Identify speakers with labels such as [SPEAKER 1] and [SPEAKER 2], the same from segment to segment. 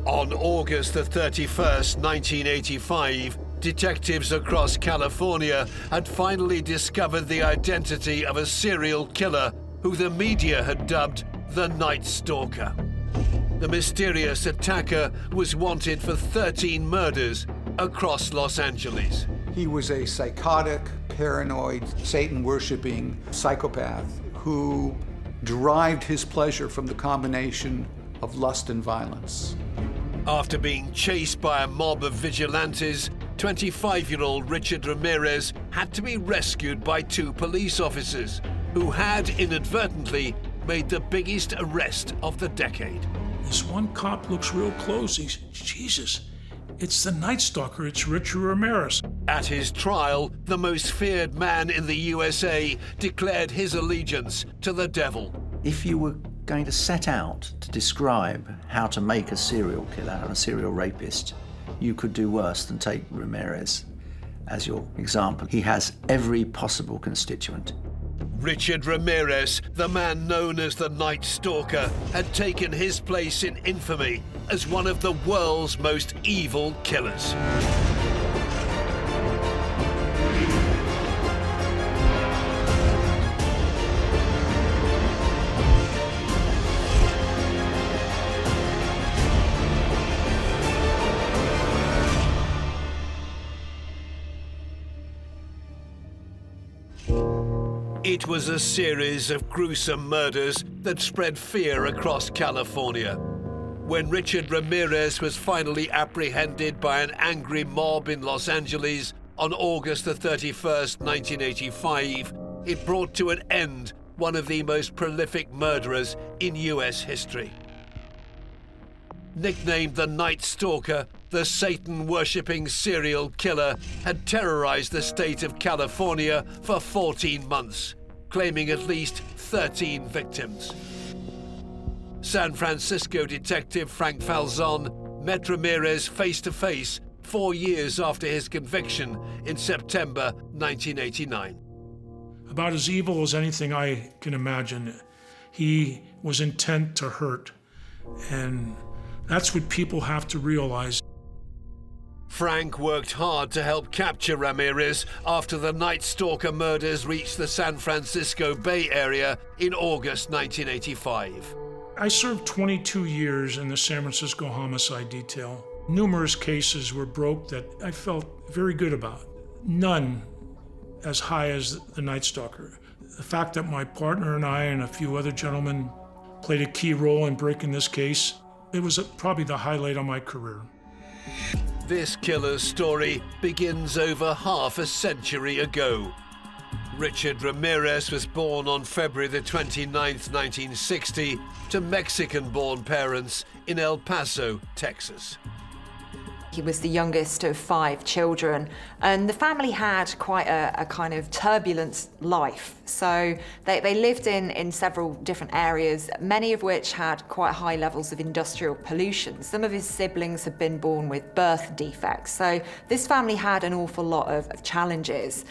[SPEAKER 1] On August the 31st, 1985, detectives across California had finally discovered the identity of a serial killer who the media had dubbed the Night Stalker. The mysterious attacker was wanted for 13 murders across Los Angeles.
[SPEAKER 2] He was a psychotic, paranoid, Satan-worshipping psychopath who derived his pleasure from the combination of lust and violence.
[SPEAKER 1] After being chased by a mob of vigilantes, 25-year-old Richard Ramirez had to be rescued by 2 police officers who had inadvertently made the biggest arrest of the decade.
[SPEAKER 3] This one cop looks real close. He's, Jesus, it's the Night Stalker, it's Richard Ramirez.
[SPEAKER 1] At his trial, the most feared man in the USA declared his allegiance to the devil.
[SPEAKER 4] If you were going to set out to describe how to make a serial killer and a serial rapist, you could do worse than take Ramirez as your example. He has every possible constituent.
[SPEAKER 1] Richard Ramirez, the man known as the Night Stalker, had taken his place in infamy as one of the world's most evil killers. It was a series of gruesome murders that spread fear across California. When Richard Ramirez was finally apprehended by an angry mob in Los Angeles on August the 31st, 1985, it brought to an end one of the most prolific murderers in US history. Nicknamed the Night Stalker, the Satan-worshipping serial killer had terrorized the state of California for 14 months, claiming at least 13 victims. San Francisco detective Frank Falzon met Ramirez face-to-face 4 years after his conviction in September 1989.
[SPEAKER 3] About as evil as anything I can imagine. He was intent to hurt, and that's what people have to realize.
[SPEAKER 1] Frank worked hard to help capture Ramirez after the Night Stalker murders reached the San Francisco Bay Area in August 1985.
[SPEAKER 3] I served 22 years in the San Francisco homicide detail. Numerous cases were broke that I felt very good about. None as high as the Night Stalker. The fact that my partner and I and a few other gentlemen played a key role in breaking this case, it was probably the highlight of my career.
[SPEAKER 1] This killer's story begins over half a century ago. Richard Ramirez was born on February the 29th, 1960, to Mexican-born parents in El Paso, Texas.
[SPEAKER 5] He was the youngest of 5 children, and the family had quite a kind of turbulent life. So they lived in several different areas, many of which had quite high levels of industrial pollution. Some of his siblings had been born with birth defects, so this family had an awful lot of challenges.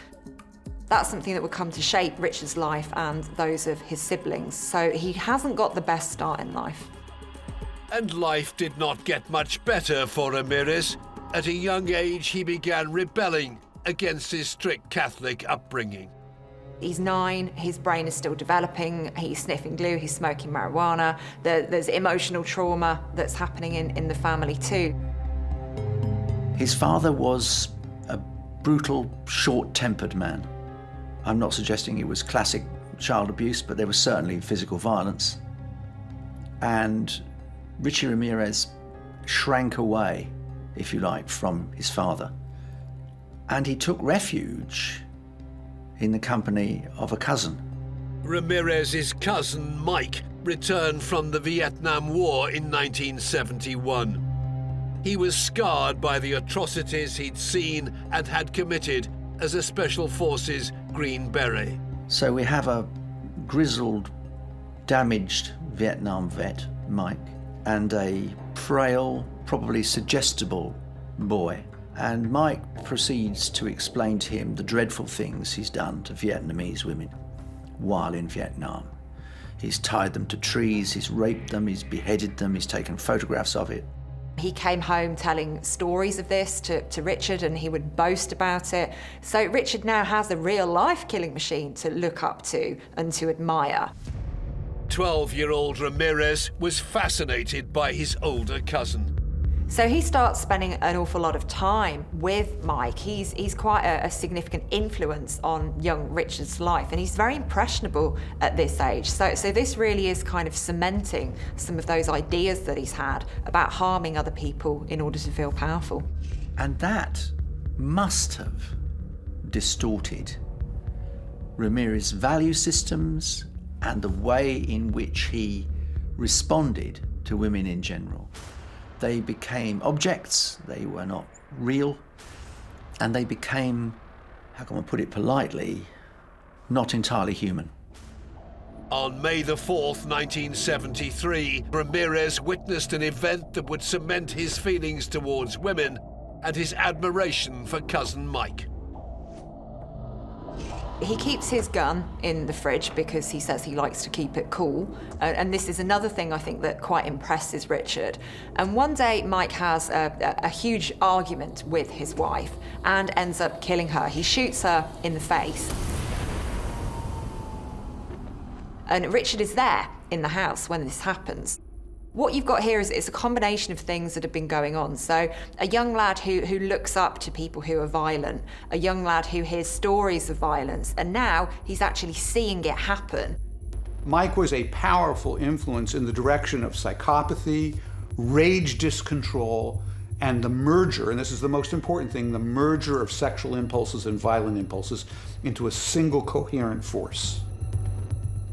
[SPEAKER 5] That's something that would come to shape Richard's life and those of his siblings, so he hasn't got the best start in life.
[SPEAKER 1] And life did not get much better for Ramirez. At a young age, he began rebelling against his strict Catholic upbringing.
[SPEAKER 5] He's 9, his brain is still developing, he's sniffing glue, he's smoking marijuana, there's emotional trauma that's happening in the family too.
[SPEAKER 4] His father was a brutal, short-tempered man. I'm not suggesting it was classic child abuse, but there was certainly physical violence. And Richie Ramirez shrank away, if you like, from his father. And he took refuge in the company of a cousin.
[SPEAKER 1] Ramirez's cousin, Mike, returned from the Vietnam War in 1971. He was scarred by the atrocities he'd seen and had committed as a Special Forces Green Beret.
[SPEAKER 4] So we have a grizzled, damaged Vietnam vet, Mike, and a frail, probably suggestible boy. And Mike proceeds to explain to him the dreadful things he's done to Vietnamese women while in Vietnam. He's tied them to trees, he's raped them, he's beheaded them, he's taken photographs of it.
[SPEAKER 5] He came home telling stories of this to Richard, and he would boast about it. So Richard now has a real-life killing machine to look up to and to admire.
[SPEAKER 1] 12-year-old Ramirez was fascinated by his older cousin.
[SPEAKER 5] So he starts spending an awful lot of time with Mike. He's quite a significant influence on young Richard's life, and he's very impressionable at this age. So this really is kind of cementing some of those ideas that he's had about harming other people in order to feel powerful.
[SPEAKER 4] And that must have distorted Ramirez's value systems and the way in which he responded to women in general. They became objects, they were not real, and they became, how can one put it politely, not entirely human.
[SPEAKER 1] On May the 4th, 1973, Ramirez witnessed an event that would cement his feelings towards women and his admiration for cousin Mike.
[SPEAKER 5] He keeps his gun in the fridge because he says he likes to keep it cool. And this is another thing I think that quite impresses Richard. And one day Mike has a huge argument with his wife and ends up killing her. He shoots her in the face. And Richard is there in the house when this happens. What you've got here is a combination of things that have been going on. So a young lad who looks up to people who are violent, a young lad who hears stories of violence, and now he's actually seeing it happen.
[SPEAKER 2] Mike was a powerful influence in the direction of psychopathy, rage discontrol, and the merger, and this is the most important thing, the merger of sexual impulses and violent impulses into a single coherent force.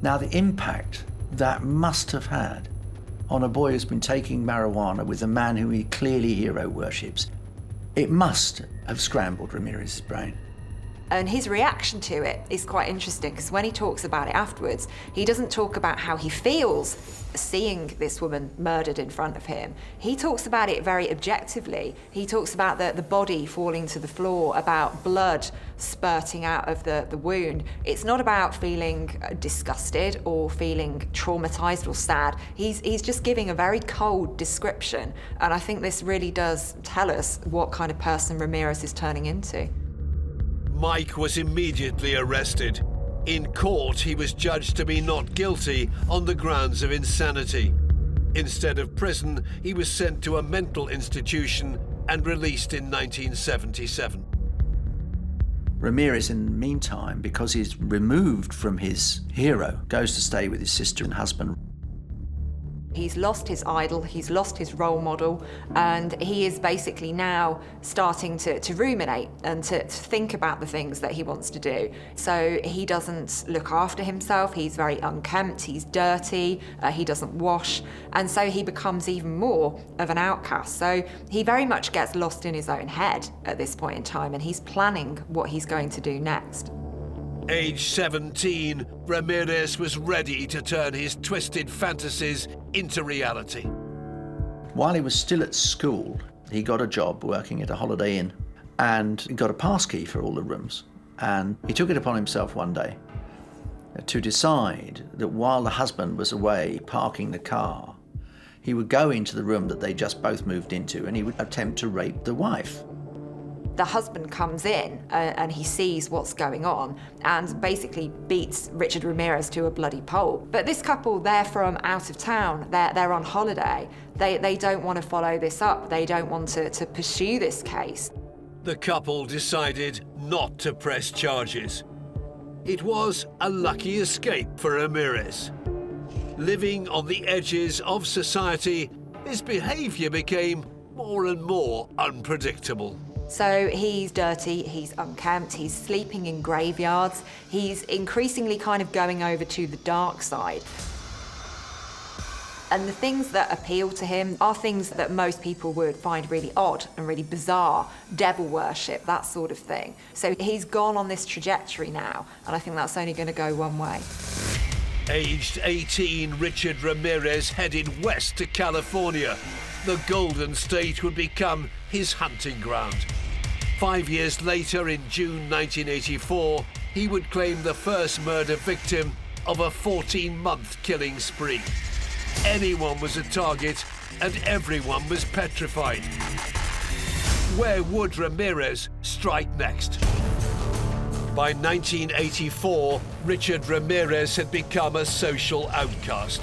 [SPEAKER 4] Now, the impact that must have had on a boy who's been taking marijuana with a man who he clearly hero worships, it must have scrambled Ramirez's brain.
[SPEAKER 5] And his reaction to it is quite interesting, because when he talks about it afterwards, he doesn't talk about how he feels seeing this woman murdered in front of him. He talks about it very objectively. He talks about the body falling to the floor, about blood spurting out of the wound. It's not about feeling disgusted or feeling traumatized or sad. He's just giving a very cold description. And I think this really does tell us what kind of person Ramirez is turning into.
[SPEAKER 1] Mike was immediately arrested. In court, he was judged to be not guilty on the grounds of insanity. Instead of prison, he was sent to a mental institution and released in 1977.
[SPEAKER 4] Ramirez, in the meantime, because he's removed from his hero, goes to stay with his sister and husband.
[SPEAKER 5] He's lost his idol, he's lost his role model, and he is basically now starting to ruminate and to think about the things that he wants to do. So he doesn't look after himself, he's very unkempt, he's dirty, he doesn't wash, and so he becomes even more of an outcast. So he very much gets lost in his own head at this point in time, and he's planning what he's going to do next.
[SPEAKER 1] Age 17, Ramirez was ready to turn his twisted fantasies into reality.
[SPEAKER 4] While he was still at school, he got a job working at a Holiday Inn, and he got a pass key for all the rooms. And he took it upon himself one day to decide that while the husband was away parking the car, he would go into the room that they just both moved into and he would attempt to rape the wife.
[SPEAKER 5] The husband comes in and he sees what's going on and basically beats Richard Ramirez to a bloody pulp. But this couple, they're from out of town, they're on holiday. They don't want to follow this up. They don't want to pursue this case.
[SPEAKER 1] The couple decided not to press charges. It was a lucky escape for Ramirez. Living on the edges of society, his behavior became more and more unpredictable.
[SPEAKER 5] So he's dirty, he's unkempt, he's sleeping in graveyards, he's increasingly kind of going over to the dark side. And the things that appeal to him are things that most people would find really odd and really bizarre, devil worship, that sort of thing. So he's gone on this trajectory now, and I think that's only going to go one way.
[SPEAKER 1] Aged 18, Richard Ramirez headed west to California. The Golden State would become his hunting ground. 5 years later, in June 1984, he would claim the first murder victim of a 14-month killing spree. Anyone was a target, and everyone was petrified. Where would Ramirez strike next? By 1984, Richard Ramirez had become a social outcast.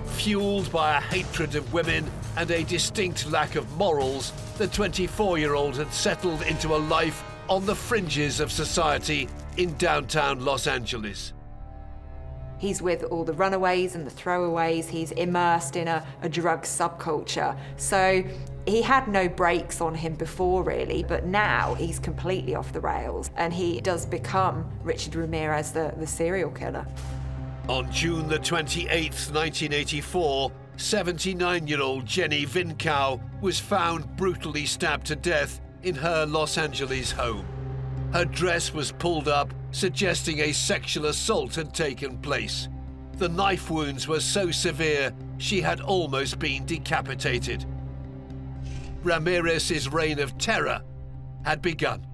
[SPEAKER 1] Fueled by a hatred of women and a distinct lack of morals, the 24-year-old had settled into a life on the fringes of society in downtown Los Angeles.
[SPEAKER 5] He's with all the runaways and the throwaways. He's immersed in a drug subculture. So he had no brakes on him before, really, but now he's completely off the rails, and he does become Richard Ramirez, the serial killer.
[SPEAKER 1] On June the 28th, 1984, 79-year-old Jenny Vincow was found brutally stabbed to death in her Los Angeles home. Her dress was pulled up, suggesting a sexual assault had taken place. The knife wounds were so severe, she had almost been decapitated. Ramirez's reign of terror had begun.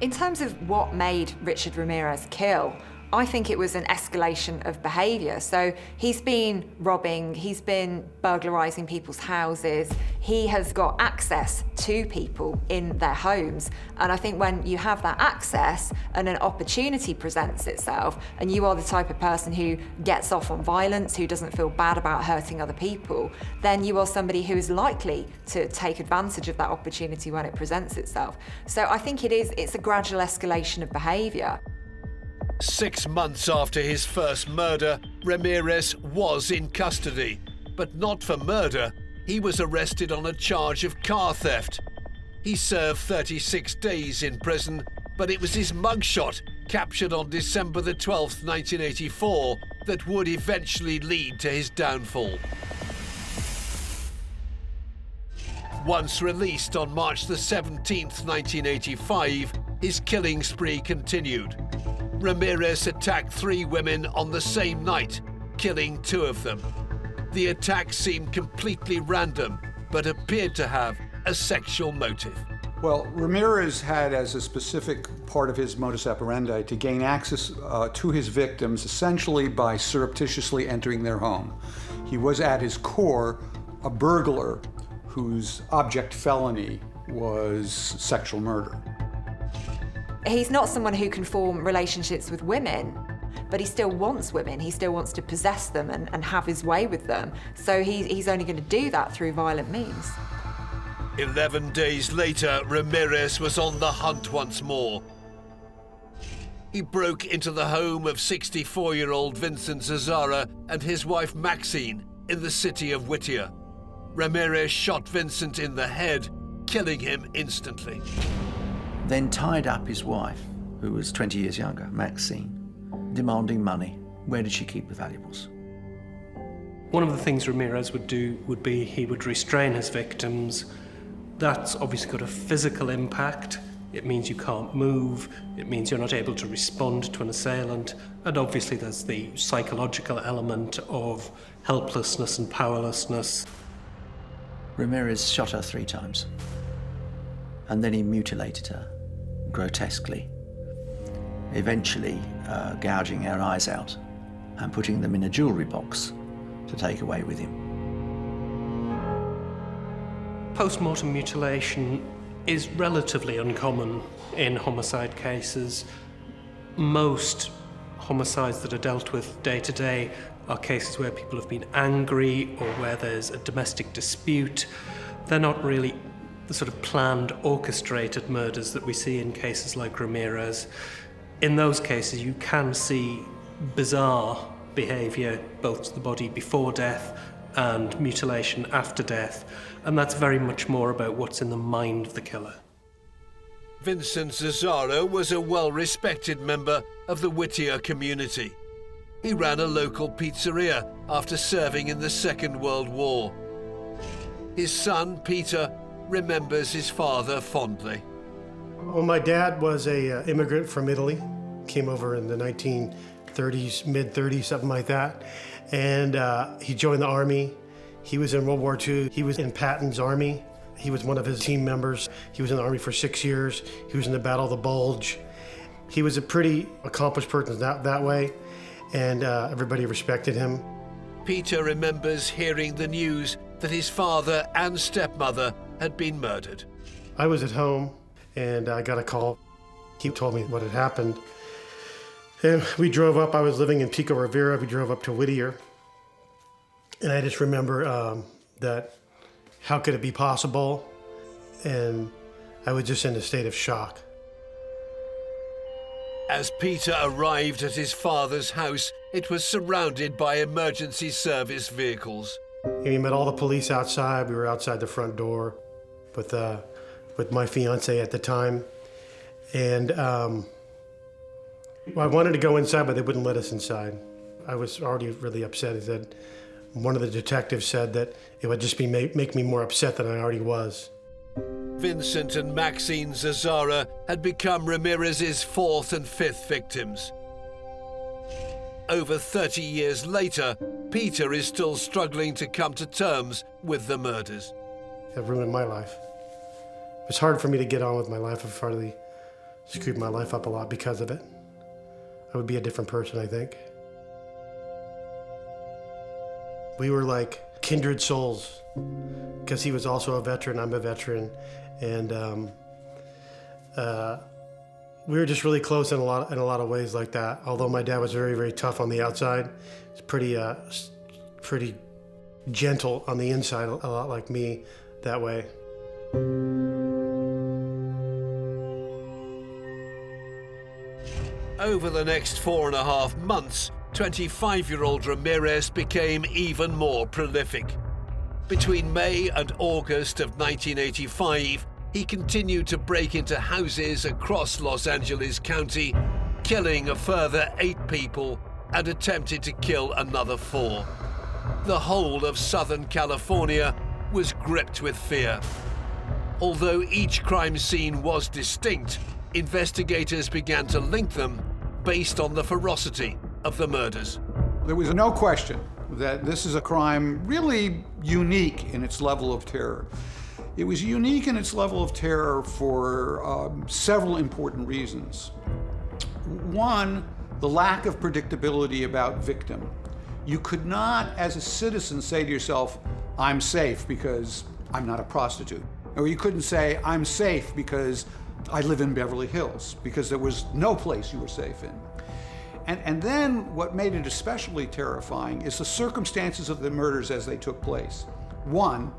[SPEAKER 5] In terms of what made Richard Ramirez kill, I think it was an escalation of behaviour. So he's been robbing, he's been burglarising people's houses, he has got access to people in their homes. And I think when you have that access and an opportunity presents itself, and you are the type of person who gets off on violence, who doesn't feel bad about hurting other people, then you are somebody who is likely to take advantage of that opportunity when it presents itself. So I think it's a gradual escalation of behaviour.
[SPEAKER 1] 6 months after his first murder, Ramirez was in custody, but not for murder. He was arrested on a charge of car theft. He served 36 days in prison, but it was his mugshot, captured on December the 12th, 1984, that would eventually lead to his downfall. Once released on March the 17th, 1985, his killing spree continued. Ramirez attacked 3 women on the same night, killing 2 of them. The attack seemed completely random, but appeared to have a sexual motive.
[SPEAKER 2] Well, Ramirez had as a specific part of his modus operandi to gain access to his victims essentially by surreptitiously entering their home. He was at his core a burglar whose object felony was sexual murder.
[SPEAKER 5] He's not someone who can form relationships with women, but he still wants women. He still wants to possess them and have his way with them. So he's only going to do that through violent means.
[SPEAKER 1] 11 days later, Ramirez was on the hunt once more. He broke into the home of 64-year-old Vincent Zazara and his wife Maxine in the city of Whittier. Ramirez shot Vincent in the head, killing him instantly.
[SPEAKER 4] Then tied up his wife, who was 20 years younger, Maxine, demanding money. Where did she keep the valuables?
[SPEAKER 6] One of the things Ramirez would do would be he would restrain his victims. That's obviously got a physical impact. It means you can't move. It means you're not able to respond to an assailant. And obviously there's the psychological element of helplessness and powerlessness.
[SPEAKER 4] Ramirez shot her 3 times. And then he mutilated her, grotesquely, eventually gouging her eyes out and putting them in a jewellery box to take away with him.
[SPEAKER 6] Post-mortem mutilation is relatively uncommon in homicide cases. Most homicides that are dealt with day to day are cases where people have been angry or where there's a domestic dispute. They're not really the sort of planned, orchestrated murders that we see in cases like Ramirez. In those cases, you can see bizarre behaviour, both to the body before death and mutilation after death, and that's very much more about what's in the mind of the killer.
[SPEAKER 1] Vincent Zazara was a well-respected member of the Whittier community. He ran a local pizzeria after serving in the Second World War. His son, Peter, remembers his father fondly.
[SPEAKER 7] Well, my dad was an immigrant from Italy, came over in the 1930s, mid-30s, something like that, and he joined the Army. He was in World War II. He was in Patton's Army. He was one of his team members. He was in the Army for 6 years. He was in the Battle of the Bulge. He was a pretty accomplished person that way, and everybody respected him.
[SPEAKER 1] Peter remembers hearing the news that his father and stepmother had been murdered.
[SPEAKER 7] I was at home and I got a call. He told me what had happened. And we drove up. I was living in Pico Rivera. We drove up to Whittier. And I just remember that how could it be possible? And I was just in a state of shock.
[SPEAKER 1] As Peter arrived at his father's house, it was surrounded by emergency service vehicles.
[SPEAKER 7] We met all the police outside. We were outside the front door with my fiance at the time. And I wanted to go inside, but they wouldn't let us inside. I was already really upset. He said, one of the detectives said that it would just make me more upset than I already was.
[SPEAKER 1] Vincent and Maxine Zazara had become Ramirez's fourth and fifth victims. Over 30 years later, Peter is still struggling to come to terms with the murders.
[SPEAKER 7] It ruined my life. It was hard for me to get on with my life. I've hardly screwed my life up a lot because of it. I would be a different person, I think. We were like kindred souls because he was also a veteran, I'm a veteran, and we were just really close in a lot of ways like that. Although my dad was very, very tough on the outside, he's pretty gentle on the inside, a lot like me that way.
[SPEAKER 1] Over the next 4.5 months, 25-year-old Ramirez became even more prolific. Between May and August of 1985, he continued to break into houses across Los Angeles County, killing a further 8 people and attempted to kill another 4. The whole of Southern California was gripped with fear. Although each crime scene was distinct, investigators began to link them based on the ferocity of the murders.
[SPEAKER 2] There was no question that this is a crime really unique in its level of terror. It was unique in its level of terror for several important reasons. One, the lack of predictability about victim. You could not, as a citizen, say to yourself, I'm safe because I'm not a prostitute. Or you couldn't say, I'm safe because I live in Beverly Hills, because there was no place you were safe in. And then what made it especially terrifying is the circumstances of the murders as they took place. One,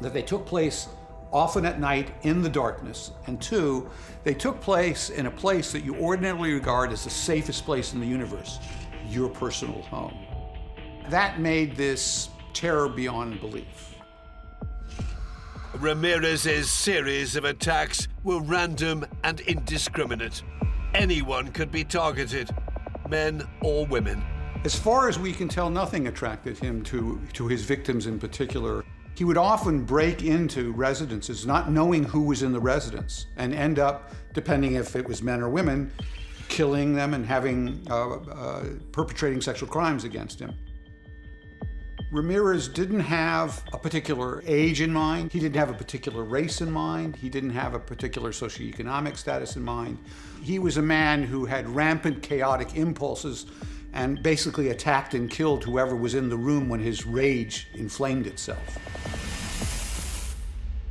[SPEAKER 2] that they took place often at night in the darkness. And 2, they took place in a place that you ordinarily regard as the safest place in the universe, your personal home. That made this terror beyond belief.
[SPEAKER 1] Ramirez's series of attacks were random and indiscriminate. Anyone could be targeted, men or women.
[SPEAKER 2] As far as we can tell, nothing attracted him to his victims in particular. He would often break into residences, not knowing who was in the residence, and end up, depending if it was men or women, killing them and perpetrating sexual crimes against him. Ramirez didn't have a particular age in mind. He didn't have a particular race in mind. He didn't have a particular socioeconomic status in mind. He was a man who had rampant chaotic impulses and basically attacked and killed whoever was in the room when his rage inflamed itself.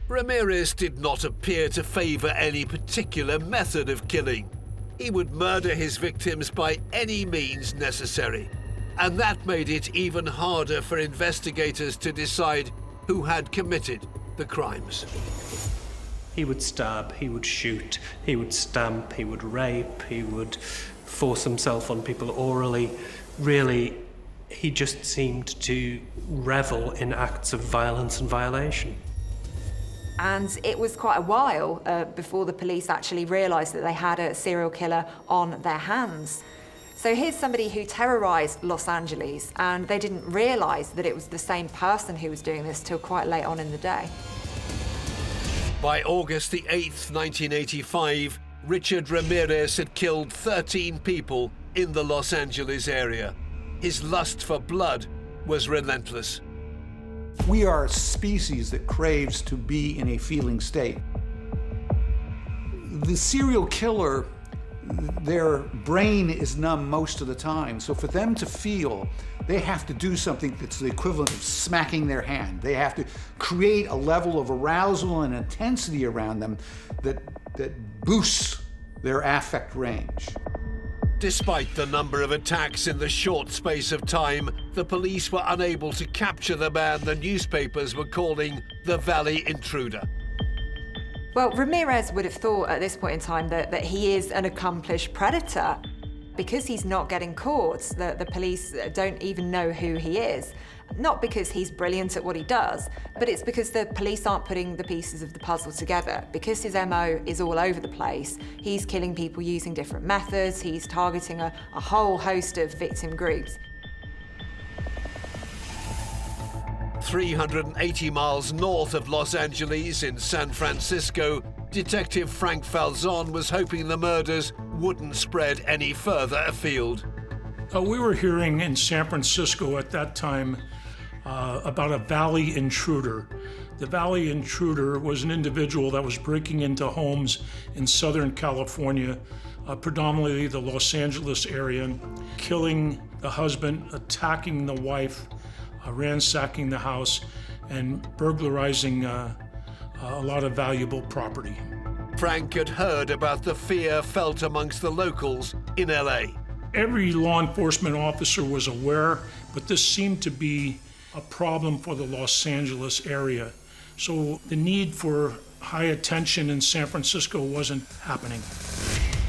[SPEAKER 1] Ramirez did not appear to favor any particular method of killing. He would murder his victims by any means necessary. And that made it even harder for investigators to decide who had committed the crimes.
[SPEAKER 6] He would stab, he would shoot, he would stamp, he would rape, he would force himself on people orally. Really, he just seemed to revel in acts of violence and violation.
[SPEAKER 5] And it was quite a while before the police actually realised that they had a serial killer on their hands. So here's somebody who terrorised Los Angeles, and they didn't realise that it was the same person who was doing this till quite late on in the day.
[SPEAKER 1] By August the 8th, 1985, Richard Ramirez had killed 13 people in the Los Angeles area. His lust for blood was relentless.
[SPEAKER 2] We are a species that craves to be in a feeling state. The serial killer their brain is numb most of the time. So for them to feel, they have to do something that's the equivalent of smacking their hand. They have to create a level of arousal and intensity around them that boosts their affect range.
[SPEAKER 1] Despite the number of attacks in the short space of time, the police were unable to capture the man the newspapers were calling the Valley Intruder.
[SPEAKER 5] Well, Ramirez would have thought at this point in time that he is an accomplished predator. Because he's not getting caught, the police don't even know who he is. Not because he's brilliant at what he does, but it's because the police aren't putting the pieces of the puzzle together. Because his MO is all over the place, he's killing people using different methods, he's targeting a whole host of victim groups.
[SPEAKER 1] 380 miles north of Los Angeles in San Francisco, Detective Frank Falzon was hoping the murders wouldn't spread any further afield.
[SPEAKER 3] We were hearing in San Francisco at that time about a Valley Intruder. The Valley Intruder was an individual that was breaking into homes in Southern California, predominantly the Los Angeles area, killing the husband, attacking the wife, ransacking the house, and burglarizing a lot of valuable property.
[SPEAKER 1] Frank had heard about the fear felt amongst the locals in LA.
[SPEAKER 3] Every law enforcement officer was aware, but this seemed to be a problem for the Los Angeles area. So the need for high attention in San Francisco wasn't happening.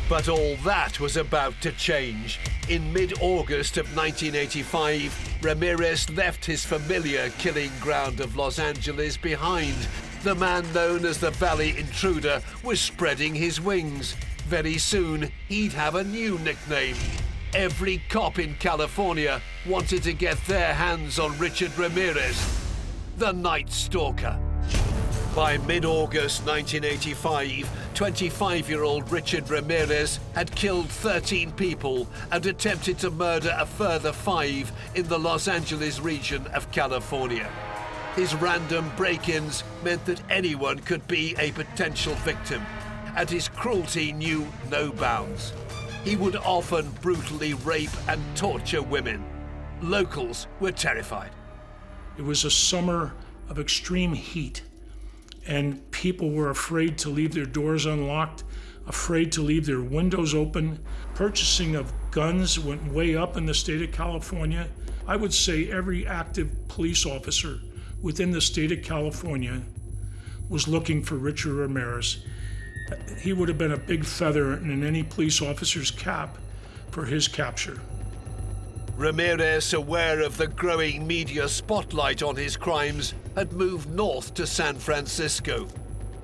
[SPEAKER 1] But all that was about to change. In mid-August of 1985, Ramirez left his familiar killing ground of Los Angeles behind. The man known as the Valley Intruder was spreading his wings. Very soon, he'd have a new nickname. Every cop in California wanted to get their hands on Richard Ramirez, the Night Stalker. By mid-August 1985, 25-year-old Richard Ramirez had killed 13 people and attempted to murder a further 5 in the Los Angeles region of California. His random break-ins meant that anyone could be a potential victim, and his cruelty knew no bounds. He would often brutally rape and torture women. Locals were terrified.
[SPEAKER 3] It was a summer of extreme heat, and people were afraid to leave their doors unlocked, afraid to leave their windows open. Purchasing of guns went way up in the state of California. I would say every active police officer within the state of California was looking for Richard Ramirez. He would have been a big feather in any police officer's cap for his capture.
[SPEAKER 1] Ramirez, aware of the growing media spotlight on his crimes, had moved north to San Francisco.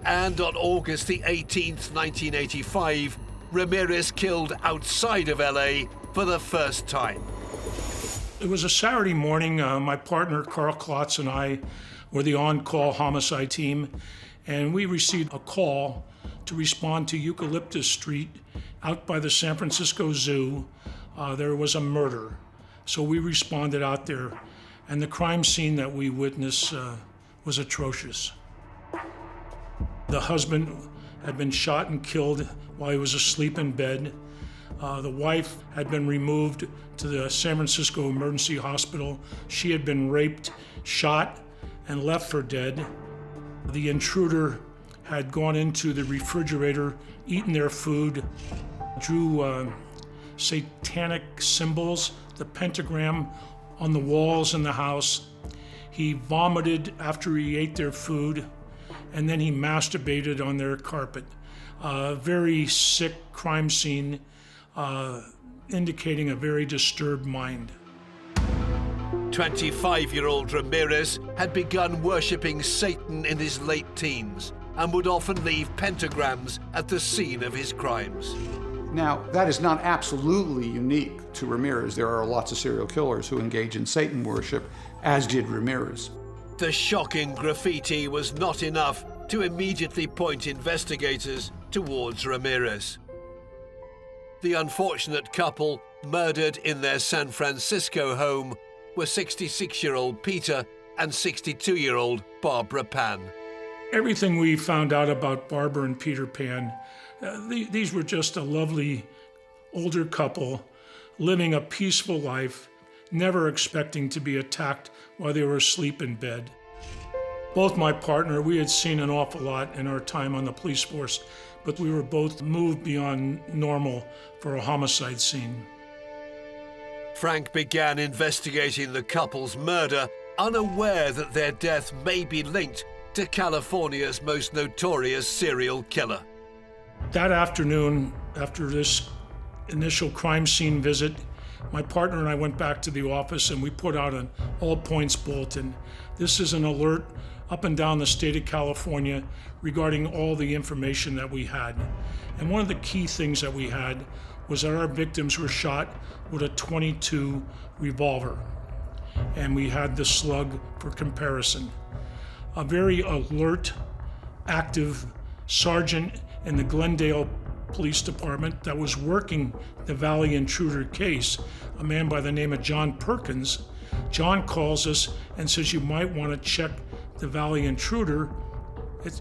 [SPEAKER 1] And on August the 18th, 1985, Ramirez killed outside of LA for the first time.
[SPEAKER 3] It was a Saturday morning. My partner, Carl Klotz, and I were the on-call homicide team, and we received a call to respond to Eucalyptus Street out by the San Francisco Zoo. There was a murder. So we responded out there, and the crime scene that we witnessed was atrocious. The husband had been shot and killed while he was asleep in bed. The wife had been removed to the San Francisco Emergency Hospital. She had been raped, shot, and left for dead. The intruder had gone into the refrigerator, eaten their food, drew satanic symbols, the pentagram, on the walls in the house. He vomited after he ate their food, and then he masturbated on their carpet. Very sick crime scene, indicating a very disturbed mind.
[SPEAKER 1] 25-year-old Ramirez had begun worshipping Satan in his late teens and would often leave pentagrams at the scene of his crimes.
[SPEAKER 2] Now, that is not absolutely unique to Ramirez. There are lots of serial killers who engage in Satan worship, as did Ramirez.
[SPEAKER 1] The shocking graffiti was not enough to immediately point investigators towards Ramirez. The unfortunate couple murdered in their San Francisco home were 66-year-old Peter and 62-year-old Barbara Pan.
[SPEAKER 3] Everything we found out about Barbara and Peter Pan, these were just a lovely older couple living a peaceful life, never expecting to be attacked while they were asleep in bed. Both my partner, we had seen an awful lot in our time on the police force, but we were both moved beyond normal for a homicide scene.
[SPEAKER 1] Frank began investigating the couple's murder, unaware that their death may be linked to California's most notorious serial killer.
[SPEAKER 3] That afternoon, after this initial crime scene visit, my partner and I went back to the office and we put out an all-points bulletin. This is an alert up and down the state of California regarding all the information that we had. And one of the key things that we had was that our victims were shot with a .22 revolver. And we had the slug for comparison. A very alert, active sergeant in the Glendale Police Department that was working the Valley Intruder case, a man by the name of John Perkins. John calls us and says, you might want to check the Valley Intruder.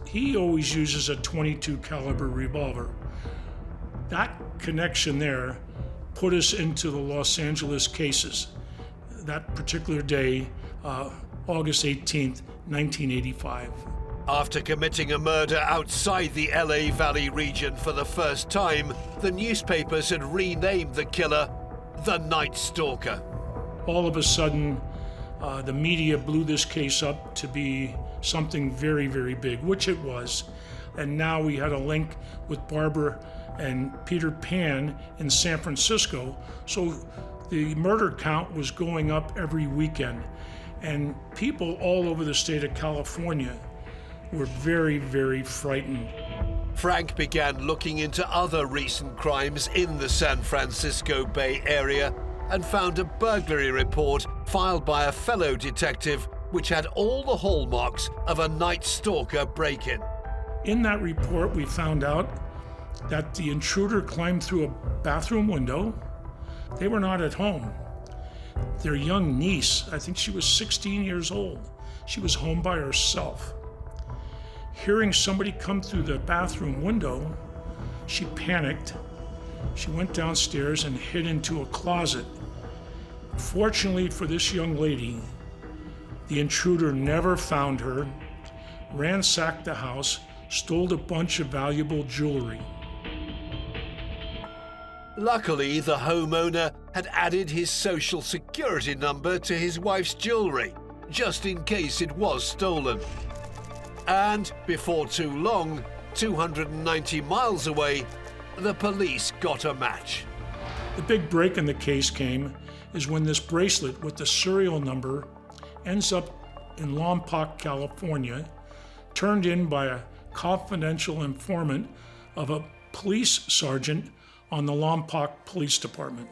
[SPEAKER 3] He always uses a .22 caliber revolver. That connection there put us into the Los Angeles cases. That particular day, August 18th, 1985.
[SPEAKER 1] After committing a murder outside the LA Valley region for the first time, the newspapers had renamed the killer the Night Stalker.
[SPEAKER 3] All of a sudden, the media blew this case up to be something very, very big, which it was. And now we had a link with Barbara and Peter Pan in San Francisco. So the murder count was going up every weekend. And people all over the state of California were very, very frightened.
[SPEAKER 1] Frank began looking into other recent crimes in the San Francisco Bay Area and found a burglary report filed by a fellow detective which had all the hallmarks of a Night Stalker break-in.
[SPEAKER 3] In that report, we found out that the intruder climbed through a bathroom window. They were not at home. Their young niece, I think she was 16 years old, she was home by herself. Hearing somebody come through the bathroom window, she panicked. She went downstairs and hid into a closet. Fortunately for this young lady, the intruder never found her, ransacked the house, stole a bunch of valuable jewelry.
[SPEAKER 1] Luckily, the homeowner had added his social security number to his wife's jewelry, just in case it was stolen. And before too long, 290 miles away, the police got a match.
[SPEAKER 3] The big break in the case came is when this bracelet with the serial number ends up in Lompoc, California, turned in by a confidential informant of a police sergeant on the Lompoc Police Department.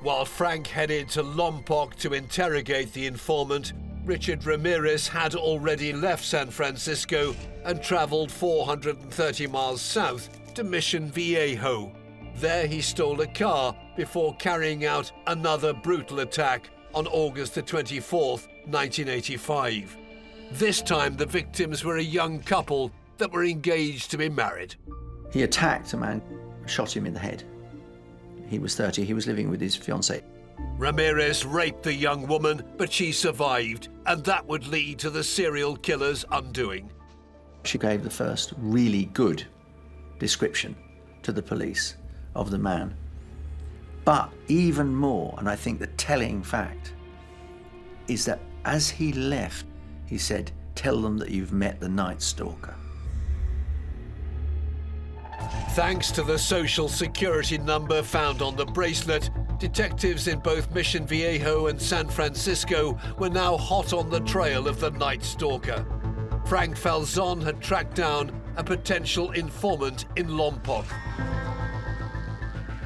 [SPEAKER 1] While Frank headed to Lompoc to interrogate the informant, Richard Ramirez had already left San Francisco and traveled 430 miles south to Mission Viejo. There he stole a car before carrying out another brutal attack on August the 24th, 1985. This time the victims were a young couple that were engaged to be married.
[SPEAKER 4] He attacked a man, shot him in the head. He was 30, he was living with his fiancée.
[SPEAKER 1] Ramirez raped the young woman, but she survived, and that would lead to the serial killer's undoing.
[SPEAKER 4] She gave the first really good description to the police of the man. But even more, and I think the telling fact, is that as he left, he said, "Tell them that you've met the Night Stalker."
[SPEAKER 1] Thanks to the social security number found on the bracelet, detectives in both Mission Viejo and San Francisco were now hot on the trail of the Night Stalker. Frank Falzon had tracked down a potential informant in Lompoc.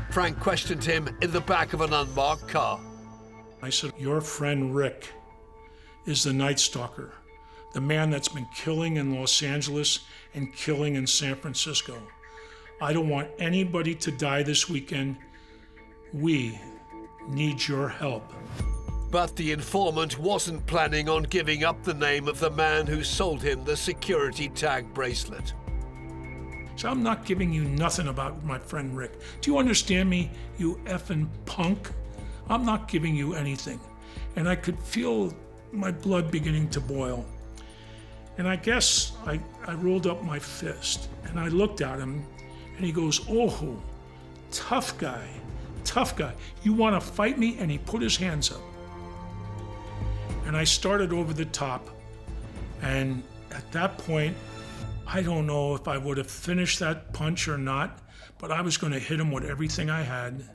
[SPEAKER 1] Frank questioned him in the back of an unmarked car.
[SPEAKER 3] I said, your friend Rick is the Night Stalker, the man that's been killing in Los Angeles and killing in San Francisco. I don't want anybody to die this weekend. We need your help.
[SPEAKER 1] But the informant wasn't planning on giving up the name of the man who sold him the security tag bracelet.
[SPEAKER 3] So I'm not giving you nothing about my friend Rick. Do you understand me, you effing punk? I'm not giving you anything. And I could feel my blood beginning to boil. And I guess I rolled up my fist and I looked at him and he goes, "Oh, tough guy, tough guy. You want to fight me?" And he put his hands up. And I started over the top. And at that point, I don't know if I would have finished that punch or not, but I was going to hit him with everything I had.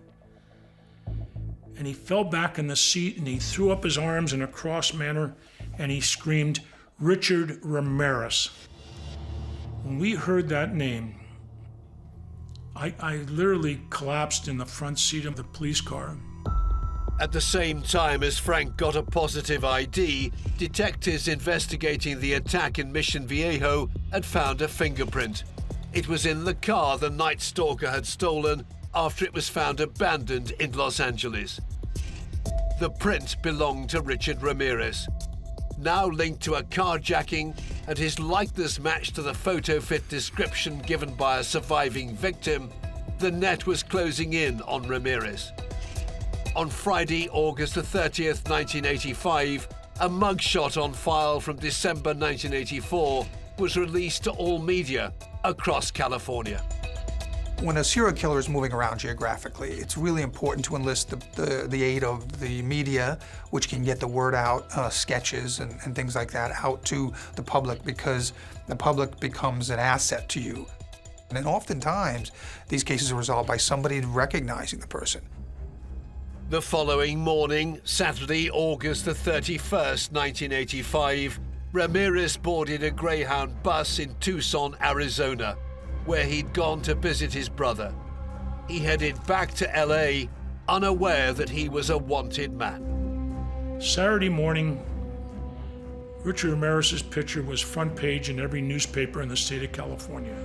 [SPEAKER 3] And he fell back in the seat and he threw up his arms in a cross manner and he screamed, "Richard Ramirez." When we heard that name, I literally collapsed in the front seat of the police car.
[SPEAKER 1] At the same time as Frank got a positive ID, detectives investigating the attack in Mission Viejo had found a fingerprint. It was in the car the Night Stalker had stolen after it was found abandoned in Los Angeles. The print belonged to Richard Ramirez. Now linked to a carjacking and his likeness matched to the photo fit description given by a surviving victim, the net was closing in on Ramirez. On Friday, August the 30th, 1985, a mugshot on file from December 1984 was released to all media across California.
[SPEAKER 8] When a serial killer is moving around geographically, it's really important to enlist the aid of the media, which can get the word out, sketches and things like that, out to the public, because the public becomes an asset to you. And oftentimes, these cases are resolved by somebody recognizing the person.
[SPEAKER 1] The following morning, Saturday, August the 31st, 1985, Ramirez boarded a Greyhound bus in Tucson, Arizona, where he'd gone to visit his brother. He headed back to LA, unaware that he was a wanted man.
[SPEAKER 3] Saturday morning, Richard Ramirez's picture was front page in every newspaper in the state of California.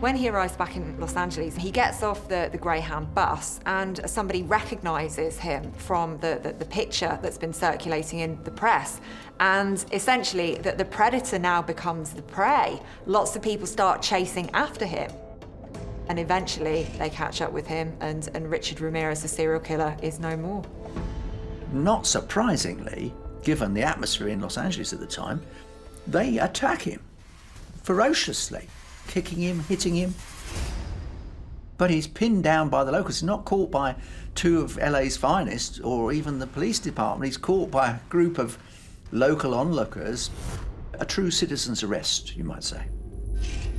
[SPEAKER 5] When he arrives back in Los Angeles, he gets off the Greyhound bus and somebody recognizes him from the picture that's been circulating in the press. And essentially, the predator now becomes the prey. Lots of people start chasing after him. And eventually, they catch up with him and Richard Ramirez, the serial killer, is no more.
[SPEAKER 4] Not surprisingly, given the atmosphere in Los Angeles at the time, they attack him ferociously. Kicking him, hitting him. But he's pinned down by the locals. He's not caught by two of LA's finest or even the police department. He's caught by a group of local onlookers. A true citizen's arrest, you might say.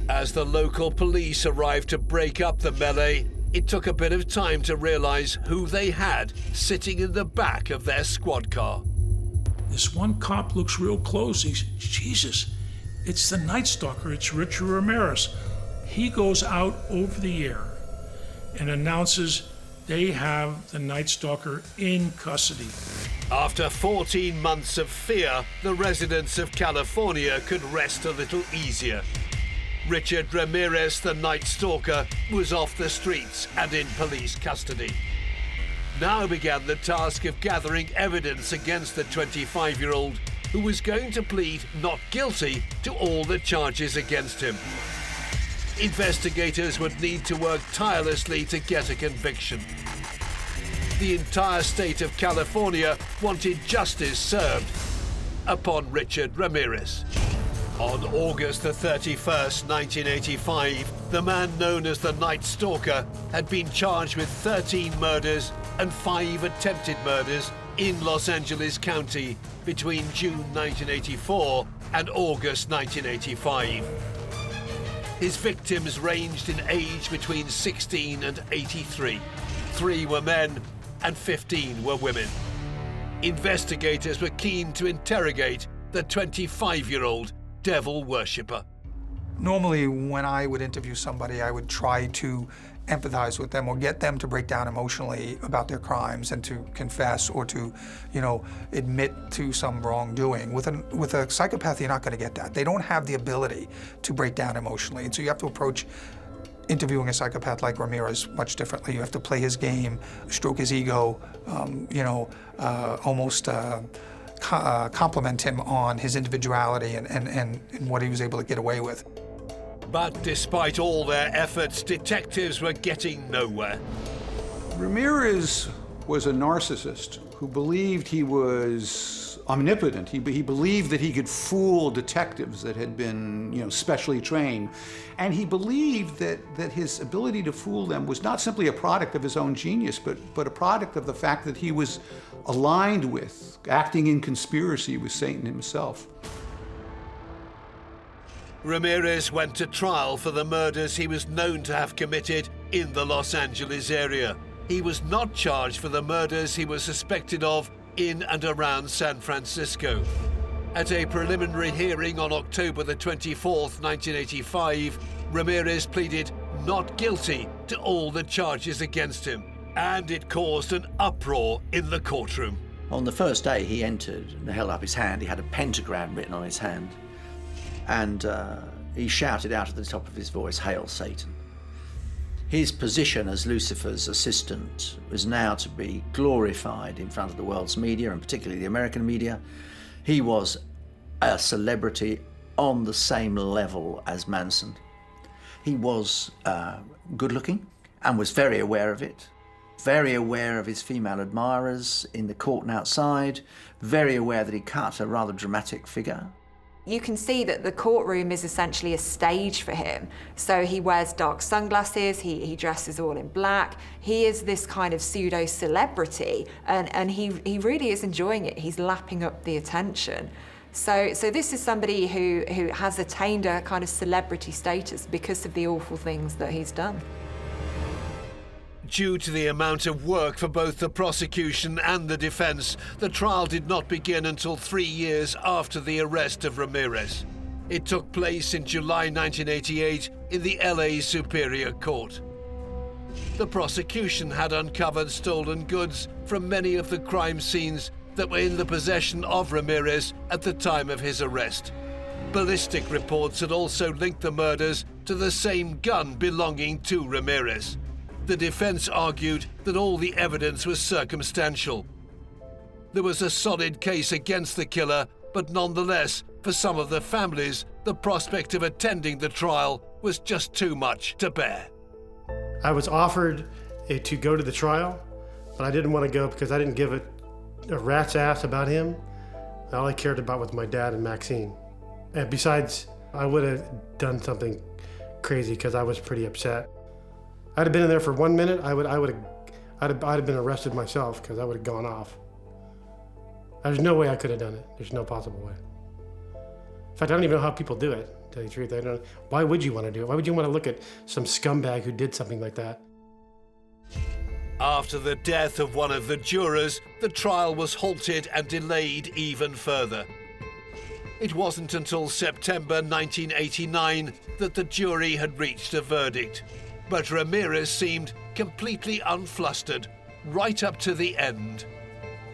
[SPEAKER 1] As the local police arrived to break up the melee, it took a bit of time to realize who they had sitting in the back of their squad car.
[SPEAKER 3] This one cop looks real close. He's, Jesus, it's the Night Stalker, it's Richard Ramirez. He goes out over the air and announces they have the Night Stalker in custody.
[SPEAKER 1] After 14 months of fear, the residents of California could rest a little easier. Richard Ramirez, the Night Stalker, was off the streets and in police custody. Now began the task of gathering evidence against the 25-year-old who was going to plead not guilty to all the charges against him. Investigators would need to work tirelessly to get a conviction. The entire state of California wanted justice served upon Richard Ramirez. On August the 31st, 1985, the man known as the Night Stalker had been charged with 13 murders and 5 attempted murders in Los Angeles County between June 1984 and August 1985. His victims ranged in age between 16 and 83. 3 were men and 15 were women. Investigators were keen to interrogate the 25-year-old devil worshipper.
[SPEAKER 8] Normally, when I would interview somebody, I would try to empathize with them or get them to break down emotionally about their crimes and to confess or to, admit to some wrongdoing. With a psychopath, you're not going to get that. They don't have the ability to break down emotionally. And so you have to approach interviewing a psychopath like Ramirez much differently. You have to play his game, stroke his ego, almost compliment him on his individuality and what he was able to get away with.
[SPEAKER 1] But despite all their efforts, detectives were getting nowhere.
[SPEAKER 2] Ramirez was a narcissist who believed he was omnipotent. He believed that he could fool detectives that had been, specially trained. And he believed that his ability to fool them was not simply a product of his own genius, but a product of the fact that he was aligned with, acting in conspiracy with Satan himself.
[SPEAKER 1] Ramirez went to trial for the murders he was known to have committed in the Los Angeles area. He was not charged for the murders he was suspected of in and around San Francisco. At a preliminary hearing on October the 24th, 1985, Ramirez pleaded not guilty to all the charges against him, and it caused an uproar in the courtroom.
[SPEAKER 4] On the first day he entered and held up his hand, he had a pentagram written on his hand, and he shouted out at the top of his voice, "Hail Satan." His position as Lucifer's assistant was now to be glorified in front of the world's media, and particularly the American media. He was a celebrity on the same level as Manson. He was good looking and was very aware of it, very aware of his female admirers in the court and outside, very aware that he cut a rather dramatic figure.
[SPEAKER 5] You can see that the courtroom is essentially a stage for him. So he wears dark sunglasses, he dresses all in black. He is this kind of pseudo-celebrity, and he really is enjoying it. He's lapping up the attention. So this is somebody who has attained a kind of celebrity status because of the awful things that he's done.
[SPEAKER 1] Due to the amount of work for both the prosecution and the defense, the trial did not begin until 3 years after the arrest of Ramirez. It took place in July 1988 in the LA Superior Court. The prosecution had uncovered stolen goods from many of the crime scenes that were in the possession of Ramirez at the time of his arrest. Ballistic reports had also linked the murders to the same gun belonging to Ramirez. The defense argued that all the evidence was circumstantial. There was a solid case against the killer, but nonetheless, for some of the families, the prospect of attending the trial was just too much to bear.
[SPEAKER 7] I was offered to go to the trial, but I didn't want to go because I didn't give a rat's ass about him. All I cared about was my dad and Maxine. And besides, I would have done something crazy because I was pretty upset. I'd have been in there for 1 minute, I'd have been arrested myself because I would have gone off. There's no way I could have done it. There's no possible way. In fact, I don't even know how people do it, to tell you the truth. I don't. Why would you want to do it? Why would you want to look at some scumbag who did something like that?
[SPEAKER 1] After the death of one of the jurors, the trial was halted and delayed even further. It wasn't until September 1989 that the jury had reached a verdict. But Ramirez seemed completely unflustered right up to the end.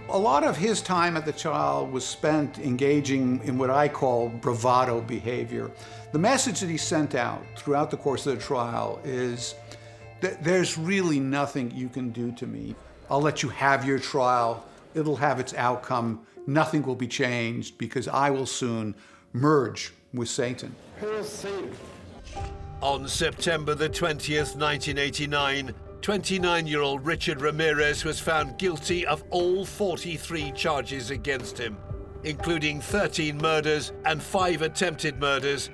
[SPEAKER 2] A lot of his time at the trial was spent engaging in what I call bravado behavior. The message that he sent out throughout the course of the trial is that there's really nothing you can do to me. I'll let you have your trial. It'll have its outcome. Nothing will be changed because I will soon merge with Satan.
[SPEAKER 7] Hail Satan.
[SPEAKER 1] On September the 20th, 1989, 29-year-old Richard Ramirez was found guilty of all 43 charges against him, including 13 murders and 5 attempted murders.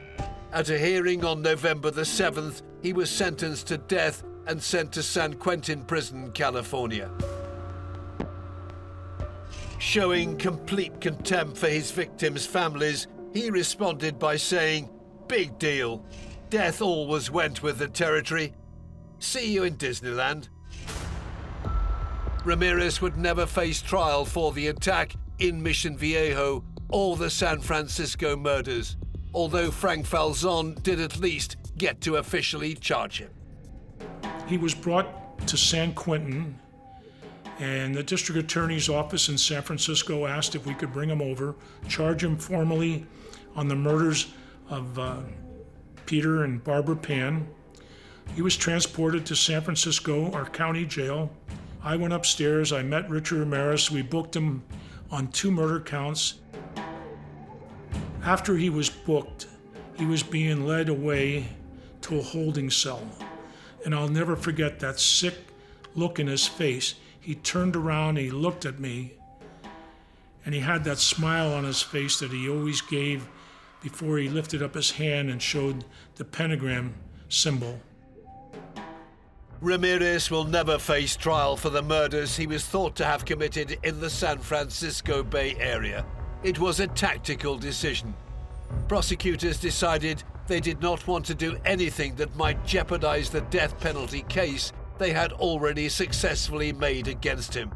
[SPEAKER 1] At a hearing on November the 7th, he was sentenced to death and sent to San Quentin Prison, California. Showing complete contempt for his victims' families, he responded by saying, "Big deal. Death always went with the territory. See you in Disneyland." Ramirez would never face trial for the attack in Mission Viejo or the San Francisco murders, although Frank Falzon did at least get to officially charge him.
[SPEAKER 3] He was brought to San Quentin, and the district attorney's office in San Francisco asked if we could bring him over, charge him formally on the murders of Peter and Barbara Pan. He was transported to San Francisco, our county jail. I went upstairs, I met Richard Ramirez, we booked him on 2 murder counts. After he was booked, he was being led away to a holding cell. And I'll never forget that sick look in his face. He turned around, he looked at me, and he had that smile on his face that he always gave before he lifted up his hand and showed the pentagram symbol.
[SPEAKER 1] Ramirez will never face trial for the murders he was thought to have committed in the San Francisco Bay Area. It was a tactical decision. Prosecutors decided they did not want to do anything that might jeopardize the death penalty case they had already successfully made against him.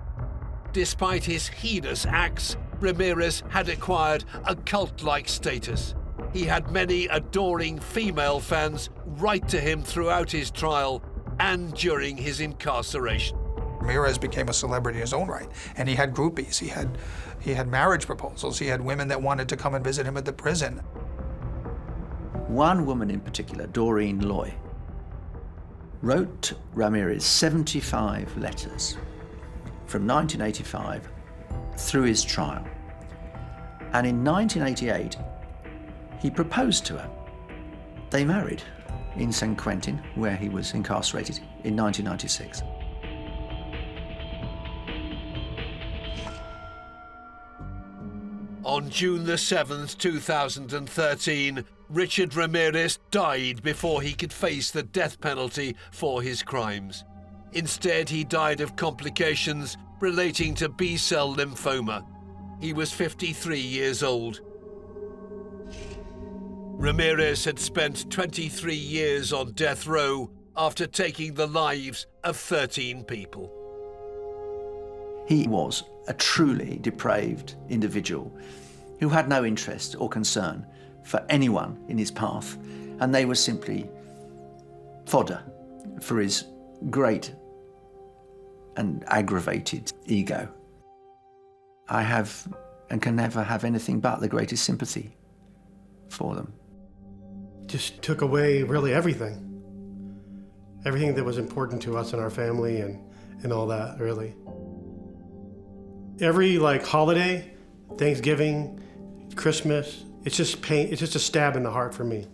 [SPEAKER 1] Despite his heinous acts, Ramirez had acquired a cult-like status. He had many adoring female fans write to him throughout his trial and during his incarceration.
[SPEAKER 8] Ramirez became a celebrity in his own right, and he had groupies. He had marriage proposals. He had women that wanted to come and visit him at the prison.
[SPEAKER 4] One woman in particular, Doreen Loy, wrote Ramirez 75 letters from 1985 through his trial. And in 1988, he proposed to her. They married in San Quentin, where he was incarcerated, in 1996.
[SPEAKER 1] On June the 7th, 2013, Richard Ramirez died before he could face the death penalty for his crimes. Instead, he died of complications relating to B-cell lymphoma. He was 53 years old. Ramirez had spent 23 years on death row after taking the lives of 13 people.
[SPEAKER 4] He was a truly depraved individual who had no interest or concern for anyone in his path, and they were simply fodder for his great and aggravated ego. I have and can never have anything but the greatest sympathy for them.
[SPEAKER 7] Just took away really everything. Everything that was important to us and our family and all that, really. Every holiday, Thanksgiving, Christmas, it's just pain, it's just a stab in the heart for me.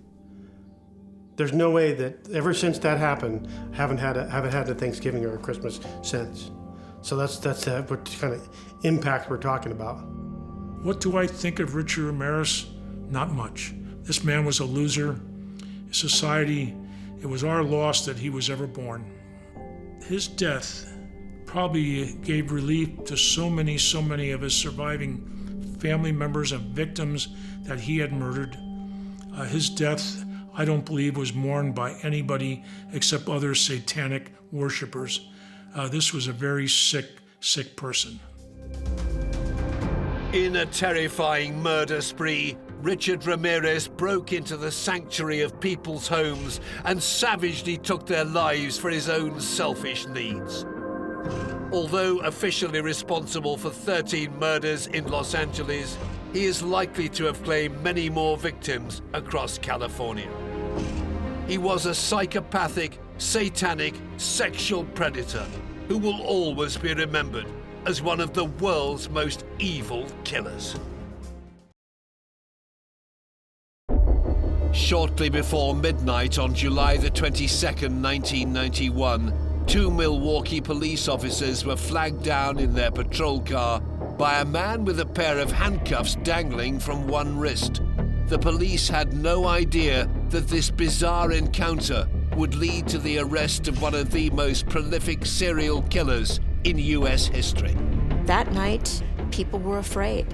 [SPEAKER 7] There's no way that ever since that happened, haven't had a Thanksgiving or a Christmas since. So that's what kind of impact we're talking about.
[SPEAKER 3] What do I think of Richard Ramirez? Not much. This man was a loser. Society, it was our loss that he was ever born. His death probably gave relief to so many of his surviving family members and victims that he had murdered. His death, I don't believe, was mourned by anybody except other satanic worshipers. This was a very sick person.
[SPEAKER 1] In a terrifying murder spree, Richard Ramirez broke into the sanctuary of people's homes and savagely took their lives for his own selfish needs. Although officially responsible for 13 murders in Los Angeles, he is likely to have claimed many more victims across California. He was a psychopathic, satanic, sexual predator who will always be remembered as one of the world's most evil killers. Shortly before midnight on July the 22nd, 1991, 2 Milwaukee police officers were flagged down in their patrol car by a man with a pair of handcuffs dangling from one wrist. The police had no idea that this bizarre encounter would lead to the arrest of one of the most prolific serial killers in U.S. history.
[SPEAKER 9] That night, people were afraid.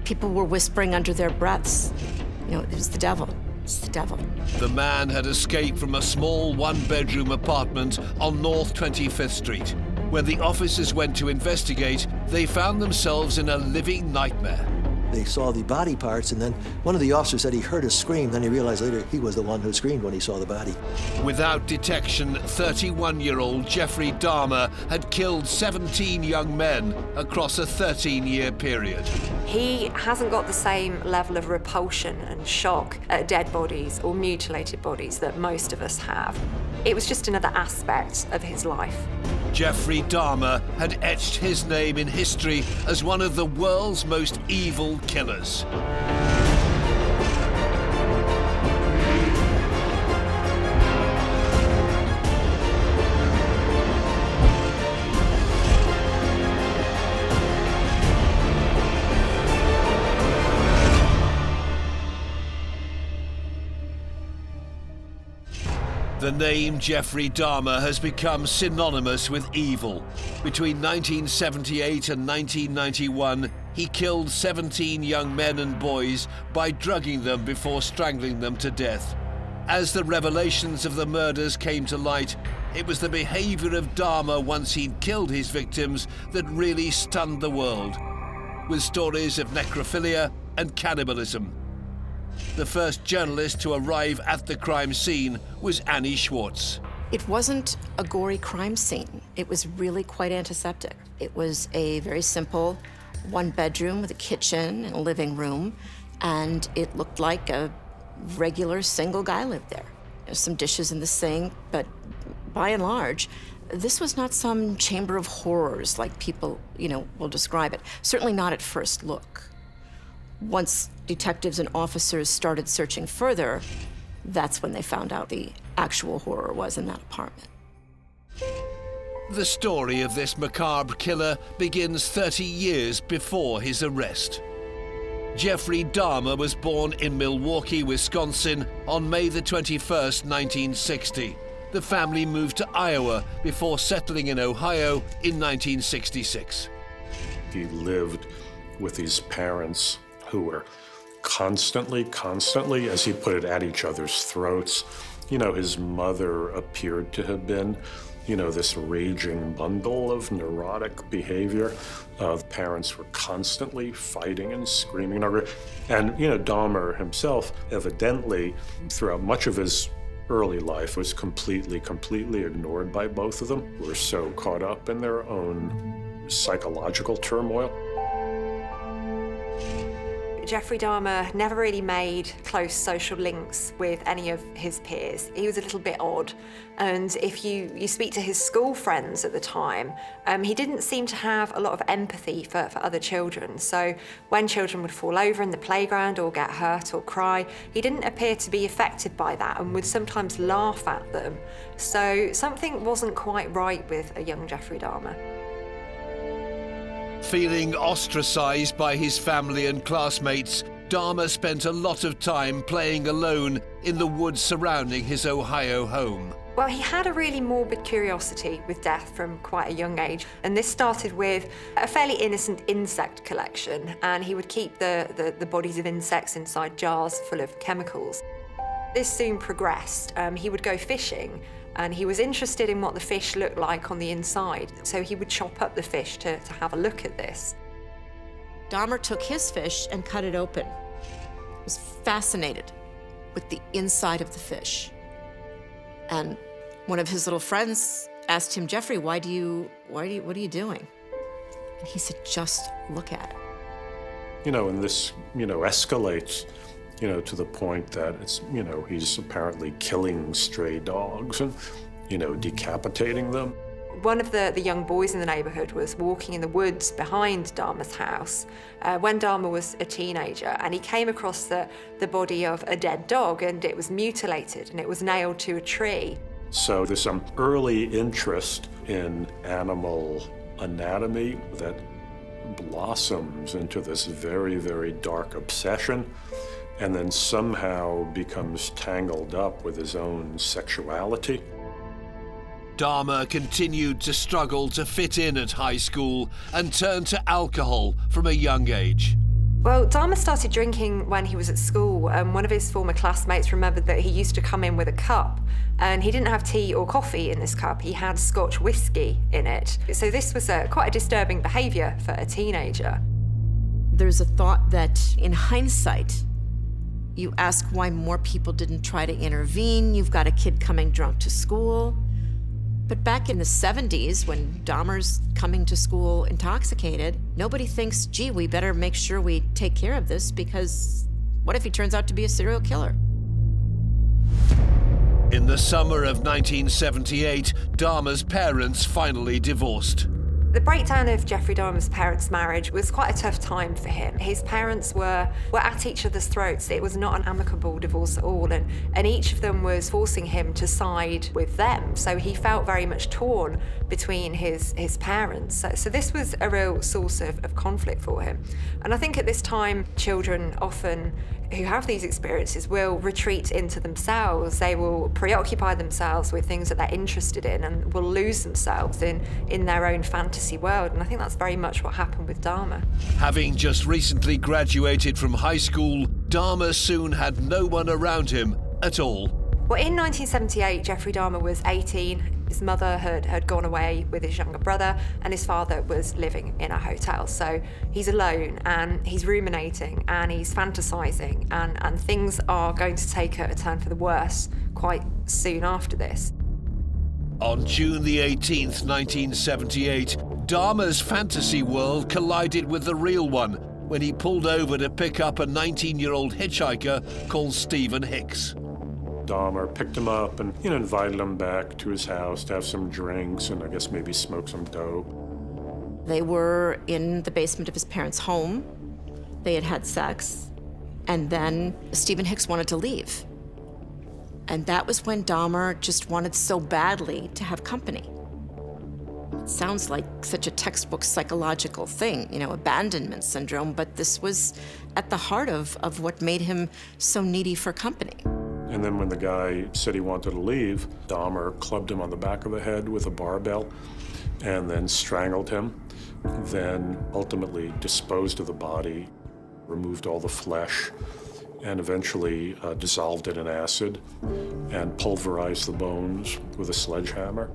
[SPEAKER 9] People were whispering under their breaths. It was the devil. It's the devil.
[SPEAKER 1] The man had escaped from a small one-bedroom apartment on North 25th Street. When the officers went to investigate, they found themselves in a living nightmare.
[SPEAKER 10] They saw the body parts, and then one of the officers said he heard a scream. Then he realized later he was the one who screamed when he saw the body.
[SPEAKER 1] Without detection, 31-year-old Jeffrey Dahmer had killed 17 young men across a 13-year period.
[SPEAKER 5] He hasn't got the same level of repulsion and shock at dead bodies or mutilated bodies that most of us have. It was just another aspect of his life.
[SPEAKER 1] Jeffrey Dahmer had etched his name in history as one of the world's most evil killers. The name Jeffrey Dahmer has become synonymous with evil. Between 1978 and 1991, he killed 17 young men and boys by drugging them before strangling them to death. As the revelations of the murders came to light, it was the behavior of Dahmer once he'd killed his victims that really stunned the world, with stories of necrophilia and cannibalism. The first journalist to arrive at the crime scene was Annie Schwartz.
[SPEAKER 9] It wasn't a gory crime scene. It was really quite antiseptic. It was a very simple one bedroom with a kitchen and a living room, and it looked like a regular single guy lived there. There's some dishes in the sink, but by and large, this was not some chamber of horrors like people, will describe it. Certainly not at first look. Once detectives and officers started searching further, that's when they found out the actual horror was in that apartment.
[SPEAKER 1] The story of this macabre killer begins 30 years before his arrest. Jeffrey Dahmer was born in Milwaukee, Wisconsin on May the 21st, 1960. The family moved to Iowa before settling in Ohio in 1966.
[SPEAKER 11] He lived with his parents who were constantly, as he put it, at each other's throats. His mother appeared to have been, this raging bundle of neurotic behavior. The parents were constantly fighting and screaming. And, Dahmer himself, evidently, throughout much of his early life, was completely ignored by both of them, who were so caught up in their own psychological turmoil.
[SPEAKER 5] Jeffrey Dahmer never really made close social links with any of his peers. He was a little bit odd. And if you speak to his school friends at the time, he didn't seem to have a lot of empathy for other children. So when children would fall over in the playground or get hurt or cry, he didn't appear to be affected by that and would sometimes laugh at them. So something wasn't quite right with a young Jeffrey Dahmer.
[SPEAKER 1] Feeling ostracized by his family and classmates, Dahmer spent a lot of time playing alone in the woods surrounding his Ohio home.
[SPEAKER 5] Well, he had a really morbid curiosity with death from quite a young age, and this started with a fairly innocent insect collection, and he would keep the bodies of insects inside jars full of chemicals. This soon progressed. He would go fishing, and he was interested in what the fish looked like on the inside, so he would chop up the fish to have a look at this.
[SPEAKER 9] Dahmer took his fish and cut it open. He was fascinated with the inside of the fish. And one of his little friends asked him, "Jeffrey, what are you doing?" And he said, "Just look at it."
[SPEAKER 11] And this, escalates, to the point that it's, he's apparently killing stray dogs and, decapitating them.
[SPEAKER 5] One of the young boys in the neighborhood was walking in the woods behind Dahmer's house when Dahmer was a teenager, and he came across the body of a dead dog, and it was mutilated and it was nailed to a tree.
[SPEAKER 11] So there's some early interest in animal anatomy that blossoms into this very, very dark obsession, and then somehow becomes tangled up with his own sexuality.
[SPEAKER 1] Dahmer continued to struggle to fit in at high school and turned to alcohol from a young age.
[SPEAKER 5] Well, Dahmer started drinking when he was at school, and one of his former classmates remembered that he used to come in with a cup, and he didn't have tea or coffee in this cup, he had Scotch whiskey in it. So this was quite a disturbing behaviour for a teenager.
[SPEAKER 9] There's a thought that, in hindsight, you ask why more people didn't try to intervene. You've got a kid coming drunk to school. But back in the 70s, when Dahmer's coming to school intoxicated, nobody thinks, gee, we better make sure we take care of this, because what if he turns out to be a serial killer?
[SPEAKER 1] In the summer of 1978, Dahmer's parents finally divorced.
[SPEAKER 5] The breakdown of Jeffrey Dahmer's parents' marriage was quite a tough time for him. His parents were at each other's throats. It was not an amicable divorce at all, and each of them was forcing him to side with them. So he felt very much torn between his parents. So this was a real source of conflict for him. And I think at this time, children often who have these experiences will retreat into themselves. They will preoccupy themselves with things that they're interested in and will lose themselves in their own fantasy world. And I think that's very much what happened with Dahmer.
[SPEAKER 1] Having just recently graduated from high school, Dahmer soon had no one around him at all.
[SPEAKER 5] Well, in 1978, Jeffrey Dahmer was 18. His mother had gone away with his younger brother, and his father was living in a hotel. So he's alone, and he's ruminating, and he's fantasizing, and things are going to take a turn for the worse quite soon after this.
[SPEAKER 1] On June the 18th, 1978, Dahmer's fantasy world collided with the real one when he pulled over to pick up a 19-year-old hitchhiker called Stephen Hicks.
[SPEAKER 11] Dahmer picked him up and invited him back to his house to have some drinks and I guess maybe smoke some dope.
[SPEAKER 9] They were in the basement of his parents' home. They had had sex, and then Stephen Hicks wanted to leave. And that was when Dahmer just wanted so badly to have company. It sounds like such a textbook psychological thing, abandonment syndrome, but this was at the heart of what made him so needy for company.
[SPEAKER 11] And then when the guy said he wanted to leave, Dahmer clubbed him on the back of the head with a barbell and then strangled him, then ultimately disposed of the body, removed all the flesh, and eventually dissolved it in acid and pulverized the bones with a sledgehammer.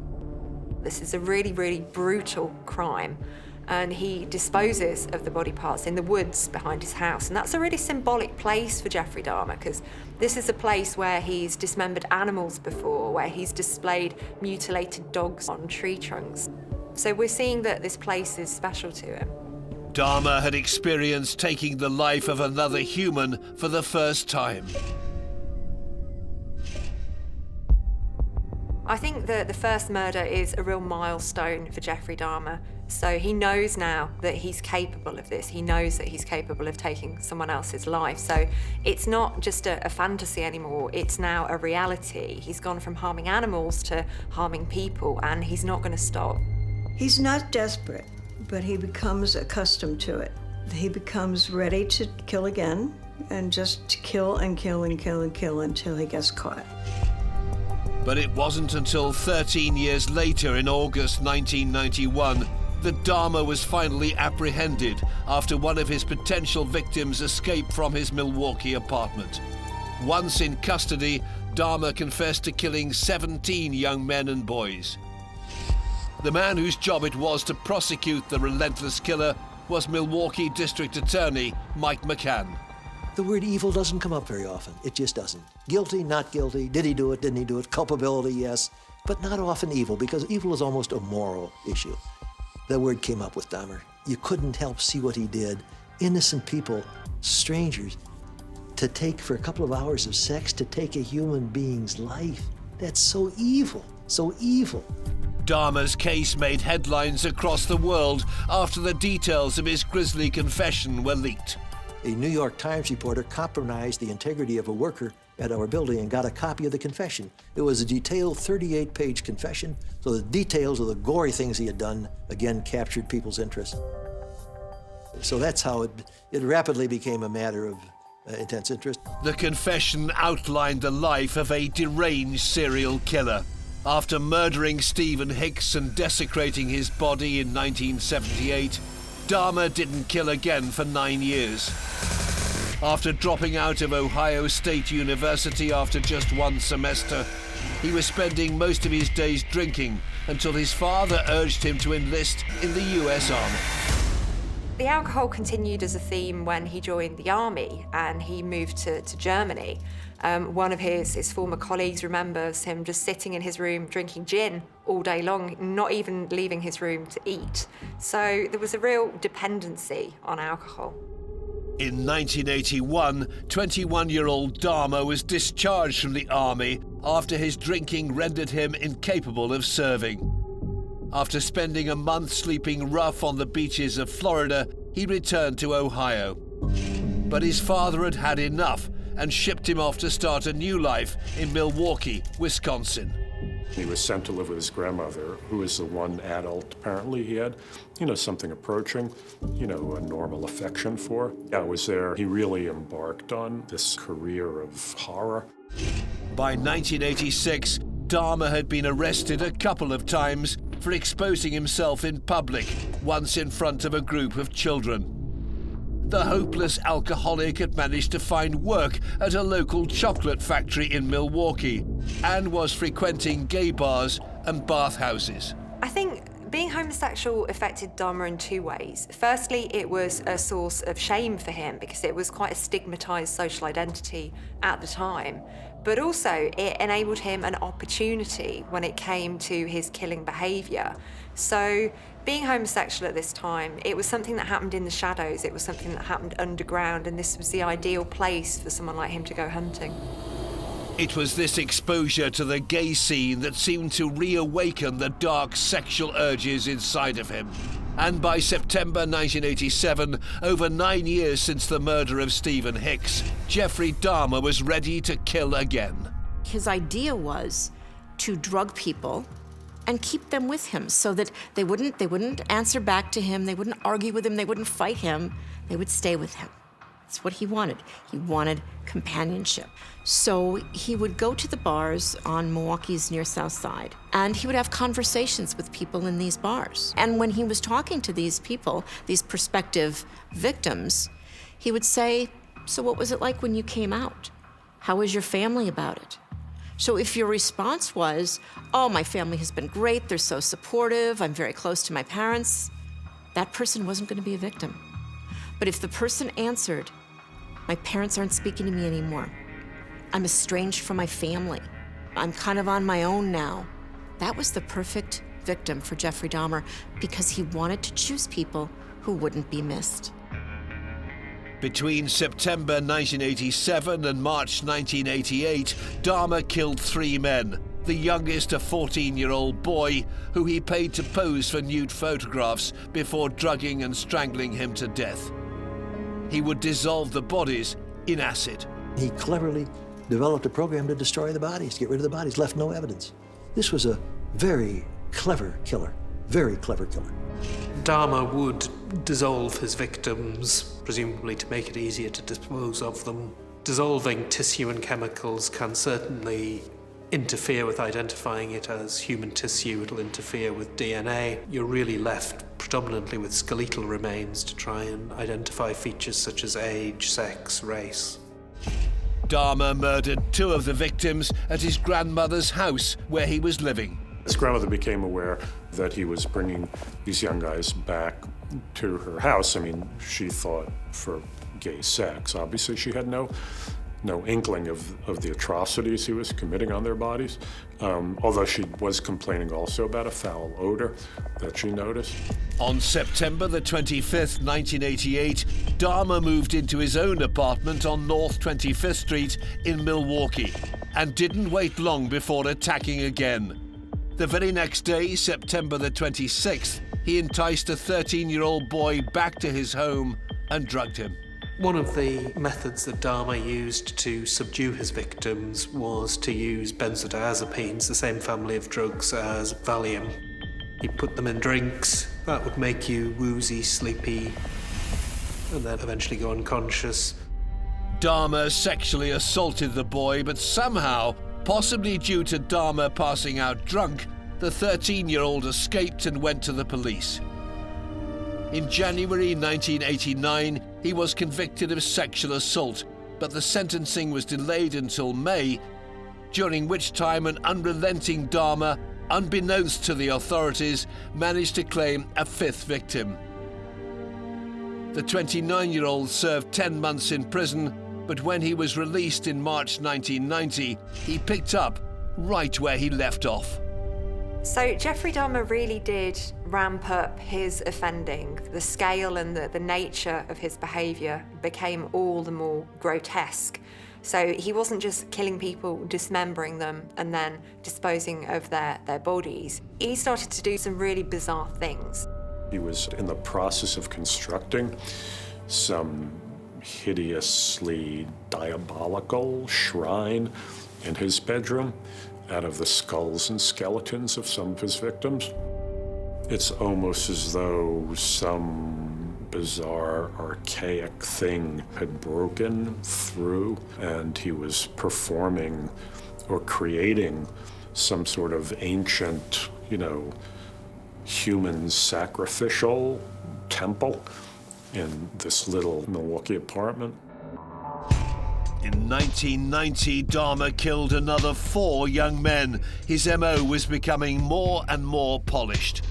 [SPEAKER 5] This is a really, really brutal crime. And he disposes of the body parts in the woods behind his house. And that's a really symbolic place for Jeffrey Dahmer, because this is a place where he's dismembered animals before, where he's displayed mutilated dogs on tree trunks. So we're seeing that this place is special to him.
[SPEAKER 1] Dahmer had experienced taking the life of another human for the first time.
[SPEAKER 5] I think that the first murder is a real milestone for Jeffrey Dahmer. So he knows now that he's capable of this. He knows that he's capable of taking someone else's life. So it's not just a fantasy anymore, it's now a reality. He's gone from harming animals to harming people, and he's not going to stop.
[SPEAKER 12] He's not desperate, but he becomes accustomed to it. He becomes ready to kill again, and just to kill and kill and kill and kill until he gets caught.
[SPEAKER 1] But it wasn't until 13 years later, in August 1991, that Dahmer was finally apprehended after one of his potential victims escaped from his Milwaukee apartment. Once in custody, Dahmer confessed to killing 17 young men and boys. The man whose job it was to prosecute the relentless killer was Milwaukee District Attorney Mike McCann.
[SPEAKER 10] The word evil doesn't come up very often. It just doesn't. Guilty, not guilty. Did he do it, didn't he do it? Culpability, yes. But not often evil, because evil is almost a moral issue. That word came up with Dahmer. You couldn't help see what he did. Innocent people, strangers, to take for a couple of hours of sex, to take a human being's life. That's so evil, so evil.
[SPEAKER 1] Dahmer's case made headlines across the world after the details of his grisly confession were leaked.
[SPEAKER 10] A New York Times reporter compromised the integrity of a worker at our building and got a copy of the confession. It was a detailed 38-page confession, so the details of the gory things he had done, again, captured people's interest. So that's how it rapidly became a matter of intense interest.
[SPEAKER 1] The confession outlined the life of a deranged serial killer. After murdering Stephen Hicks and desecrating his body in 1978, Dahmer didn't kill again for 9 years. After dropping out of Ohio State University after just one semester, he was spending most of his days drinking until his father urged him to enlist in the US Army.
[SPEAKER 5] The alcohol continued as a theme when he joined the army and he moved to Germany. One of his former colleagues remembers him just sitting in his room drinking gin all day long, not even leaving his room to eat. So there was a real dependency on alcohol.
[SPEAKER 1] In 1981, 21-year-old Dahmer was discharged from the army after his drinking rendered him incapable of serving. After spending a month sleeping rough on the beaches of Florida, he returned to Ohio. But his father had had enough and shipped him off to start a new life in Milwaukee, Wisconsin.
[SPEAKER 11] He was sent to live with his grandmother, who was the one adult apparently he had, something approaching, a normal affection for. I was there. He really embarked on this career of horror.
[SPEAKER 1] By 1986, Dahmer had been arrested a couple of times for exposing himself in public, once in front of a group of children. The hopeless alcoholic had managed to find work at a local chocolate factory in Milwaukee and was frequenting gay bars and bathhouses.
[SPEAKER 5] I think being homosexual affected Dahmer in two ways. Firstly, it was a source of shame for him because it was quite a stigmatized social identity at the time. But also, it enabled him an opportunity when it came to his killing behavior. So, being homosexual at this time, it was something that happened in the shadows, it was something that happened underground, and this was the ideal place for someone like him to go hunting.
[SPEAKER 1] It was this exposure to the gay scene that seemed to reawaken the dark sexual urges inside of him. And by September 1987, over 9 years since the murder of Stephen Hicks, Jeffrey Dahmer was ready to kill again.
[SPEAKER 9] His idea was to drug people and keep them with him so that they wouldn't answer back to him, they wouldn't argue with him, they wouldn't fight him, they would stay with him. That's what he wanted. He wanted companionship. So he would go to the bars on Milwaukee's near South Side, and he would have conversations with people in these bars. And when he was talking to these people, these prospective victims, he would say, "So what was it like when you came out? How was your family about it?" So if your response was, "Oh, my family has been great, they're so supportive, I'm very close to my parents," that person wasn't going to be a victim. But if the person answered, "My parents aren't speaking to me anymore. I'm estranged from my family. I'm kind of on my own now," that was the perfect victim for Jeffrey Dahmer because he wanted to choose people who wouldn't be missed.
[SPEAKER 1] Between September 1987 and March 1988, Dahmer killed 3 men, the youngest a 14-year-old boy who he paid to pose for nude photographs before drugging and strangling him to death. He would dissolve the bodies in acid.
[SPEAKER 10] He cleverly developed a program to destroy the bodies, to get rid of the bodies, left no evidence. This was a very clever killer, very clever killer.
[SPEAKER 6] Dahmer would dissolve his victims, presumably to make it easier to dispose of them. Dissolving tissue and chemicals can certainly interfere with identifying it as human tissue. It'll interfere with DNA. You're really left predominantly with skeletal remains to try and identify features such as age, sex, race.
[SPEAKER 1] Dahmer murdered 2 of the victims at his grandmother's house where he was living.
[SPEAKER 11] His grandmother became aware that he was bringing these young guys back to her house. I mean, she thought for gay sex. Obviously, she had no inkling of the atrocities he was committing on their bodies, although she was complaining also about a foul odor that she noticed.
[SPEAKER 1] On September the 25th, 1988, Dahmer moved into his own apartment on North 25th Street in Milwaukee and didn't wait long before attacking again. The very next day, September the 26th, he enticed a 13-year-old boy back to his home and drugged him.
[SPEAKER 6] One of the methods that Dahmer used to subdue his victims was to use benzodiazepines, the same family of drugs as Valium. He put them in drinks that would make you woozy, sleepy, and then eventually go unconscious.
[SPEAKER 1] Dahmer sexually assaulted the boy, but somehow, possibly due to Dahmer passing out drunk, the 13-year-old escaped and went to the police. In January 1989, he was convicted of sexual assault, but the sentencing was delayed until May, during which time an unrelenting Dahmer, unbeknownst to the authorities, managed to claim a 5th victim. The 29-year-old served 10 months in prison, but when he was released in March 1990, he picked up right where he left off.
[SPEAKER 5] So Jeffrey Dahmer really did ramp up his offending. The scale and the nature of his behaviour became all the more grotesque. So he wasn't just killing people, dismembering them, and then disposing of their bodies. He started to do some really bizarre things.
[SPEAKER 11] He was in the process of constructing some hideously diabolical shrine in his bedroom out of the skulls and skeletons of some of his victims. It's almost as though some bizarre, archaic thing had broken through and he was performing or creating some sort of ancient, human sacrificial temple in this little Milwaukee apartment.
[SPEAKER 1] In 1990, Dahmer killed another 4 young men. His MO was becoming more and more polished.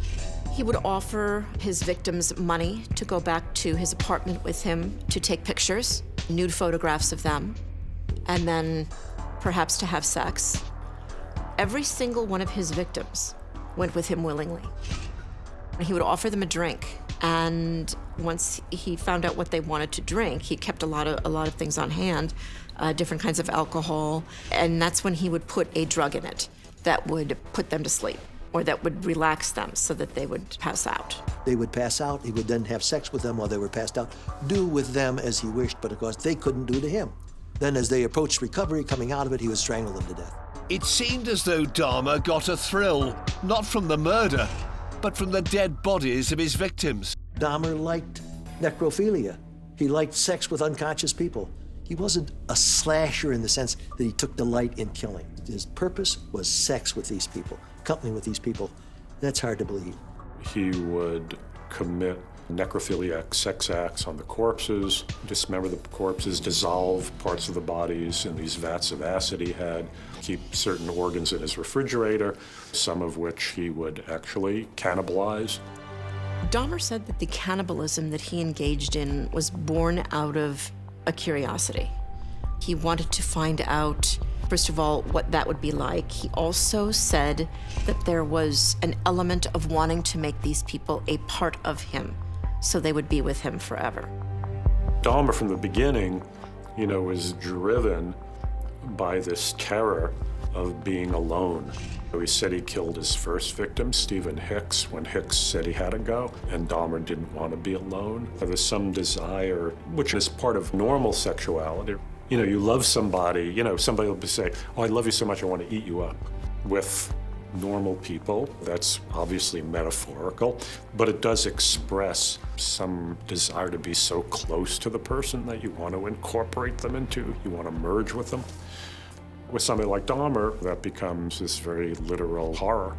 [SPEAKER 9] He would offer his victims money to go back to his apartment with him to take pictures, nude photographs of them, and then perhaps to have sex. Every single one of his victims went with him willingly. He would offer them a drink, and once he found out what they wanted to drink, he kept a lot of things on hand, different kinds of alcohol, and that's when he would put a drug in it that would put them to sleep, or that would relax them so that they would pass out.
[SPEAKER 10] They would pass out. He would then have sex with them while they were passed out, do with them as he wished, but of course they couldn't do to him. Then as they approached recovery, coming out of it, he would strangle them to death.
[SPEAKER 1] It seemed as though Dahmer got a thrill, not from the murder, but from the dead bodies of his victims.
[SPEAKER 10] Dahmer liked necrophilia. He liked sex with unconscious people. He wasn't a slasher in the sense that he took delight in killing. His purpose was sex with these people, company with these people. That's hard to believe.
[SPEAKER 11] He would commit necrophiliac sex acts on the corpses, dismember the corpses, dissolve parts of the bodies in these vats of acid he had, keep certain organs in his refrigerator, some of which he would actually cannibalize.
[SPEAKER 9] Dahmer said that the cannibalism that he engaged in was born out of a curiosity. He wanted to find out, first of all, what that would be like. He also said that there was an element of wanting to make these people a part of him, so they would be with him forever.
[SPEAKER 11] Dahmer, from the beginning, was driven by this terror of being alone. He said he killed his first victim, Stephen Hicks, when Hicks said he had to go, and Dahmer didn't want to be alone. There's some desire, which is part of normal sexuality. You love somebody, somebody will say, oh, I love you so much, I want to eat you up. With normal people, that's obviously metaphorical, but it does express some desire to be so close to the person that you want to incorporate them into, you want to merge with them. With somebody like Dahmer, that becomes this very literal horror.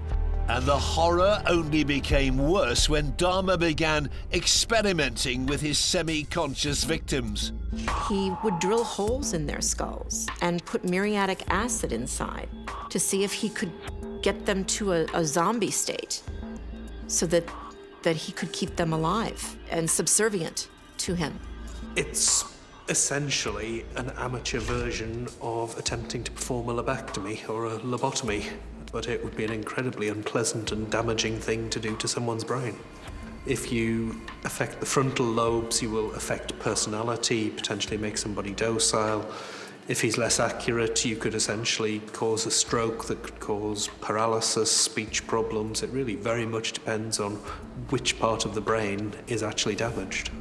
[SPEAKER 1] And the horror only became worse when Dahmer began experimenting with his semi-conscious victims.
[SPEAKER 9] He would drill holes in their skulls and put muriatic acid inside to see if he could get them to a zombie state so that he could keep them alive and subservient to him.
[SPEAKER 6] It's essentially an amateur version of attempting to perform a lobectomy or a lobotomy, but it would be an incredibly unpleasant and damaging thing to do to someone's brain. If you affect the frontal lobes, you will affect personality, potentially make somebody docile. If he's less accurate, you could essentially cause a stroke that could cause paralysis, speech problems. It really very much depends on which part of the brain is actually damaged.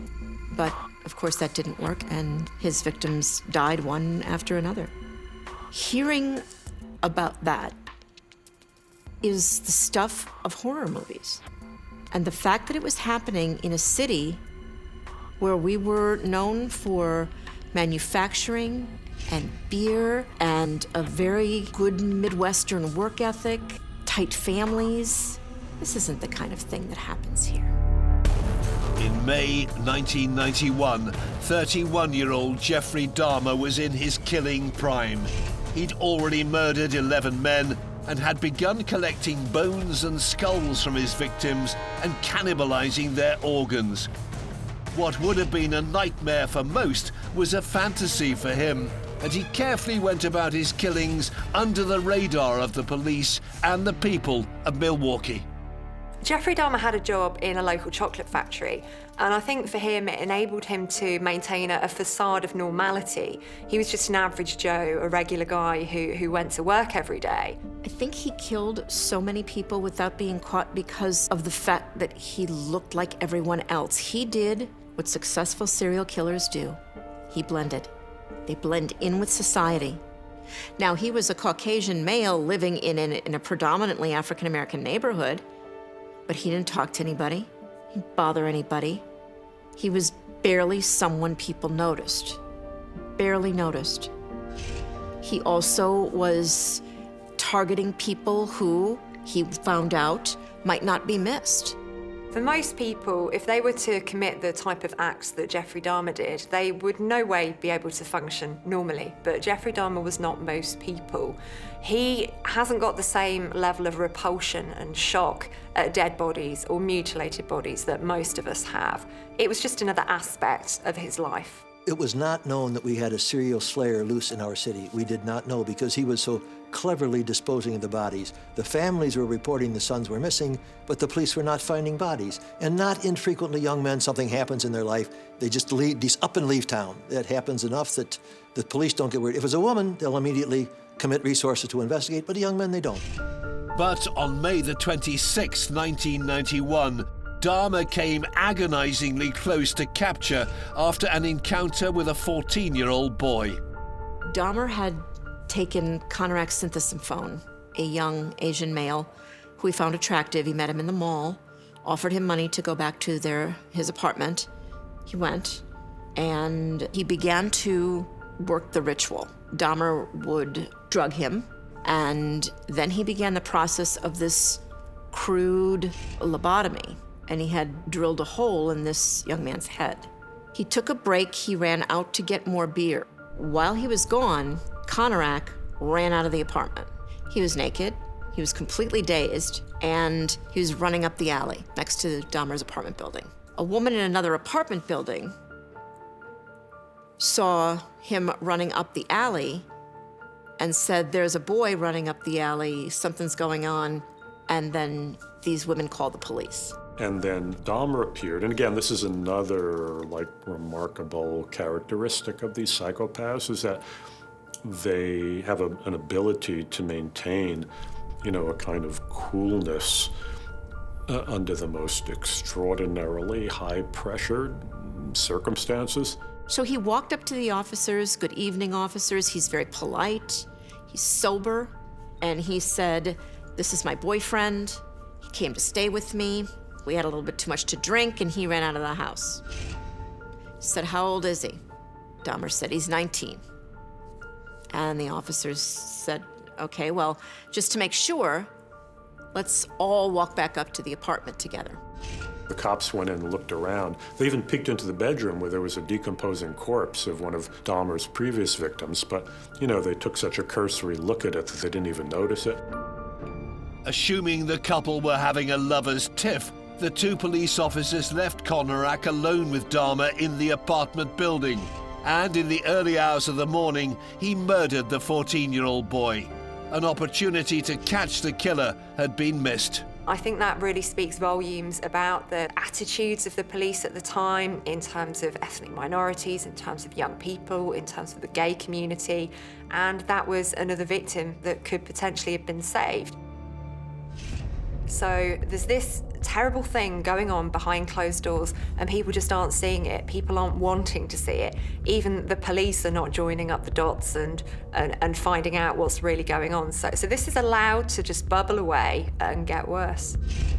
[SPEAKER 9] But of course that didn't work, and his victims died one after another. Hearing about that is the stuff of horror movies. And the fact that it was happening in a city where we were known for manufacturing and beer and a very good Midwestern work ethic, tight families, this isn't the kind of thing that happens here.
[SPEAKER 1] In May 1991, 31-year-old Jeffrey Dahmer was in his killing prime. He'd already murdered 11 men and had begun collecting bones and skulls from his victims and cannibalizing their organs. What would have been a nightmare for most was a fantasy for him, and he carefully went about his killings under the radar of the police and the people of Milwaukee.
[SPEAKER 5] Jeffrey Dahmer had a job in a local chocolate factory, and I think for him it enabled him to maintain a facade of normality. He was just an average Joe, a regular guy who went to work every day.
[SPEAKER 9] I think he killed so many people without being caught because of the fact that he looked like everyone else. He did what successful serial killers do. He blended. They blend in with society. Now, he was a Caucasian male living in a predominantly African-American neighborhood, but he didn't talk to anybody. He didn't bother anybody. He was barely someone people noticed. Barely noticed. He also was targeting people who, he found out, might not be missed.
[SPEAKER 5] For most people, if they were to commit the type of acts that Jeffrey Dahmer did, they would no way be able to function normally. But Jeffrey Dahmer was not most people. He hasn't got the same level of repulsion and shock at dead bodies or mutilated bodies that most of us have. It was just another aspect of his life.
[SPEAKER 10] It was not known that we had a serial slayer loose in our city. We did not know because he was so cleverly disposing of the bodies. The families were reporting the sons were missing, but the police were not finding bodies. And not infrequently, young men, something happens in their life, they just up and leave town. That happens enough that the police don't get worried. If it's a woman, they'll immediately commit resources to investigate, but young men, they don't.
[SPEAKER 1] But on May the 26th, 1991, Dahmer came agonizingly close to capture after an encounter with a 14-year-old boy.
[SPEAKER 9] Dahmer had taken Konarak Synthesimphone, a young Asian male who he found attractive. He met him in the mall, offered him money to go back to his apartment. He went, and he began to work the ritual. Dahmer would drug him, and then he began the process of this crude lobotomy, and he had drilled a hole in this young man's head. He took a break. He ran out to get more beer. While he was gone, Konarak ran out of the apartment. He was naked, he was completely dazed, and he was running up the alley next to Dahmer's apartment building. A woman in another apartment building saw him running up the alley and said, "There's a boy running up the alley, something's going on," and then these women called the police.
[SPEAKER 11] And then Dahmer appeared, and again, this is another remarkable characteristic of these psychopaths, is that they have an ability to maintain, a kind of coolness under the most extraordinarily high-pressured circumstances.
[SPEAKER 9] So he walked up to the officers, "Good evening, officers." He's very polite, he's sober, and he said, "This is my boyfriend. He came to stay with me. We had a little bit too much to drink, and he ran out of the house." He said, "How old is he?" Dahmer said, "He's 19. And the officers said, "Okay, well, just to make sure, let's all walk back up to the apartment together."
[SPEAKER 11] The cops went in and looked around. They even peeked into the bedroom where there was a decomposing corpse of one of Dahmer's previous victims, but, they took such a cursory look at it that they didn't even notice it.
[SPEAKER 1] Assuming the couple were having a lover's tiff, the two police officers left Konarak alone with Dahmer in the apartment building. And in the early hours of the morning, he murdered the 14-year-old boy. An opportunity to catch the killer had been missed.
[SPEAKER 5] I think that really speaks volumes about the attitudes of the police at the time in terms of ethnic minorities, in terms of young people, in terms of the gay community, and that was another victim that could potentially have been saved. So there's this terrible thing going on behind closed doors, and people just aren't seeing it. People aren't wanting to see it. Even the police are not joining up the dots and finding out what's really going on. So this is allowed to just bubble away and get worse.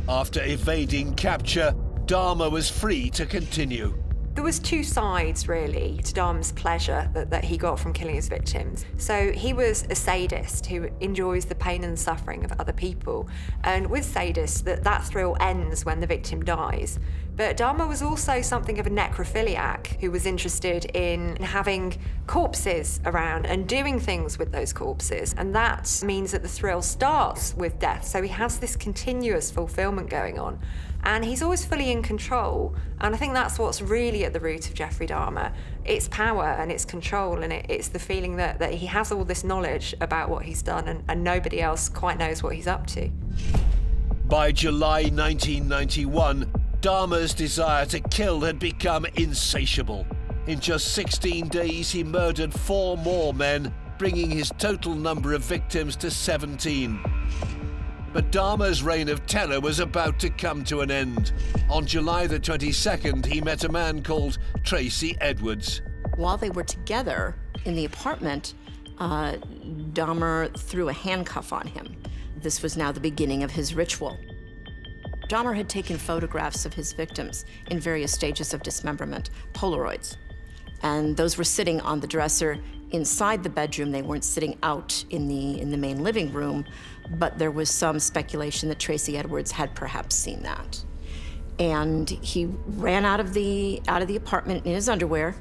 [SPEAKER 1] After evading capture, Dahmer was free to continue.
[SPEAKER 5] There was two sides, really, to Dahmer's pleasure that he got from killing his victims. So he was a sadist who enjoys the pain and suffering of other people. And with sadists, that thrill ends when the victim dies. But Dahmer was also something of a necrophiliac who was interested in having corpses around and doing things with those corpses. And that means that the thrill starts with death. So he has this continuous fulfillment going on. And he's always fully in control. And I think that's what's really at the root of Jeffrey Dahmer. It's power and it's control, and it's the feeling that he has all this knowledge about what he's done and nobody else quite knows what he's up to.
[SPEAKER 1] By July 1991, Dahmer's desire to kill had become insatiable. In just 16 days, he murdered 4 more men, bringing his total number of victims to 17. But Dahmer's reign of terror was about to come to an end. On July the 22nd, he met a man called Tracy Edwards.
[SPEAKER 9] While they were together in the apartment, Dahmer threw a handcuff on him. This was now the beginning of his ritual. Dahmer had taken photographs of his victims in various stages of dismemberment, Polaroids. And those were sitting on the dresser inside the bedroom. They weren't sitting out in the main living room, but there was some speculation that Tracy Edwards had perhaps seen that. And he ran out of the apartment in his underwear,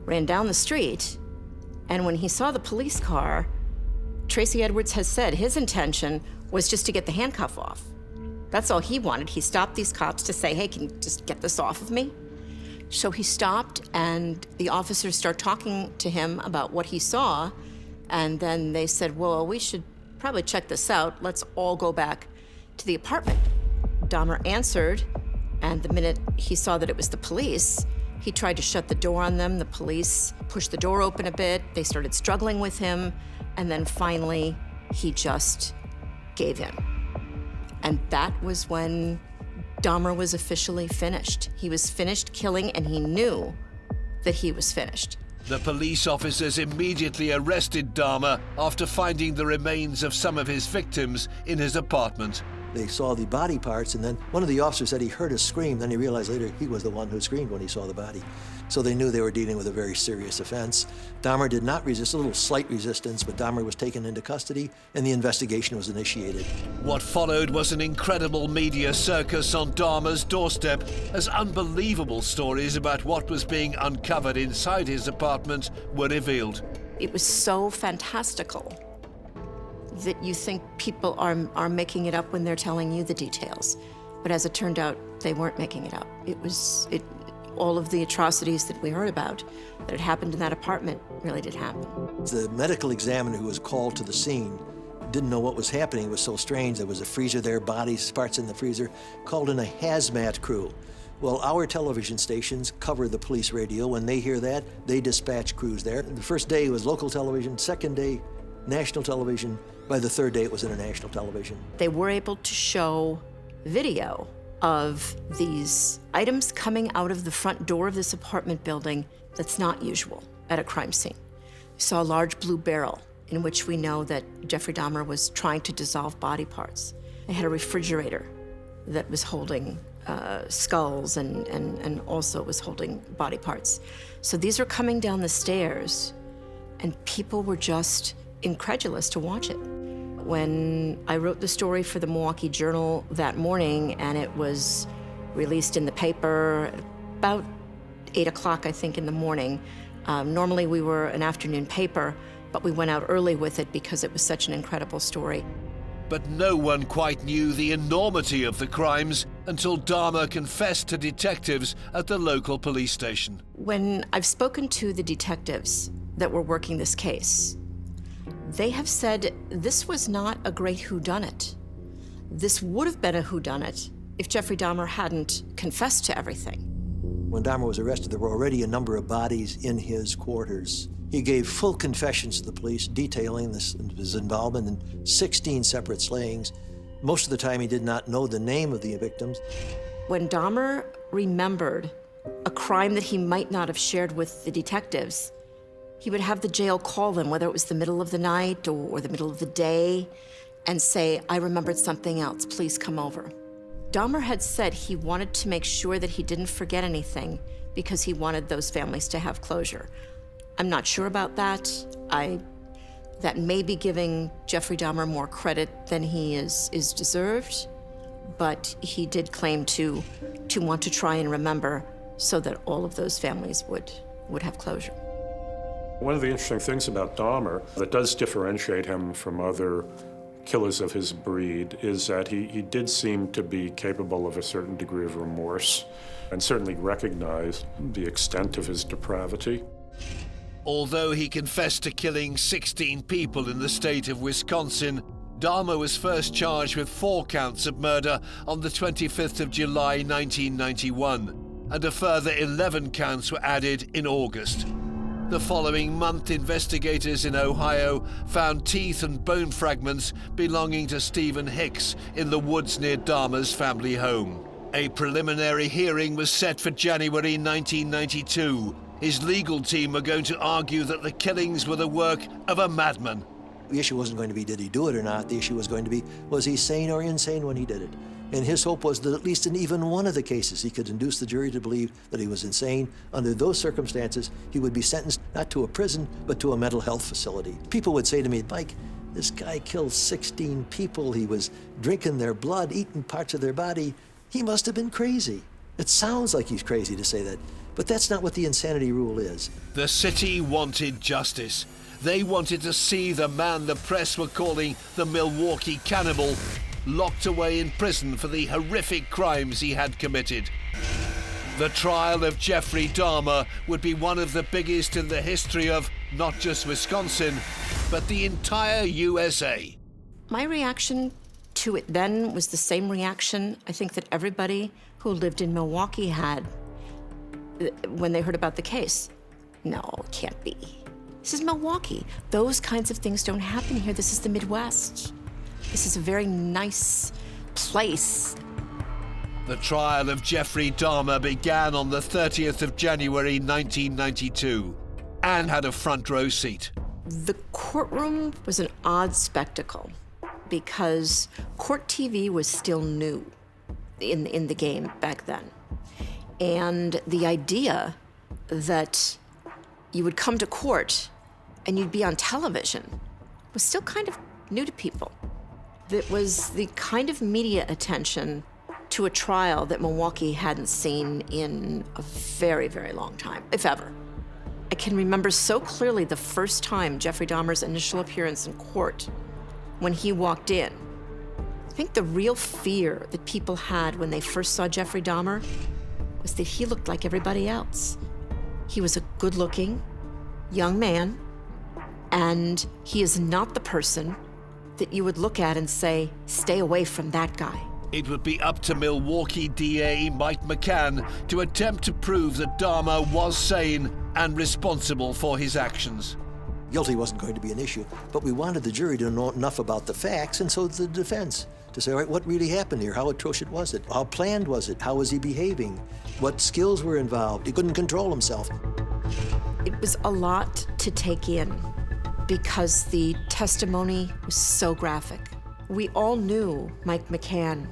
[SPEAKER 9] ran down the street, and when he saw the police car, Tracy Edwards has said his intention was just to get the handcuff off. That's all he wanted. He stopped these cops to say, hey, can you just get this off of me? So he stopped, and the officers start talking to him about what he saw, and then they said, well, we should probably check this out. Let's all go back to the apartment. Dahmer answered, and the minute he saw that it was the police, he tried to shut the door on them. The police pushed the door open a bit. They started struggling with him, and then finally, he just gave in. And that was when Dahmer was officially finished. He was finished killing, and he knew that he was finished.
[SPEAKER 1] The police officers immediately arrested Dahmer after finding the remains of some of his victims in his apartment.
[SPEAKER 10] They saw the body parts, and then one of the officers said he heard a scream. Then he realized later he was the one who screamed when he saw the body. So they knew they were dealing with a very serious offense. Dahmer did not resist, a little slight resistance, but Dahmer was taken into custody, and the investigation was initiated.
[SPEAKER 1] What followed was an incredible media circus on Dahmer's doorstep, as unbelievable stories about what was being uncovered inside his apartment were revealed.
[SPEAKER 9] It was so fantastical that you think people are making it up when they're telling you the details. But as it turned out, they weren't making it up. All of the atrocities that we heard about that had happened in that apartment really did happen.
[SPEAKER 10] The medical examiner who was called to the scene didn't know what was happening. It was so strange. There was a freezer there, bodies, parts in the freezer, called in a hazmat crew. Well, our television stations cover the police radio. When they hear that, they dispatch crews there. The first day was local television, second day, national television. By the third day, it was international television.
[SPEAKER 9] They were able to show video of these items coming out of the front door of this apartment building that's not usual at a crime scene. We saw a large blue barrel in which we know that Jeffrey Dahmer was trying to dissolve body parts. They had a refrigerator that was holding skulls and also was holding body parts. So these are coming down the stairs, and people were just incredulous to watch it. When I wrote the story for the Milwaukee Journal that morning, and it was released in the paper about 8 o'clock, I think, in the morning. Normally we were an afternoon paper, but we went out early with it because it was such an incredible story.
[SPEAKER 1] But no one quite knew the enormity of the crimes until Dahmer confessed to detectives at the local police station.
[SPEAKER 9] When I've spoken to the detectives that were working this case, they have said this was not a great whodunit. This would have been a whodunit if Jeffrey Dahmer hadn't confessed to everything.
[SPEAKER 10] When Dahmer was arrested, there were already a number of bodies in his quarters. He gave full confessions to the police, detailing his involvement in 16 separate slayings. Most of the time, he did not know the name of the victims.
[SPEAKER 9] When Dahmer remembered a crime that he might not have shared with the detectives, he would have the jail call them, whether it was the middle of the night or the middle of the day, and say, I remembered something else, please come over. Dahmer had said he wanted to make sure that he didn't forget anything because he wanted those families to have closure. I'm not sure about that. That may be giving Jeffrey Dahmer more credit than he is deserved, but he did claim to want to try and remember so that all of those families would have closure.
[SPEAKER 11] One of the interesting things about Dahmer that does differentiate him from other killers of his breed is that he did seem to be capable of a certain degree of remorse and certainly recognized the extent of his depravity.
[SPEAKER 1] Although he confessed to killing 16 people in the state of Wisconsin, Dahmer was first charged with 4 counts of murder on the 25th of July 1991, and a further 11 counts were added in August. The following month, investigators in Ohio found teeth and bone fragments belonging to Stephen Hicks in the woods near Dahmer's family home. A preliminary hearing was set for January 1992. His legal team were going to argue that the killings were the work of a madman.
[SPEAKER 10] The issue wasn't going to be, did he do it or not? The issue was going to be, was he sane or insane when he did it? And his hope was that at least in even one of the cases, he could induce the jury to believe that he was insane. Under those circumstances, he would be sentenced not to a prison, but to a mental health facility. People would say to me, Mike, this guy killed 16 people. He was drinking their blood, eating parts of their body. He must have been crazy. It sounds like he's crazy to say that, but that's not what the insanity rule is.
[SPEAKER 1] The city wanted justice. They wanted to see the man the press were calling the Milwaukee Cannibal locked away in prison for the horrific crimes he had committed. The trial of Jeffrey Dahmer would be one of the biggest in the history of not just Wisconsin, but the entire USA.
[SPEAKER 9] My reaction to it then was the same reaction I think that everybody who lived in Milwaukee had when they heard about the case. No, it can't be. This is Milwaukee. Those kinds of things don't happen here. This is the Midwest. This is a very nice place.
[SPEAKER 1] The trial of Jeffrey Dahmer began on the 30th of January 1992. Anne had a front row seat.
[SPEAKER 9] The courtroom was an odd spectacle because court TV was still new in the game back then. And the idea that you would come to court and you'd be on television was still kind of new to people. It was the kind of media attention to a trial that Milwaukee hadn't seen in a very, very long time, if ever. I can remember so clearly the first time Jeffrey Dahmer's initial appearance in court when he walked in. I think the real fear that people had when they first saw Jeffrey Dahmer was that he looked like everybody else. He was a good-looking young man, and he is not the person that you would look at and say, stay away from that guy.
[SPEAKER 1] It would be up to Milwaukee DA Mike McCann to attempt to prove that Dahmer was sane and responsible for his actions.
[SPEAKER 10] Guilty wasn't going to be an issue, but we wanted the jury to know enough about the facts, and so did the defense, to say, all right, what really happened here? How atrocious was it? How planned was it? How was he behaving? What skills were involved? He couldn't control himself.
[SPEAKER 9] It was a lot to take in because the testimony was so graphic. We all knew Mike McCann.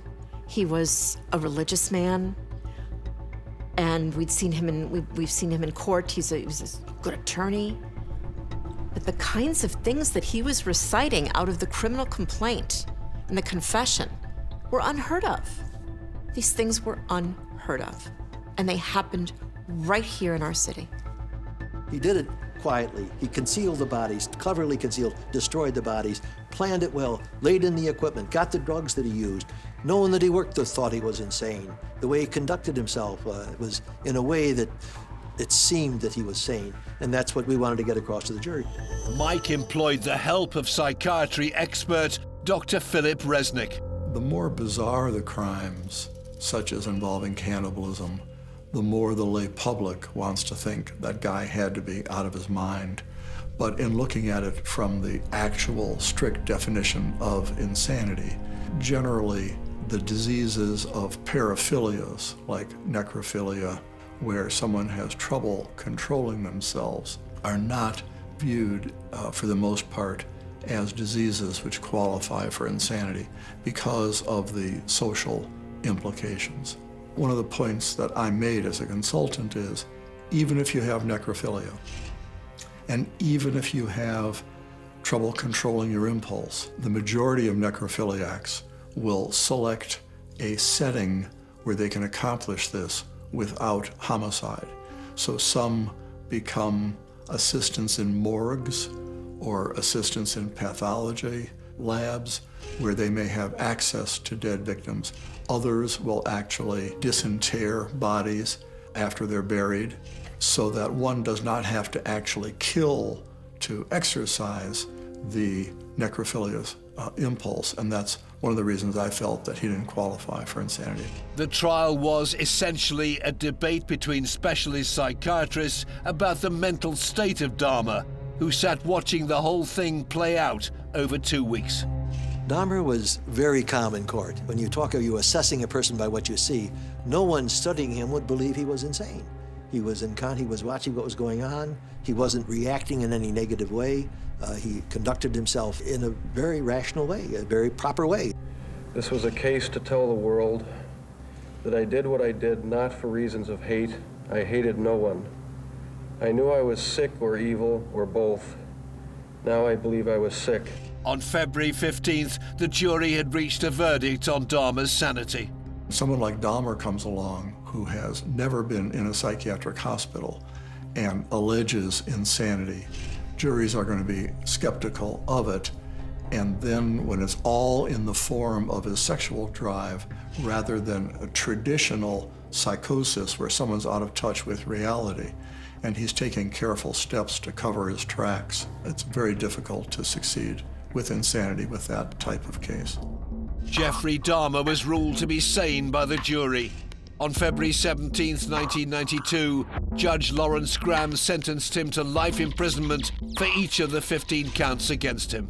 [SPEAKER 9] He was a religious man, and we've seen him in court. He was a good attorney. But the kinds of things that he was reciting out of the criminal complaint and the confession were unheard of. These things were unheard of, and they happened right here in our city.
[SPEAKER 10] He did it quietly. He concealed the bodies, cleverly concealed, destroyed the bodies, planned it well, laid in the equipment, got the drugs that he used. No one that he worked with thought he was insane. The way he conducted himself was in a way that it seemed that he was sane, and that's what we wanted to get across to the jury.
[SPEAKER 1] Mike employed the help of psychiatry expert Dr. Philip Resnick.
[SPEAKER 13] The more bizarre the crimes, such as involving cannibalism, the more the lay public wants to think that guy had to be out of his mind. But in looking at it from the actual strict definition of insanity, generally the diseases of paraphilias, like necrophilia, where someone has trouble controlling themselves, are not viewed, for the most part, as diseases which qualify for insanity because of the social implications. One of the points that I made as a consultant is, even if you have necrophilia, and even if you have trouble controlling your impulse, the majority of necrophiliacs will select a setting where they can accomplish this without homicide. So some become assistants in morgues or assistants in pathology labs where they may have access to dead victims. Others will actually disinter bodies after they're buried so that one does not have to actually kill to exercise the necrophilias impulse, and that's one of the reasons I felt that he didn't qualify for insanity.
[SPEAKER 1] The trial was essentially a debate between specialist psychiatrists about the mental state of Dahmer, who sat watching the whole thing play out over 2 weeks.
[SPEAKER 10] Dahmer was very calm in court. When you talk of you assessing a person by what you see, no one studying him would believe he was insane. He was he was watching what was going on. He wasn't reacting in any negative way. He conducted himself in a very rational way, a very proper way.
[SPEAKER 14] This was a case to tell the world that I did what I did not for reasons of hate. I hated no one. I knew I was sick or evil or both. Now I believe I was sick.
[SPEAKER 1] On February 15th, the jury had reached a verdict on Dahmer's sanity.
[SPEAKER 13] Someone like Dahmer comes along who has never been in a psychiatric hospital and alleges insanity. Juries are going to be skeptical of it, and then when it's all in the form of his sexual drive rather than a traditional psychosis where someone's out of touch with reality and he's taking careful steps to cover his tracks, it's very difficult to succeed with insanity with that type of case.
[SPEAKER 1] Jeffrey Dahmer was ruled to be sane by the jury. On February 17, 1992, Judge Lawrence Graham sentenced him to life imprisonment for each of the 15 counts against him.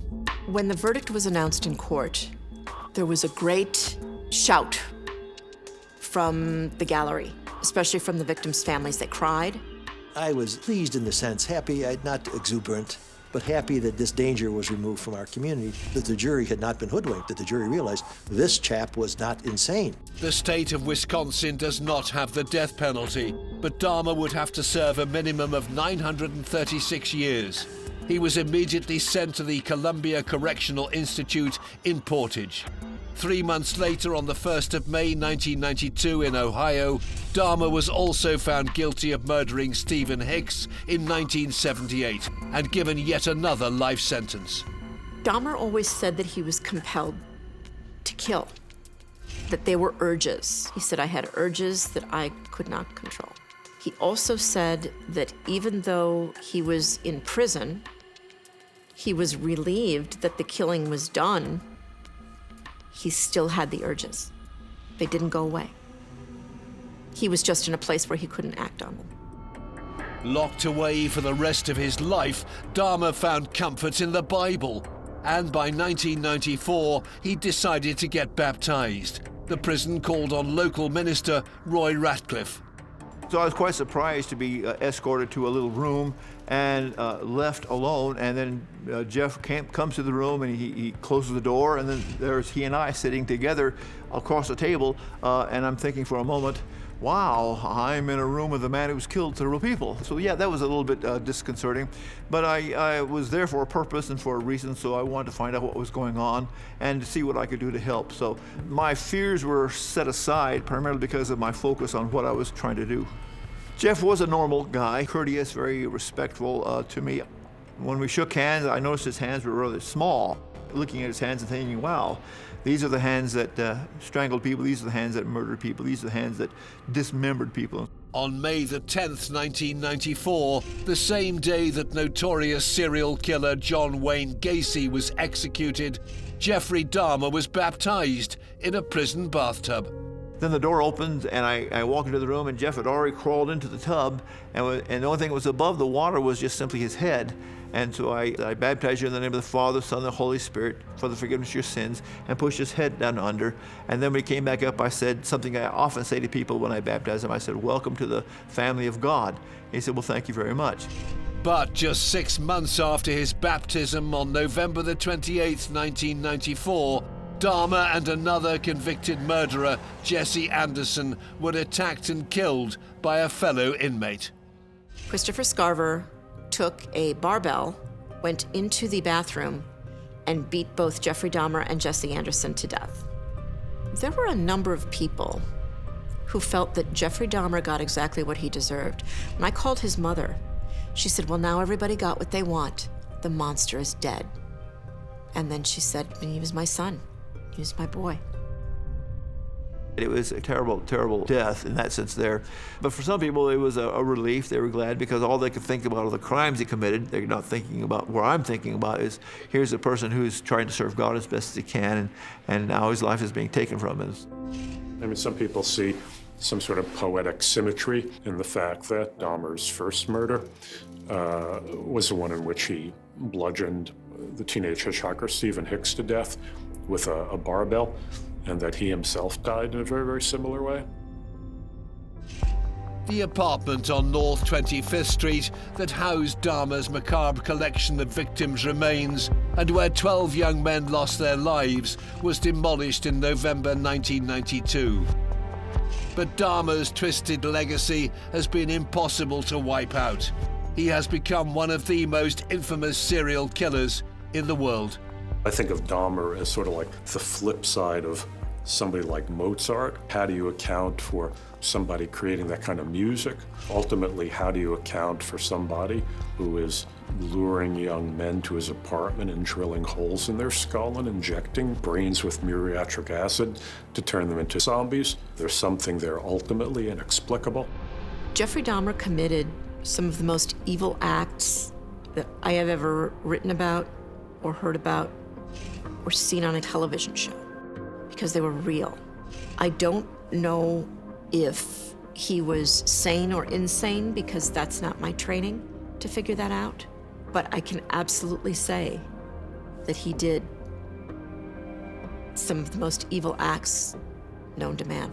[SPEAKER 9] When the verdict was announced in court, there was a great shout from the gallery, especially from the victims' families that cried.
[SPEAKER 10] I was pleased in the sense, happy, not exuberant, but happy that this danger was removed from our community, that the jury had not been hoodwinked, that the jury realized this chap was not insane.
[SPEAKER 1] The state of Wisconsin does not have the death penalty, but Dahmer would have to serve a minimum of 936 years. He was immediately sent to the Columbia Correctional Institute in Portage. 3 months later, on the 1st of May 1992 in Ohio, Dahmer was also found guilty of murdering Stephen Hicks in 1978 and given yet another life sentence.
[SPEAKER 9] Dahmer always said that he was compelled to kill, that they were urges. He said, I had urges that I could not control. He also said that even though he was in prison, he was relieved that the killing was done. He still had the urges. They didn't go away. He was just in a place where he couldn't act on them.
[SPEAKER 1] Locked away for the rest of his life, Dahmer found comfort in the Bible. And by 1994, he decided to get baptized. The prison called on local minister Roy Ratcliffe.
[SPEAKER 15] So I was quite surprised to be escorted to a little room and left alone. And then Jeff comes to the room and he closes the door, and then there's he and I sitting together across the table. And I'm thinking for a moment, wow, I'm in a room with a man who's killed several people. So yeah, that was a little bit disconcerting. But I was there for a purpose and for a reason, so I wanted to find out what was going on and to see what I could do to help. So my fears were set aside primarily because of my focus on what I was trying to do. Jeff was a normal guy, courteous, very respectful to me. When we shook hands, I noticed his hands were rather small. Looking at his hands and thinking, wow, these are the hands that strangled people, these are the hands that murdered people, these are the hands that dismembered people.
[SPEAKER 1] On May the 10th, 1994, the same day that notorious serial killer John Wayne Gacy was executed, Jeffrey Dahmer was baptized in a prison bathtub.
[SPEAKER 15] Then the door opened and I walked into the room, and Jeff had already crawled into the tub, and the only thing that was above the water was just simply his head. And so I baptized you in the name of the Father, Son, and the Holy Spirit for the forgiveness of your sins, and pushed his head down under. And then when he came back up, I said something I often say to people when I baptize them. I said, welcome to the family of God. He said, well, thank you very much.
[SPEAKER 1] But just 6 months after his baptism on November the 28th, 1994, Dahmer and another convicted murderer, Jesse Anderson, were attacked and killed by a fellow inmate.
[SPEAKER 9] Christopher Scarver took a barbell, went into the bathroom, and beat both Jeffrey Dahmer and Jesse Anderson to death. There were a number of people who felt that Jeffrey Dahmer got exactly what he deserved. When I called his mother, she said, well, now everybody got what they want. The monster is dead. And then she said, he was my son. He was my boy.
[SPEAKER 15] It was a terrible, terrible death in that sense there. But for some people, it was a relief. They were glad because all they could think about are the crimes he committed. They're not thinking about where I'm thinking about is here's a person who's trying to serve God as best as he can, and now his life is being taken from him.
[SPEAKER 11] I mean, some people see some sort of poetic symmetry in the fact that Dahmer's first murder was the one in which he bludgeoned the teenage hitchhiker Stephen Hicks to death with a barbell, and that he himself died in a very, very similar way.
[SPEAKER 1] The apartment on North 25th Street that housed Dahmer's macabre collection of victims' remains and where 12 young men lost their lives was demolished in November 1992. But Dahmer's twisted legacy has been impossible to wipe out. He has become one of the most infamous serial killers in the world.
[SPEAKER 11] I think of Dahmer as sort of like the flip side of somebody like Mozart. How do you account for somebody creating that kind of music? Ultimately, how do you account for somebody who is luring young men to his apartment and drilling holes in their skull and injecting brains with muriatic acid to turn them into zombies? There's something there ultimately inexplicable.
[SPEAKER 9] Jeffrey Dahmer committed some of the most evil acts that I have ever written about or heard about or seen on a television show, because they were real. I don't know if he was sane or insane, because that's not my training to figure that out, but I can absolutely say that he did some of the most evil acts known to man.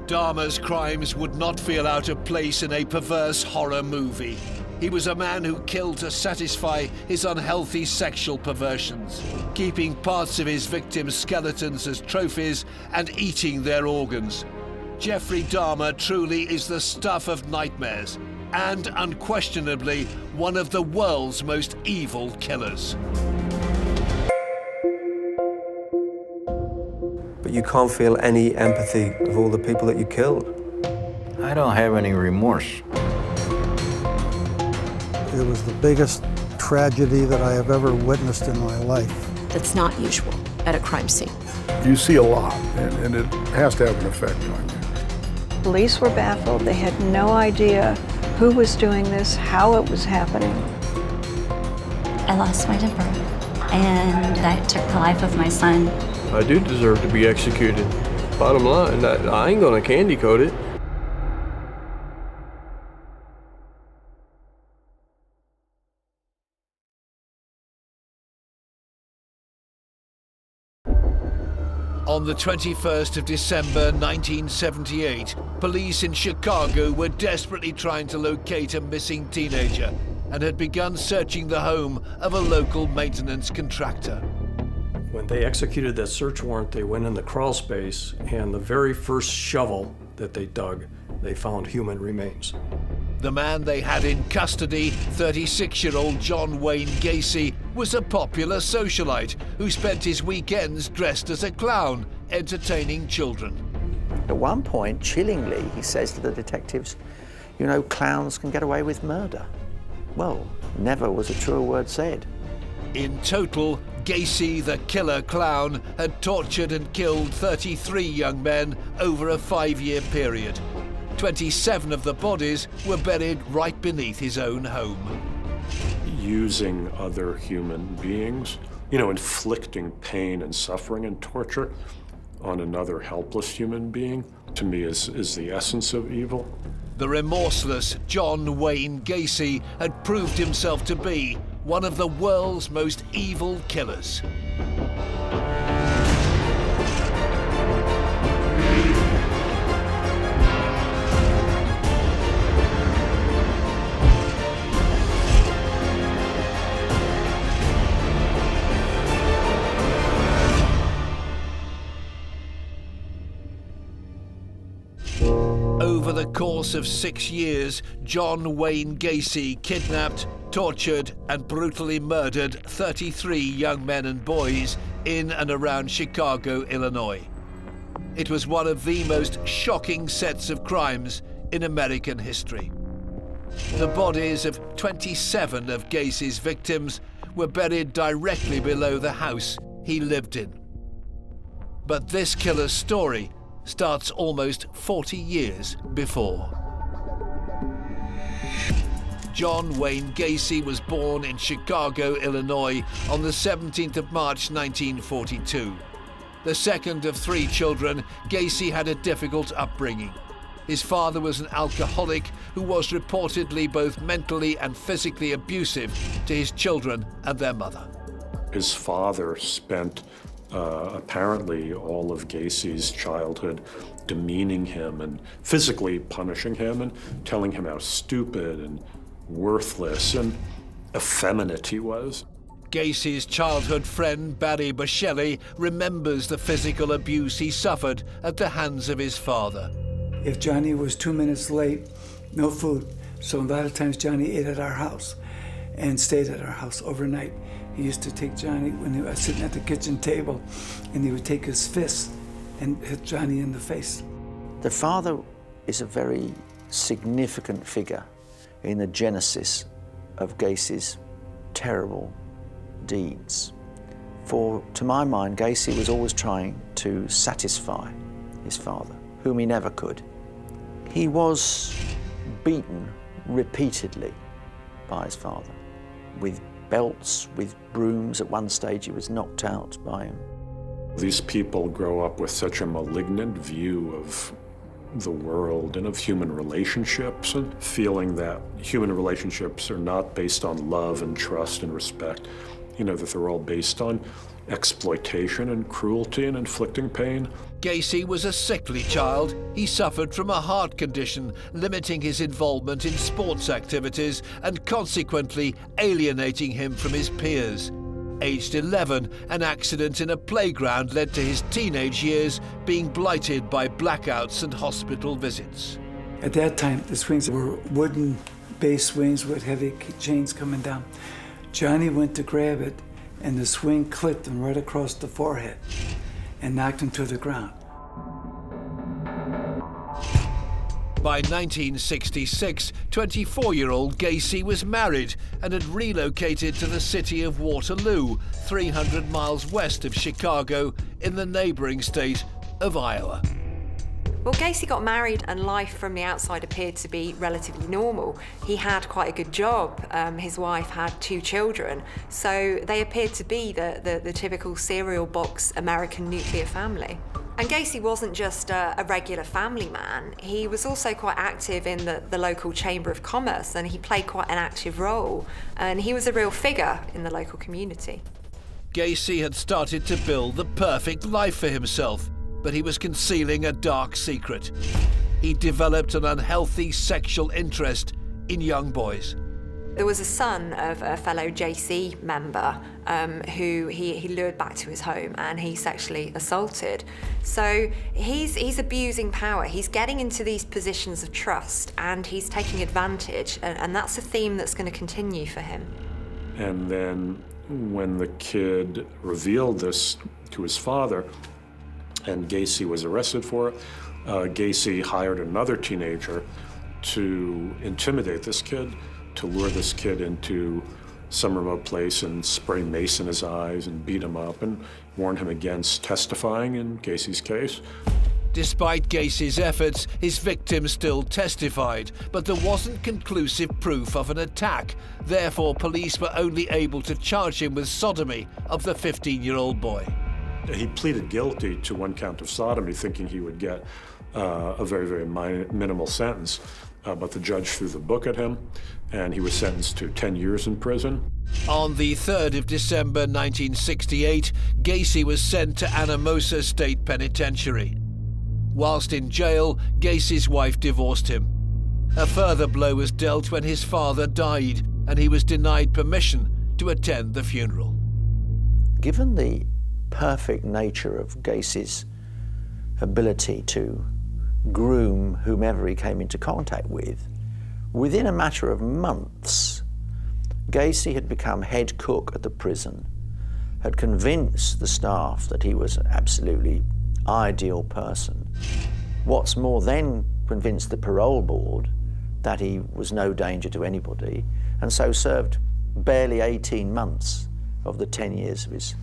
[SPEAKER 1] Dahmer's crimes would not feel out of place in a perverse horror movie. He was a man who killed to satisfy his unhealthy sexual perversions, keeping parts of his victims' skeletons as trophies and eating their organs. Jeffrey Dahmer truly is the stuff of nightmares and unquestionably one of the world's most evil killers.
[SPEAKER 16] But you can't feel any empathy of all the people that you killed.
[SPEAKER 17] I don't have any remorse.
[SPEAKER 18] It was the biggest tragedy that I have ever witnessed in my life.
[SPEAKER 9] That's not usual at a crime scene.
[SPEAKER 19] You see a lot, and it has to have an effect on you.
[SPEAKER 12] Police were baffled. They had no idea who was doing this, how it was happening.
[SPEAKER 20] I lost my temper, and that took the life of my son.
[SPEAKER 21] I do deserve to be executed. Bottom line, I ain't gonna candy coat it.
[SPEAKER 1] On the 21st of December 1978, police in Chicago were desperately trying to locate a missing teenager and had begun searching the home of a local maintenance contractor.
[SPEAKER 21] When they executed that search warrant, they went in the crawl space, and the very first shovel that they dug, they found human remains.
[SPEAKER 1] The man they had in custody, 36-year-old John Wayne Gacy, was a popular socialite who spent his weekends dressed as a clown, entertaining children.
[SPEAKER 4] At one point, chillingly, he says to the detectives, you know, clowns can get away with murder. Well, never was a truer word said.
[SPEAKER 1] In total, Gacy, the killer clown, had tortured and killed 33 young men over a 5-year period. 27 of the bodies were buried right beneath his own home.
[SPEAKER 11] Using other human beings, inflicting pain and suffering and torture on another helpless human being, to me is the essence of evil.
[SPEAKER 1] The remorseless John Wayne Gacy had proved himself to be one of the world's most evil killers. Over the course of 6 years, John Wayne Gacy kidnapped, tortured, and brutally murdered 33 young men and boys in and around Chicago, Illinois. It was one of the most shocking sets of crimes in American history. The bodies of 27 of Gacy's victims were buried directly below the house he lived in. But this killer's story starts almost 40 years before. John Wayne Gacy was born in Chicago, Illinois on the 17th of March 1942. The second of 3 children, Gacy had a difficult upbringing. His father was an alcoholic who was reportedly both mentally and physically abusive to his children and their mother.
[SPEAKER 11] His father spent apparently all of Gacy's childhood demeaning him and physically punishing him and telling him how stupid and worthless and effeminate he was.
[SPEAKER 1] Gacy's childhood friend Barry Buscelli remembers the physical abuse he suffered at the hands of his father.
[SPEAKER 2] If Johnny was 2 minutes late, no food. So a lot of times Johnny ate at our house and stayed at our house overnight. He used to take Johnny when he was sitting at the kitchen table, and he would take his fist and hit Johnny in the face.
[SPEAKER 4] The father is a very significant figure in the genesis of Gacy's terrible deeds. For, to my mind, Gacy was always trying to satisfy his father, whom he never could. He was beaten repeatedly by his father, with belts, with brooms. At one stage he was knocked out by him.
[SPEAKER 11] These people grow up with such a malignant view of the world and of human relationships, and feeling that human relationships are not based on love and trust and respect, that they're all based on exploitation and cruelty and inflicting pain.
[SPEAKER 1] Gacy was a sickly child. He suffered from a heart condition, limiting his involvement in sports activities and consequently alienating him from his peers. Aged 11, an accident in a playground led to his teenage years being blighted by blackouts and hospital visits.
[SPEAKER 2] At that time, the swings were wooden base swings with heavy chains coming down. Johnny went to grab it, and the swing clipped him right across the forehead and knocked him to the ground.
[SPEAKER 1] By 1966, 24-year-old Gacy was married and had relocated to the city of Waterloo, 300 miles west of Chicago, in the neighboring state of Iowa.
[SPEAKER 5] Well, Gacy got married and life from the outside appeared to be relatively normal. He had quite a good job. His wife had 2 children. So they appeared to be the typical cereal box American nuclear family. And Gacy wasn't just a regular family man. He was also quite active in the local Chamber of Commerce, and he played quite an active role. And he was a real figure in the local community.
[SPEAKER 1] Gacy had started to build the perfect life for himself, but he was concealing a dark secret. He developed an unhealthy sexual interest in young boys.
[SPEAKER 5] There was a son of a fellow JC member who he lured back to his home and he sexually assaulted. So he's abusing power. He's getting into these positions of trust and he's taking advantage, and that's a theme that's going to continue for him.
[SPEAKER 11] And then when the kid revealed this to his father, and Gacy was arrested for it, Gacy hired another teenager to intimidate this kid, to lure this kid into some remote place and spray mace in his eyes and beat him up and warn him against testifying in Gacy's case.
[SPEAKER 1] Despite Gacy's efforts, his victim still testified, but there wasn't conclusive proof of an attack. Therefore, police were only able to charge him with sodomy of the 15-year-old boy.
[SPEAKER 11] He pleaded guilty to 1 count of sodomy, thinking he would get a very, very minimal sentence. But the judge threw the book at him, and he was sentenced to 10 years in prison.
[SPEAKER 1] On the 3rd of December 1968, Gacy was sent to Anamosa State Penitentiary. Whilst in jail, Gacy's wife divorced him. A further blow was dealt when his father died, and he was denied permission to attend the funeral.
[SPEAKER 4] Given the perfect nature of Gacy's ability to groom whomever he came into contact with, within a matter of months, Gacy had become head cook at the prison, had convinced the staff that he was an absolutely ideal person. What's more, then convinced the parole board that he was no danger to anybody, and so served barely 18 months of the 10 years of his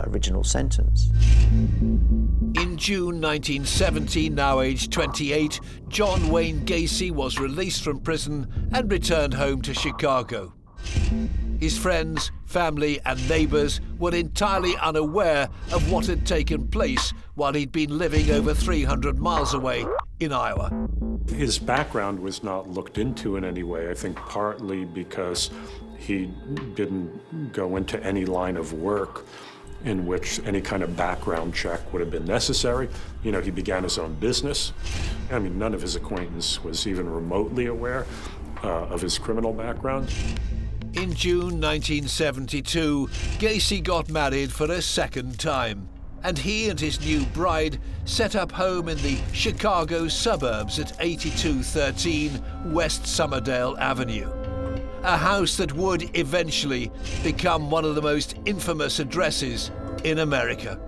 [SPEAKER 4] original sentence.
[SPEAKER 1] In June 1970, now aged 28, John Wayne Gacy was released from prison and returned home to Chicago. His friends, family and neighbours were entirely unaware of what had taken place while he'd been living over 300 miles away in Iowa.
[SPEAKER 11] His background was not looked into in any way, I think partly because he didn't go into any line of work in which any kind of background check would have been necessary. You know, he began his own business. I mean, none of his acquaintance was even remotely aware of his criminal background.
[SPEAKER 1] In June 1972, Gacy got married for a second time, and he and his new bride set up home in the Chicago suburbs at 8213 West Summerdale Avenue, a house that would eventually become one of the most infamous addresses in America.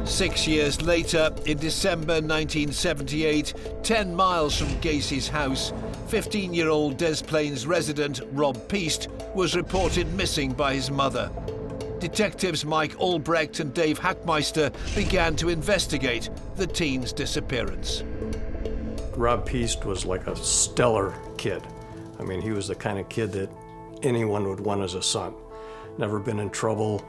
[SPEAKER 1] 6 years later, in December 1978, 10 miles from Gacy's house, 15-year-old Des Plaines resident Rob Peast was reported missing by his mother. Detectives Mike Albrecht and Dave Hackmeister began to investigate the teen's disappearance.
[SPEAKER 21] Rob Peast was like a stellar kid. I mean, he was the kind of kid that anyone would want as a son. Never been in trouble,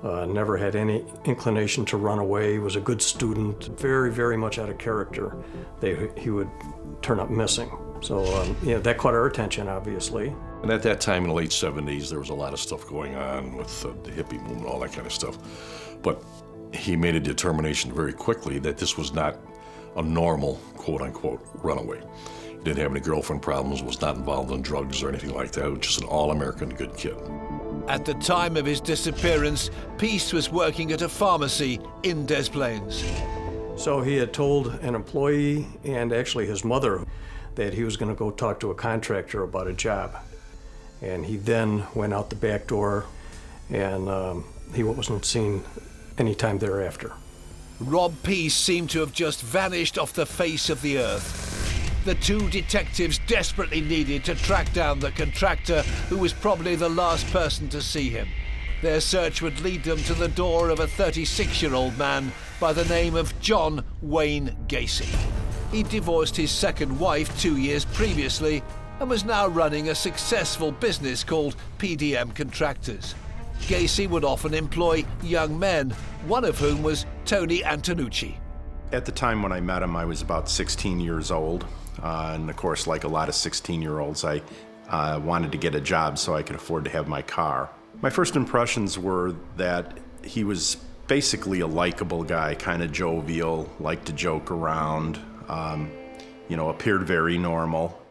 [SPEAKER 21] never had any inclination to run away, was a good student, very, very much out of character. He would turn up missing. So, that caught our attention, obviously.
[SPEAKER 8] And at that time in the late 70s, there was a lot of stuff going on with the hippie movement, all that kind of stuff. But he made a determination very quickly that this was not a normal, quote-unquote, runaway. He didn't have any girlfriend problems, was not involved in drugs or anything like that, just an all-American good kid.
[SPEAKER 1] At the time of his disappearance, Peast was working at a pharmacy in Des Plaines.
[SPEAKER 21] So he had told an employee and actually his mother that he was going to go talk to a contractor about a job. And he then went out the back door, and he wasn't seen any time thereafter.
[SPEAKER 1] Rob Peast seemed to have just vanished off the face of the earth. The two detectives desperately needed to track down the contractor, who was probably the last person to see him. Their search would lead them to the door of a 36-year-old man by the name of John Wayne Gacy. He divorced his second wife 2 years previously and was now running a successful business called PDM Contractors. Gacy would often employ young men, one of whom was Tony Antonucci.
[SPEAKER 22] At the time when I met him, I was about 16 years old. And of course, like a lot of 16-year-olds, I wanted to get a job so I could afford to have my car. My first impressions were that he was basically a likable guy, kind of jovial, liked to joke around, appeared very normal.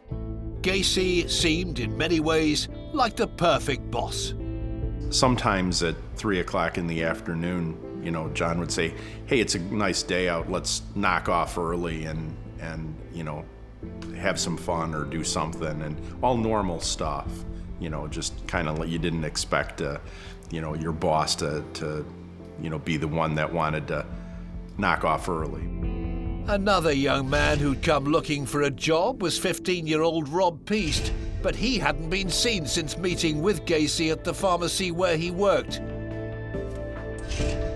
[SPEAKER 1] Gacy seemed, in many ways, like the perfect boss.
[SPEAKER 22] Sometimes at 3 o'clock in the afternoon, John would say, "Hey, it's a nice day out, let's knock off early and have some fun or do something," and all normal stuff, just kind of like you didn't expect, your boss to be the one that wanted to knock off early.
[SPEAKER 1] Another young man who'd come looking for a job was 15-year-old Rob Peast, but he hadn't been seen since meeting with Gacy at the pharmacy where he worked.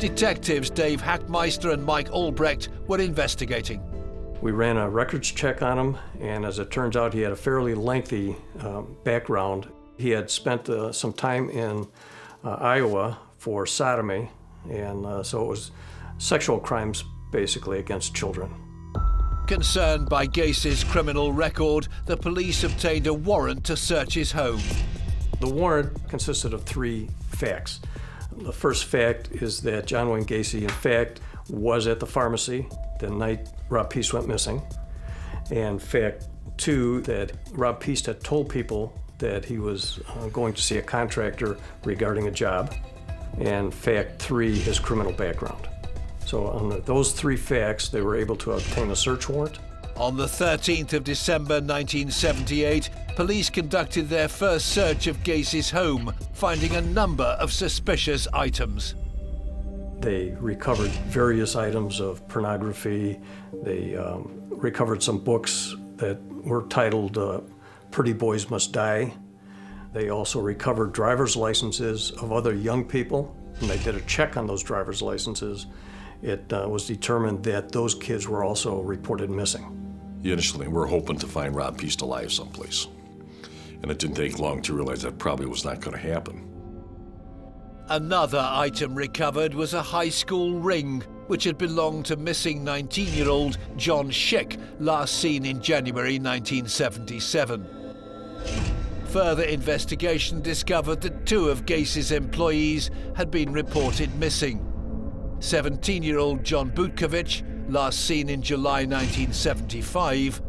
[SPEAKER 1] Detectives Dave Hackmeister and Mike Albrecht were investigating.
[SPEAKER 21] We ran a records check on him, and as it turns out, he had a fairly lengthy background. He had spent some time in Iowa for sodomy, and so it was sexual crimes basically against children.
[SPEAKER 1] Concerned by Gacy's criminal record, the police obtained a warrant to search his home.
[SPEAKER 21] The warrant consisted of 3 facts. The first fact is that John Wayne Gacy, in fact, was at the pharmacy the night Rob Peast went missing. And fact 2, that Rob Peast had told people that he was going to see a contractor regarding a job. And fact 3, his criminal background. So on those 3 facts, they were able to obtain a search warrant.
[SPEAKER 1] On the 13th of December 1978, police conducted their first search of Gacy's home, finding a number of suspicious items.
[SPEAKER 21] They recovered various items of pornography. They recovered some books that were titled Pretty Boys Must Die. They also recovered driver's licenses of other young people. When they did a check on those driver's licenses, it was determined that those kids were also reported missing.
[SPEAKER 8] Initially, we're hoping to find Rob Peast alive someplace. And it didn't take long to realize that probably was not going to happen.
[SPEAKER 1] Another item recovered was a high school ring, which had belonged to missing 19-year-old John Schick, last seen in January 1977. Further investigation discovered that 2 of Gacy's employees had been reported missing. 17-year-old John Butkovich, last seen in July 1975,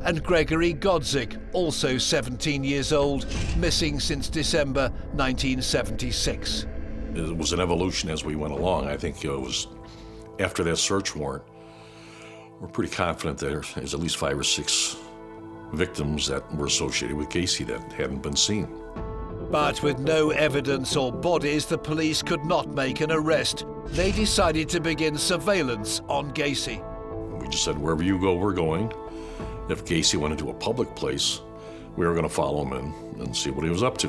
[SPEAKER 1] and Gregory Godzik, also 17 years old, missing since December 1976.
[SPEAKER 8] It was an evolution as we went along. I think it was after that search warrant, we're pretty confident there's at least 5 or 6 victims that were associated with Gacy that hadn't been seen.
[SPEAKER 1] But with no evidence or bodies, the police could not make an arrest. They decided to begin surveillance on Gacy.
[SPEAKER 8] We just said, wherever you go, we're going. If Gacy went into a public place, we were going to follow him in and see what he was up to.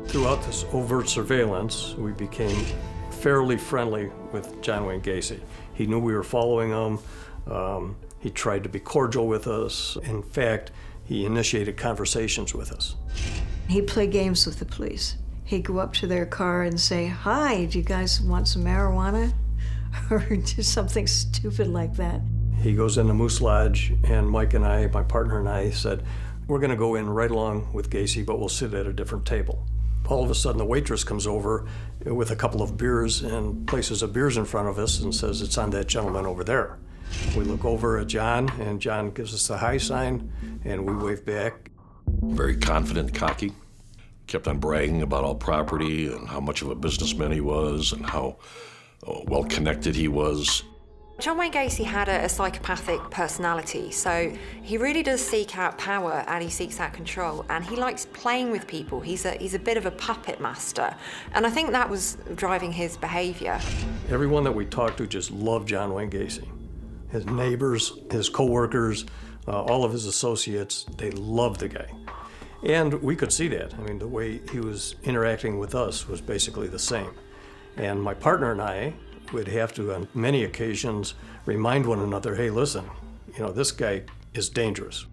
[SPEAKER 21] Throughout this overt surveillance, we became fairly friendly with John Wayne Gacy. He knew we were following him. He tried to be cordial with us. In fact, he initiated conversations with us.
[SPEAKER 12] He played games with the police. He'd go up to their car and say, "Hi, do you guys want some marijuana?" Or do something stupid like that.
[SPEAKER 21] He goes into Moose Lodge, and Mike and I, my partner and I, said, we're going to go in right along with Gacy, but we'll sit at a different table. All of a sudden, the waitress comes over with a couple of beers and places of beers in front of us and says, "It's on that gentleman over there." We look over at John, and John gives us the high sign, and we wave back.
[SPEAKER 8] Very confident, cocky. Kept on bragging about all property and how much of a businessman he was and how well-connected he was.
[SPEAKER 5] John Wayne Gacy had a psychopathic personality, so he really does seek out power and he seeks out control, and he likes playing with people. He's a bit of a puppet master, and I think that was driving his behavior.
[SPEAKER 21] Everyone that we talked to just loved John Wayne Gacy. His neighbors, his co-workers, all of his associates, they loved the guy. And we could see that. I mean, the way he was interacting with us was basically the same. And my partner and I would have to, on many occasions, remind one another, hey, listen, this guy is dangerous.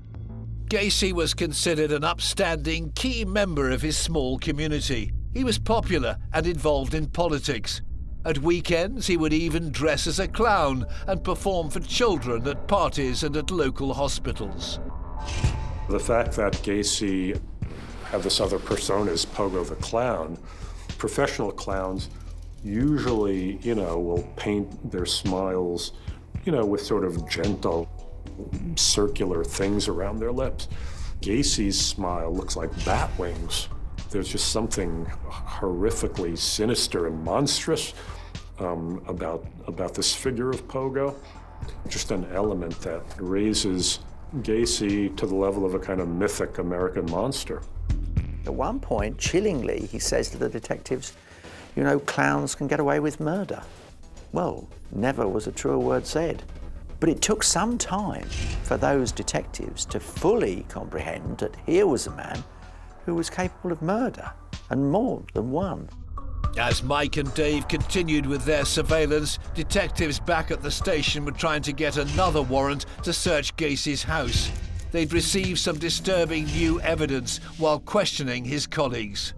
[SPEAKER 1] Gacy was considered an upstanding key member of his small community. He was popular and involved in politics. At weekends, he would even dress as a clown and perform for children at parties and at local hospitals.
[SPEAKER 11] The fact that Gacy had this other persona as Pogo the Clown, professional clowns usually, will paint their smiles, with sort of gentle, circular things around their lips. Gacy's smile looks like bat wings. There's just something horrifically sinister and monstrous about this figure of Pogo. Just an element that raises Gacy to the level of a kind of mythic American monster.
[SPEAKER 4] At one point, chillingly, he says to the detectives, clowns can get away with murder. Well, never was a truer word said. But it took some time for those detectives to fully comprehend that here was a man who was capable of murder, and more than one.
[SPEAKER 1] As Mike and Dave continued with their surveillance, detectives back at the station were trying to get another warrant to search Gacy's house. They'd received some disturbing new evidence while questioning his colleagues.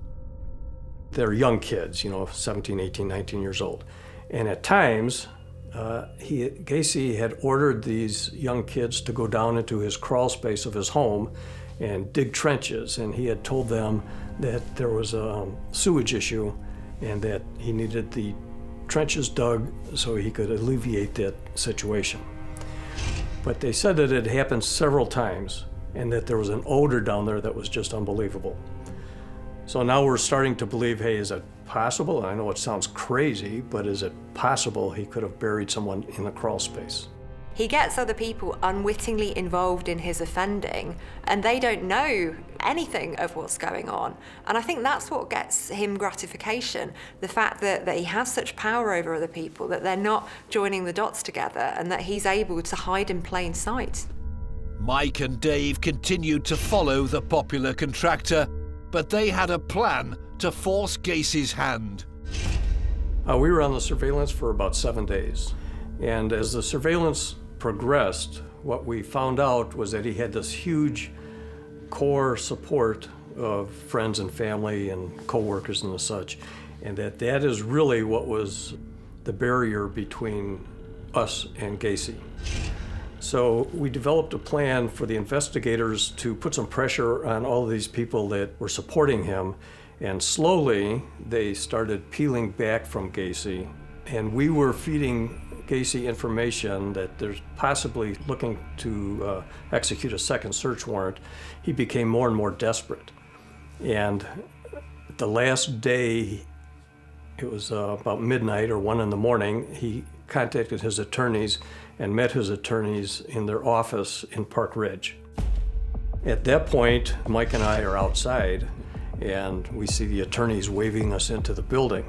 [SPEAKER 21] They're young kids, 17, 18, 19 years old. And at times, Gacy had ordered these young kids to go down into his crawl space of his home and dig trenches. And he had told them that there was a sewage issue and that he needed the trenches dug so he could alleviate that situation. But they said that it happened several times and that there was an odor down there that was just unbelievable. So now we're starting to believe, hey, is it possible? I know it sounds crazy, but is it possible he could have buried someone in the crawl space?
[SPEAKER 5] He gets other people unwittingly involved in his offending, and they don't know anything of what's going on. And I think that's what gets him gratification, the fact that he has such power over other people, that they're not joining the dots together, and that he's able to hide in plain sight.
[SPEAKER 1] Mike and Dave continued to follow the popular contractor, but they had a plan to force Gacy's hand.
[SPEAKER 21] We were on the surveillance for about 7 days. And as the surveillance progressed, what we found out was that he had this huge core support of friends and family and co-workers and the such, and that is really what was the barrier between us and Gacy. So we developed a plan for the investigators to put some pressure on all of these people that were supporting him, and slowly they started peeling back from Gacy, and we were feeding Gacy information that there's possibly looking to execute a second search warrant. He became more and more desperate. And the last day, it was about midnight or 1 in the morning, he contacted his attorneys and met his attorneys in their office in Park Ridge. At that point, Mike and I are outside, and we see the attorneys waving us into the building.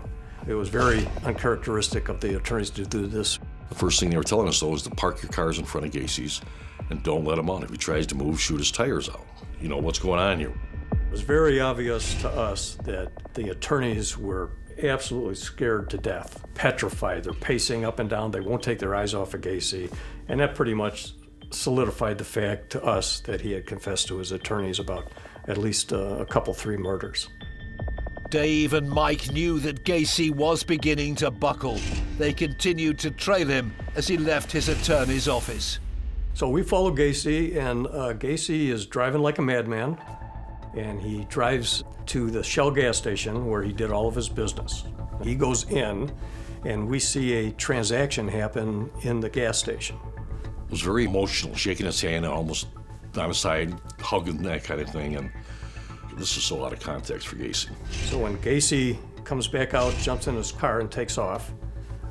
[SPEAKER 21] It was very uncharacteristic of the attorneys to do this.
[SPEAKER 8] The first thing they were telling us, though, is to park your cars in front of Gacy's and don't let him out. If he tries to move, shoot his tires out. You know, what's going on here?
[SPEAKER 21] It was very obvious to us that the attorneys were absolutely scared to death, petrified. They're pacing up and down. They won't take their eyes off of Gacy. And that pretty much solidified the fact to us that he had confessed to his attorneys about at least a couple, 3 murders.
[SPEAKER 1] Dave and Mike knew that Gacy was beginning to buckle. They continued to trail him as he left his attorney's office.
[SPEAKER 21] So we follow Gacy, and Gacy is driving like a madman, and he drives to the Shell gas station where he did all of his business. He goes in, and we see a transaction happen in the gas station.
[SPEAKER 8] It was very emotional, shaking his hand and almost on his side, hugging that kind of thing, and this is so out of context for Gacy.
[SPEAKER 21] So when Gacy comes back out, jumps in his car and takes off,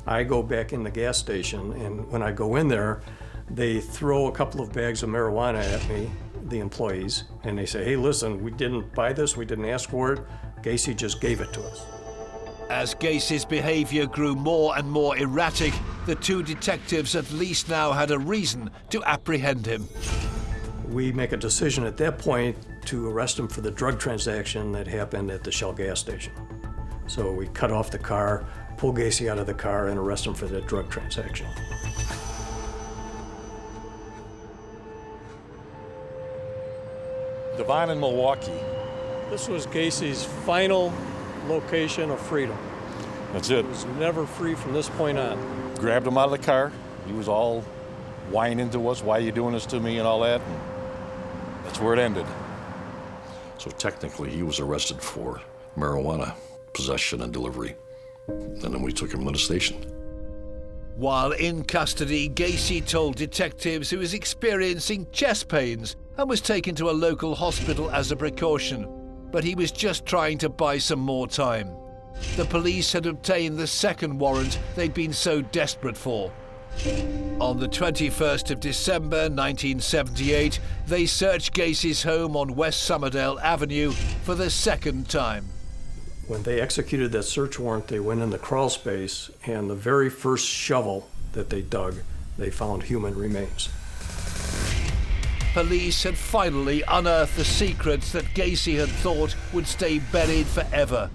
[SPEAKER 21] I go back in the gas station, and when I go in there, they throw a couple of bags of marijuana at me, the employees, and they say, hey, listen, we didn't buy this, we didn't ask for it, Gacy just gave it to us.
[SPEAKER 1] As Gacy's behavior grew more and more erratic, the 2 detectives at least now had a reason to apprehend him.
[SPEAKER 21] We make a decision at that point to arrest him for the drug transaction that happened at the Shell gas station. So we cut off the car, pull Gacy out of the car, and arrest him for the drug transaction.
[SPEAKER 11] Devon in Milwaukee.
[SPEAKER 21] This was Gacy's final location of freedom.
[SPEAKER 11] That's it.
[SPEAKER 21] He was never free from this point on.
[SPEAKER 11] Grabbed him out of the car. He was all whining to us, why are you doing this to me and all that. And that's where it ended.
[SPEAKER 8] So technically, he was arrested for marijuana possession and delivery. And then we took him to the station.
[SPEAKER 1] While in custody, Gacy told detectives he was experiencing chest pains and was taken to a local hospital as a precaution. But he was just trying to buy some more time. The police had obtained the second warrant they'd been so desperate for. On the 21st of December 1978, they searched Gacy's home on West Summerdale Avenue for the second time.
[SPEAKER 21] When they executed that search warrant, they went in the crawl space, and the very first shovel that they dug, they found human remains.
[SPEAKER 1] Police had finally unearthed the secrets that Gacy had thought would stay buried forever.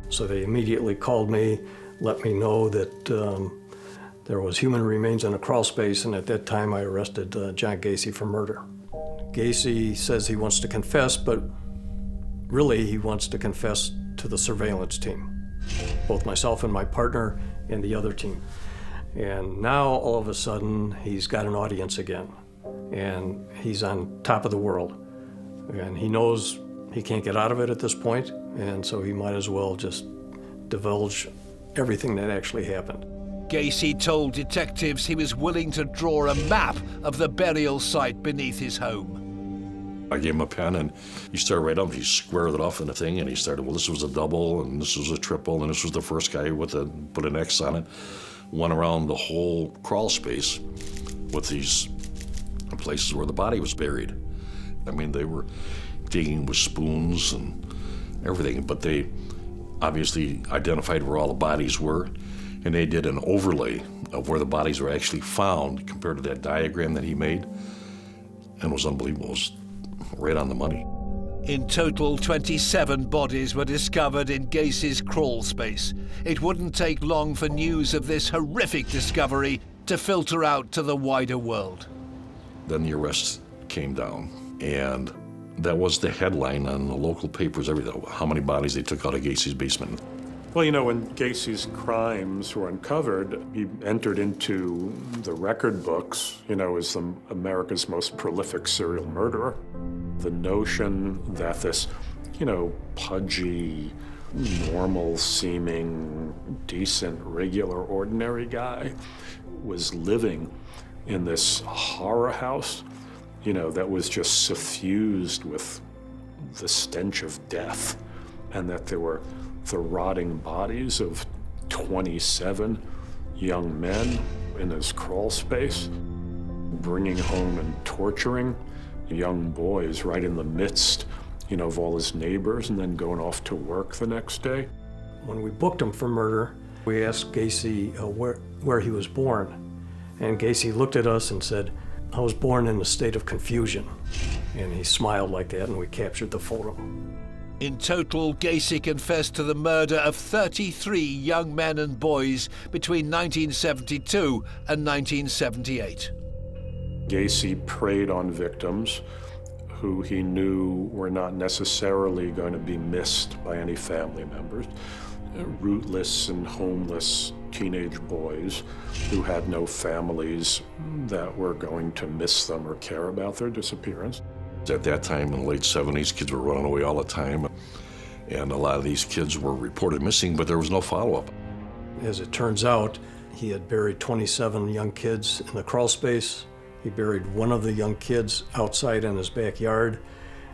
[SPEAKER 21] So they immediately called me, let me know that there was human remains in a crawl space, and at that time I arrested John Gacy for murder. Gacy says he wants to confess, but really he wants to confess to the surveillance team, both myself and my partner and the other team. And now all of a sudden he's got an audience again, and he's on top of the world. And he knows he can't get out of it at this point, and so he might as well just divulge everything that actually happened.
[SPEAKER 1] Gacy told detectives he was willing to draw a map of the burial site beneath his home.
[SPEAKER 8] I gave him a pen, and he started right up. He squared it off in the thing, and he started, well, this was a double, and this was a triple, and this was the first guy with put an X on it. Went around the whole crawl space with these places where the body was buried. I mean, they were digging with spoons and everything, but they obviously identified where all the bodies were, and they did an overlay of where the bodies were actually found compared to that diagram that he made, and it was unbelievable. It was right on the money.
[SPEAKER 1] In total, 27 bodies were discovered in Gacy's crawl space. It wouldn't take long for news of this horrific discovery to filter out to the wider world.
[SPEAKER 8] Then the arrest came down, and that was the headline on the local papers, everything, how many bodies they took out of Gacy's basement.
[SPEAKER 11] Well, you know, when Gacy's crimes were uncovered, he entered into the record books, you know, as America's most prolific serial murderer. The notion that this, you know, pudgy, normal-seeming, decent, regular, ordinary guy was living in this horror house, you know, that was just suffused with the stench of death, and that there were the rotting bodies of 27 young men in his crawl space, bringing home and torturing young boys right in the midst, you know, of all his neighbors, and then going off to work the next day.
[SPEAKER 21] When we booked him for murder, we asked Gacy where he was born. And Gacy looked at us and said, "I was born in a state of confusion." And he smiled like that, and we captured the photo.
[SPEAKER 1] In total, Gacy confessed to the murder of 33 young men and boys between 1972 and 1978.
[SPEAKER 11] Gacy preyed on victims who he knew were not necessarily going to be missed by any family members. Rootless and homeless teenage boys who had no families that were going to miss them or care about their disappearance.
[SPEAKER 8] At that time, in the late 70s, kids were running away all the time, and a lot of these kids were reported missing, but there was no follow-up.
[SPEAKER 21] As it turns out, he had buried 27 young kids in the crawl space. He buried one of the young kids outside in his backyard,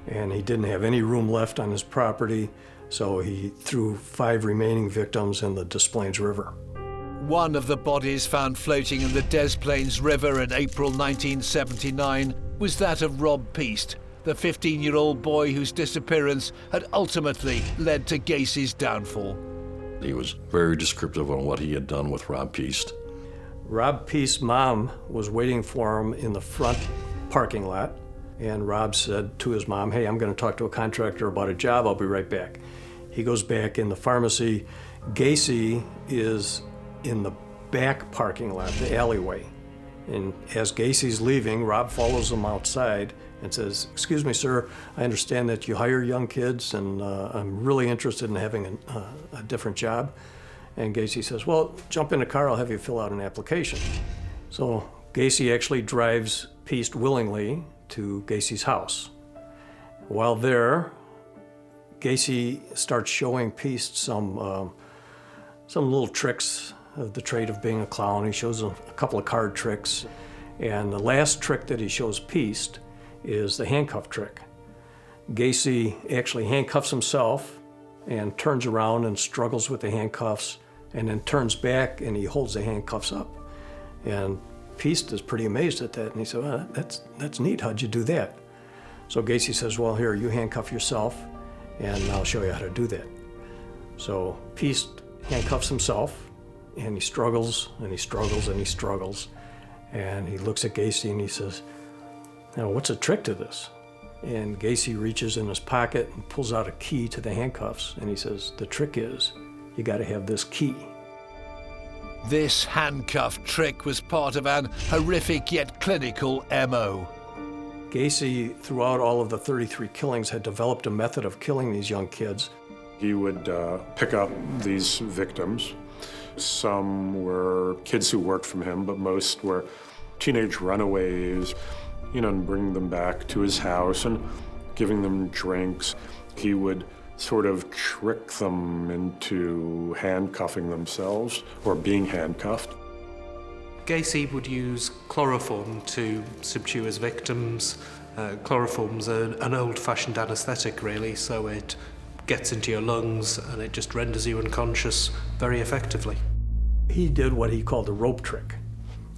[SPEAKER 21] and he didn't have any room left on his property, so he threw 5 remaining victims in the Des Plaines River.
[SPEAKER 1] One of the bodies found floating in the Des Plaines River in April 1979 was that of Rob Peast, the 15-year-old boy whose disappearance had ultimately led to Gacy's downfall.
[SPEAKER 8] He was very descriptive on what he had done with Rob Peast.
[SPEAKER 21] Rob Peast's mom was waiting for him in the front parking lot, and Rob said to his mom, "Hey, I'm going to talk to a contractor about a job. I'll be right back." He goes back in the pharmacy. Gacy is in the back parking lot, the alleyway. And as Gacy's leaving, Rob follows him outside and says, "Excuse me, sir, I understand that you hire young kids, and I'm really interested in having a different job." And Gacy says, "Well, jump in the car, I'll have you fill out an application." So Gacy actually drives Peast willingly to Gacy's house. While there, Gacy starts showing Peast some little tricks of the trade of being a clown. He shows him a couple of card tricks. And the last trick that he shows Peast is the handcuff trick. Gacy actually handcuffs himself and turns around and struggles with the handcuffs, and then turns back and he holds the handcuffs up. And Peast is pretty amazed at that, and he said, "Well, that's neat, how'd you do that?" So Gacy says, "Well, here, you handcuff yourself, and I'll show you how to do that." So Peast handcuffs himself, and he struggles, and he struggles, and he struggles. And he looks at Gacy and he says, "Now, what's a trick to this?" And Gacy reaches in his pocket and pulls out a key to the handcuffs, and he says, "The trick is, you gotta have this key."
[SPEAKER 1] This handcuff trick was part of an horrific yet clinical MO.
[SPEAKER 21] Gacy, throughout all of the 33 killings, had developed a method of killing these young kids.
[SPEAKER 11] He would pick up these victims. Some were kids who worked for him, but most were teenage runaways, you know, and bring them back to his house and giving them drinks. He would sort of trick them into handcuffing themselves or being handcuffed.
[SPEAKER 6] Gacy would use chloroform to subdue his victims. Chloroform's an old-fashioned anesthetic, really, so it gets into your lungs and it just renders you unconscious very effectively.
[SPEAKER 21] He did what he called the rope trick.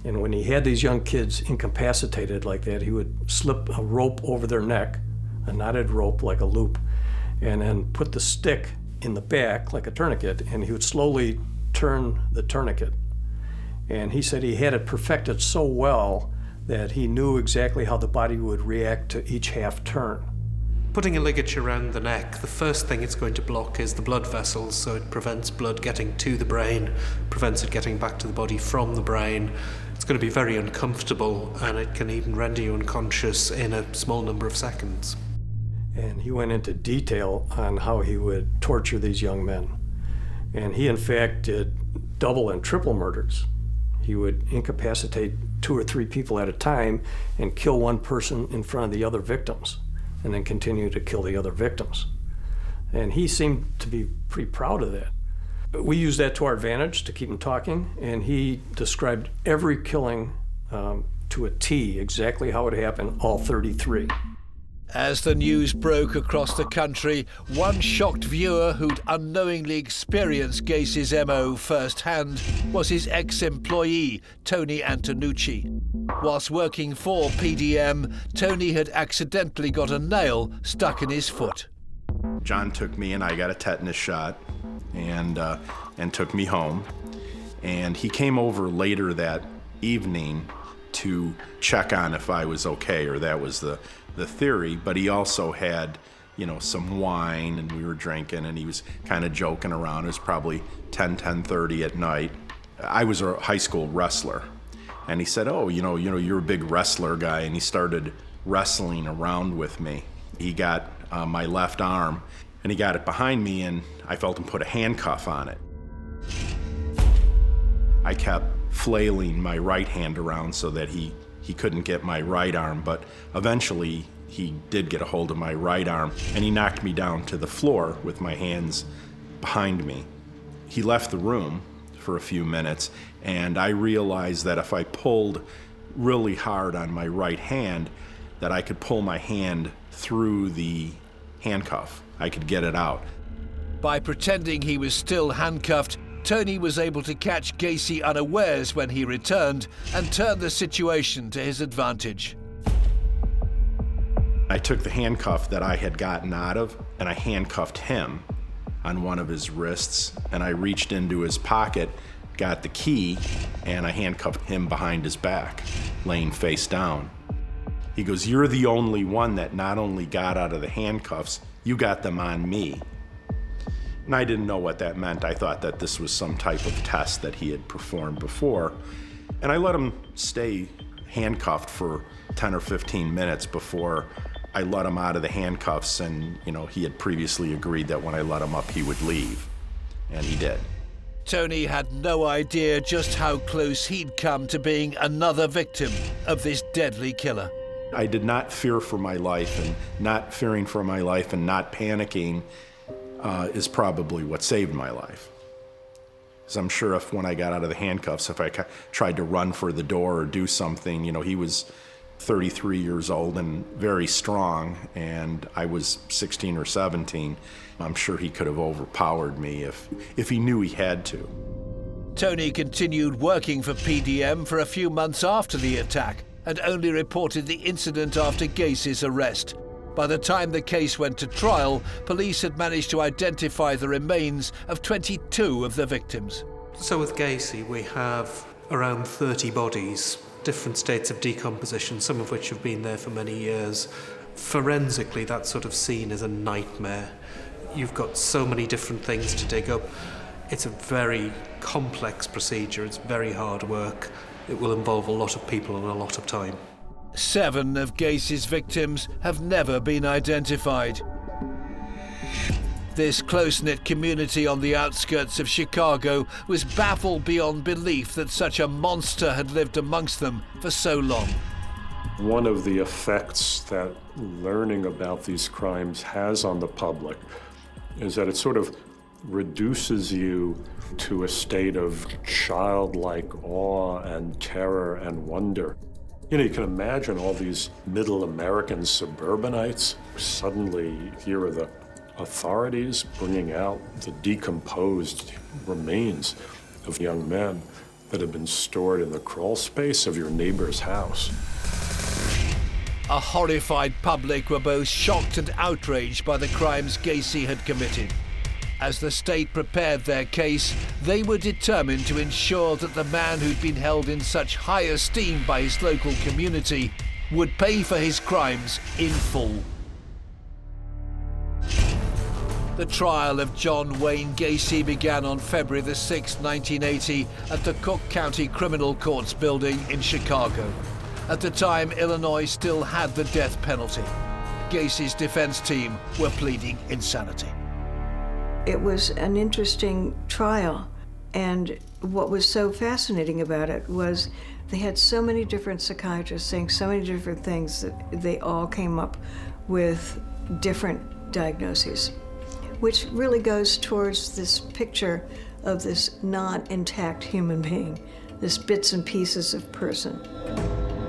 [SPEAKER 21] And when he had these young kids incapacitated like that, he would slip a rope over their neck, a knotted rope like a loop, and then put the stick in the back like a tourniquet, and he would slowly turn the tourniquet. And he said he had it perfected so well that he knew exactly how the body would react to each half turn.
[SPEAKER 6] Putting a ligature around the neck, the first thing it's going to block is the blood vessels, so it prevents blood getting to the brain, prevents it getting back to the body from the brain. It's going to be very uncomfortable, and it can even render you unconscious in a small number of seconds.
[SPEAKER 21] And he went into detail on how he would torture these young men. And he, in fact, did double and triple murders. He would incapacitate 2 or 3 people at a time and kill one person in front of the other victims, and then continue to kill the other victims. And he seemed to be pretty proud of that. But we used that to our advantage to keep him talking, and he described every killing to a T, exactly how it happened, all 33.
[SPEAKER 1] As the news broke across the country, one shocked viewer who'd unknowingly experienced Gacy's MO firsthand was his ex-employee, Tony Antonucci. Whilst working for PDM, Tony had accidentally got a nail stuck in his foot.
[SPEAKER 22] John took me and I got a tetanus shot and took me home. And he came over later that evening to check on if I was okay, or that was the theory, but he also had, some wine, and we were drinking, and he was kind of joking around. It was probably 10:30 at night. I was a high school wrestler, and he said, "Oh, you're a big wrestler guy," and he started wrestling around with me. He got my left arm, and he got it behind me, and I felt him put a handcuff on it. I kept flailing my right hand around so that he couldn't get my right arm, but eventually he did get a hold of my right arm, and he knocked me down to the floor with my hands behind me. He left the room for a few minutes, and I realized that if I pulled really hard on my right hand, that I could pull my hand through the handcuff. I could get it out.
[SPEAKER 1] By pretending he was still handcuffed, Tony was able to catch Gacy unawares when he returned and turn the situation to his advantage.
[SPEAKER 22] I took the handcuff that I had gotten out of, and I handcuffed him on one of his wrists, and I reached into his pocket, got the key, and I handcuffed him behind his back, laying face down. He goes, "You're the only one that not only got out of the handcuffs, you got them on me." And I didn't know what that meant. I thought that this was some type of test that he had performed before. And I let him stay handcuffed for 10 or 15 minutes before I let him out of the handcuffs. And, he had previously agreed that when I let him up, he would leave. And he did.
[SPEAKER 1] Tony had no idea just how close he'd come to being another victim of this deadly killer.
[SPEAKER 22] I did not fear for my life, and not fearing for my life and not panicking is probably what saved my life. Because I'm sure if when I got out of the handcuffs, if I tried to run for the door or do something, he was 33 years old and very strong, and I was 16 or 17. I'm sure he could have overpowered me if he knew he had to.
[SPEAKER 1] Tony continued working for PDM for a few months after the attack and only reported the incident after Gacy's arrest. By the time the case went to trial, police had managed to identify the remains of 22 of the victims.
[SPEAKER 6] So with Gacy, we have around 30 bodies, different states of decomposition, some of which have been there for many years. Forensically, that sort of scene is a nightmare. You've got so many different things to dig up. It's a very complex procedure. It's very hard work. It will involve a lot of people and a lot of time.
[SPEAKER 1] 7 of Gacy's victims have never been identified. This close-knit community on the outskirts of Chicago was baffled beyond belief that such a monster had lived amongst them for so long.
[SPEAKER 11] One of the effects that learning about these crimes has on the public is that it sort of reduces you to a state of childlike awe and terror and wonder. You can imagine all these middle American suburbanites suddenly here are the authorities bringing out the decomposed remains of young men that have been stored in the crawl space of your neighbor's house.
[SPEAKER 1] A horrified public were both shocked and outraged by the crimes Gacy had committed. As the state prepared their case, they were determined to ensure that the man who'd been held in such high esteem by his local community would pay for his crimes in full. The trial of John Wayne Gacy began on February the 6th, 1980 at the Cook County Criminal Courts building in Chicago. At the time, Illinois still had the death penalty. Gacy's defense team were pleading insanity.
[SPEAKER 12] It was an interesting trial, and what was so fascinating about it was they had so many different psychiatrists saying so many different things that they all came up with different diagnoses, which really goes towards this picture of this non-intact human being, this bits and pieces of person.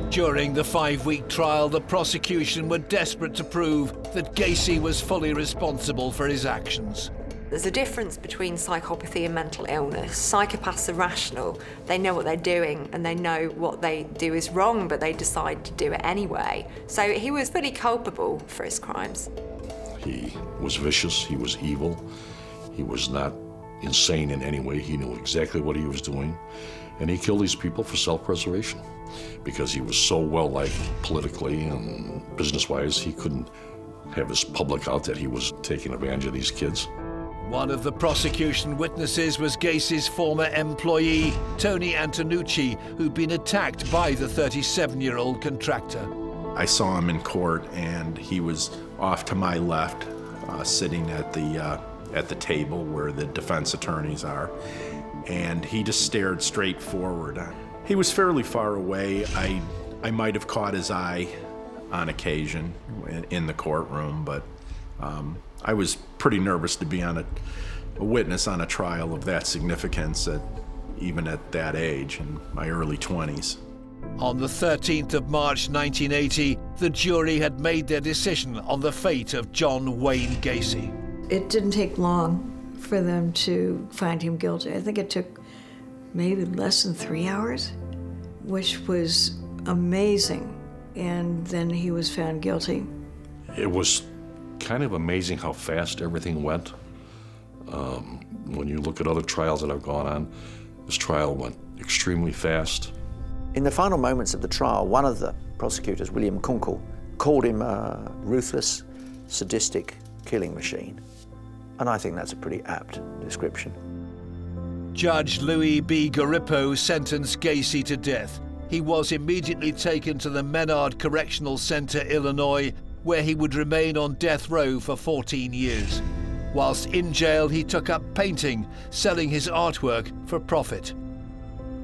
[SPEAKER 1] During the 5-week trial, the prosecution were desperate to prove that Gacy was fully responsible for his actions.
[SPEAKER 5] There's a difference between psychopathy and mental illness. Psychopaths are rational. They know what they're doing and they know what they do is wrong, but they decide to do it anyway. So he was fully culpable for his crimes.
[SPEAKER 8] He was vicious, he was evil, he was not insane in any way. He knew exactly what he was doing, and he killed these people for self-preservation because he was so well-liked politically and business-wise, he couldn't have his public out that he was taking advantage of these kids.
[SPEAKER 1] One of the prosecution witnesses was Gacy's former employee, Tony Antonucci, who'd been attacked by the 37-year-old contractor.
[SPEAKER 22] I saw him in court, and he was off to my left, sitting at the table where the defense attorneys are, and he just stared straight forward. He was fairly far away. I might have caught his eye on occasion in the courtroom, but I was pretty nervous to be a witness on a trial of that significance, even at that age, in my early 20s.
[SPEAKER 1] On the 13th of March 1980, the jury had made their decision on the fate of John Wayne Gacy.
[SPEAKER 12] It didn't take long for them to find him guilty. I think it took maybe less than 3 hours, which was amazing. And then he was found guilty.
[SPEAKER 8] It was kind of amazing how fast everything went. When you look at other trials that have gone on, this trial went extremely fast.
[SPEAKER 4] In the final moments of the trial, one of the prosecutors, William Kunkel, called him a ruthless, sadistic killing machine. And I think that's a pretty apt description.
[SPEAKER 1] Judge Louis B. Garippo sentenced Gacy to death. He was immediately taken to the Menard Correctional Center, Illinois, where he would remain on death row for 14 years. Whilst in jail, he took up painting, selling his artwork for profit.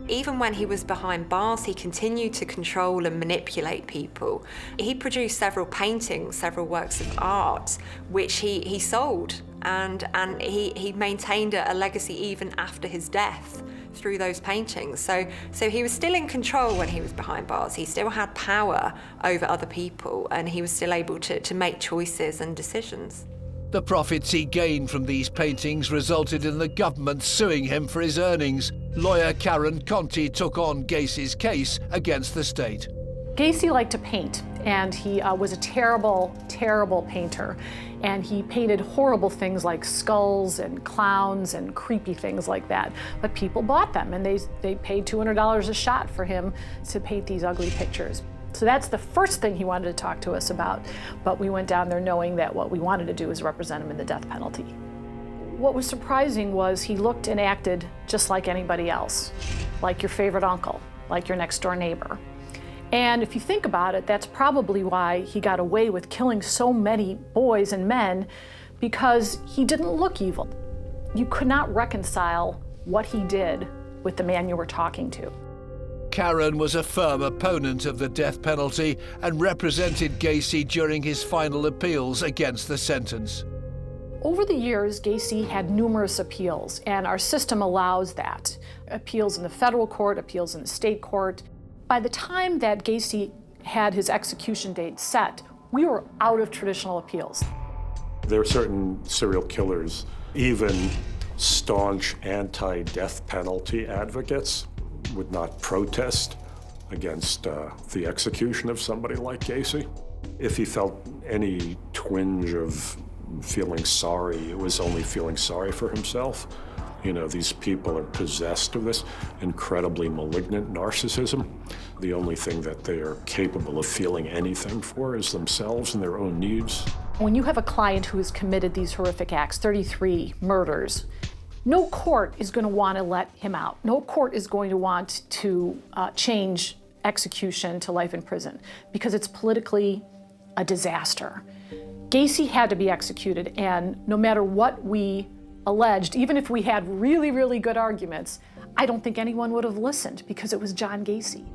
[SPEAKER 5] Even when he was behind bars, he continued to control and manipulate people. He produced several paintings, several works of art, which he sold, and he maintained a legacy even after his death through those paintings. So he was still in control when he was behind bars. He still had power over other people, and he was still able to make choices and decisions.
[SPEAKER 1] The profits he gained from these paintings resulted in the government suing him for his earnings. Lawyer Karen Conti took on Gacy's case against the state.
[SPEAKER 3] Gacy liked to paint, and he was a terrible, terrible painter. And he painted horrible things like skulls and clowns and creepy things like that. But people bought them, and they paid $200 a shot for him to paint these ugly pictures. So that's the first thing he wanted to talk to us about. But we went down there knowing that what we wanted to do was represent him in the death penalty. What was surprising was he looked and acted just like anybody else, like your favorite uncle, like your next door neighbor. And if you think about it, that's probably why he got away with killing so many boys and men, because he didn't look evil. You could not reconcile what he did with the man you were talking to.
[SPEAKER 1] Karen was a firm opponent of the death penalty and represented Gacy during his final appeals against the sentence.
[SPEAKER 3] Over the years, Gacy had numerous appeals, and our system allows that. Appeals in the federal court, appeals in the state court. By the time that Gacy had his execution date set, we were out of traditional appeals.
[SPEAKER 11] There are certain serial killers, even staunch anti-death penalty advocates, would not protest against the execution of somebody like Gacy. If he felt any twinge of feeling sorry, it was only feeling sorry for himself. You know, these people are possessed of this incredibly malignant narcissism. The only thing that they are capable of feeling anything for is themselves and their own needs.
[SPEAKER 3] When you have a client who has committed these horrific acts, 33 murders, no court is going to want to let him out. No court is going to want to change execution to life in prison because it's politically a disaster. Gacy had to be executed, and no matter what we alleged, even if we had really, really good arguments, I don't think anyone would have listened because it was John Gacy.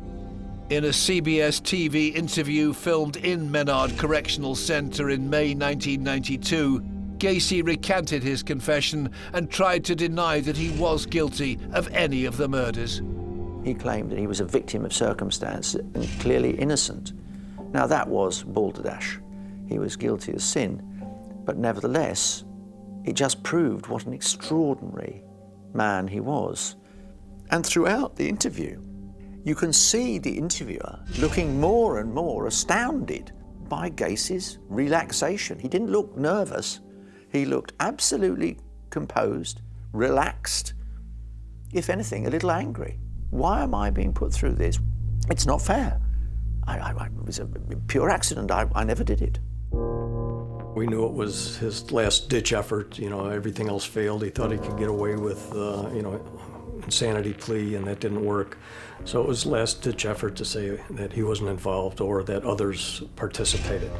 [SPEAKER 1] In a CBS TV interview filmed in Menard Correctional Center in May 1992, Gacy recanted his confession and tried to deny that he was guilty of any of the murders.
[SPEAKER 4] He claimed that he was a victim of circumstance and clearly innocent. Now that was balderdash. He was guilty of sin, but nevertheless, it just proved what an extraordinary man he was. And throughout the interview, you can see the interviewer looking more and more astounded by Gacy's relaxation. He didn't look nervous. He looked absolutely composed, relaxed, if anything, a little angry. Why am I being put through this? It's not fair. It was a pure accident. I never did it.
[SPEAKER 21] We knew it was his last-ditch effort. You know, everything else failed. He thought he could get away with, insanity plea, and that didn't work. So it was last-ditch effort to say that he wasn't involved or that others participated.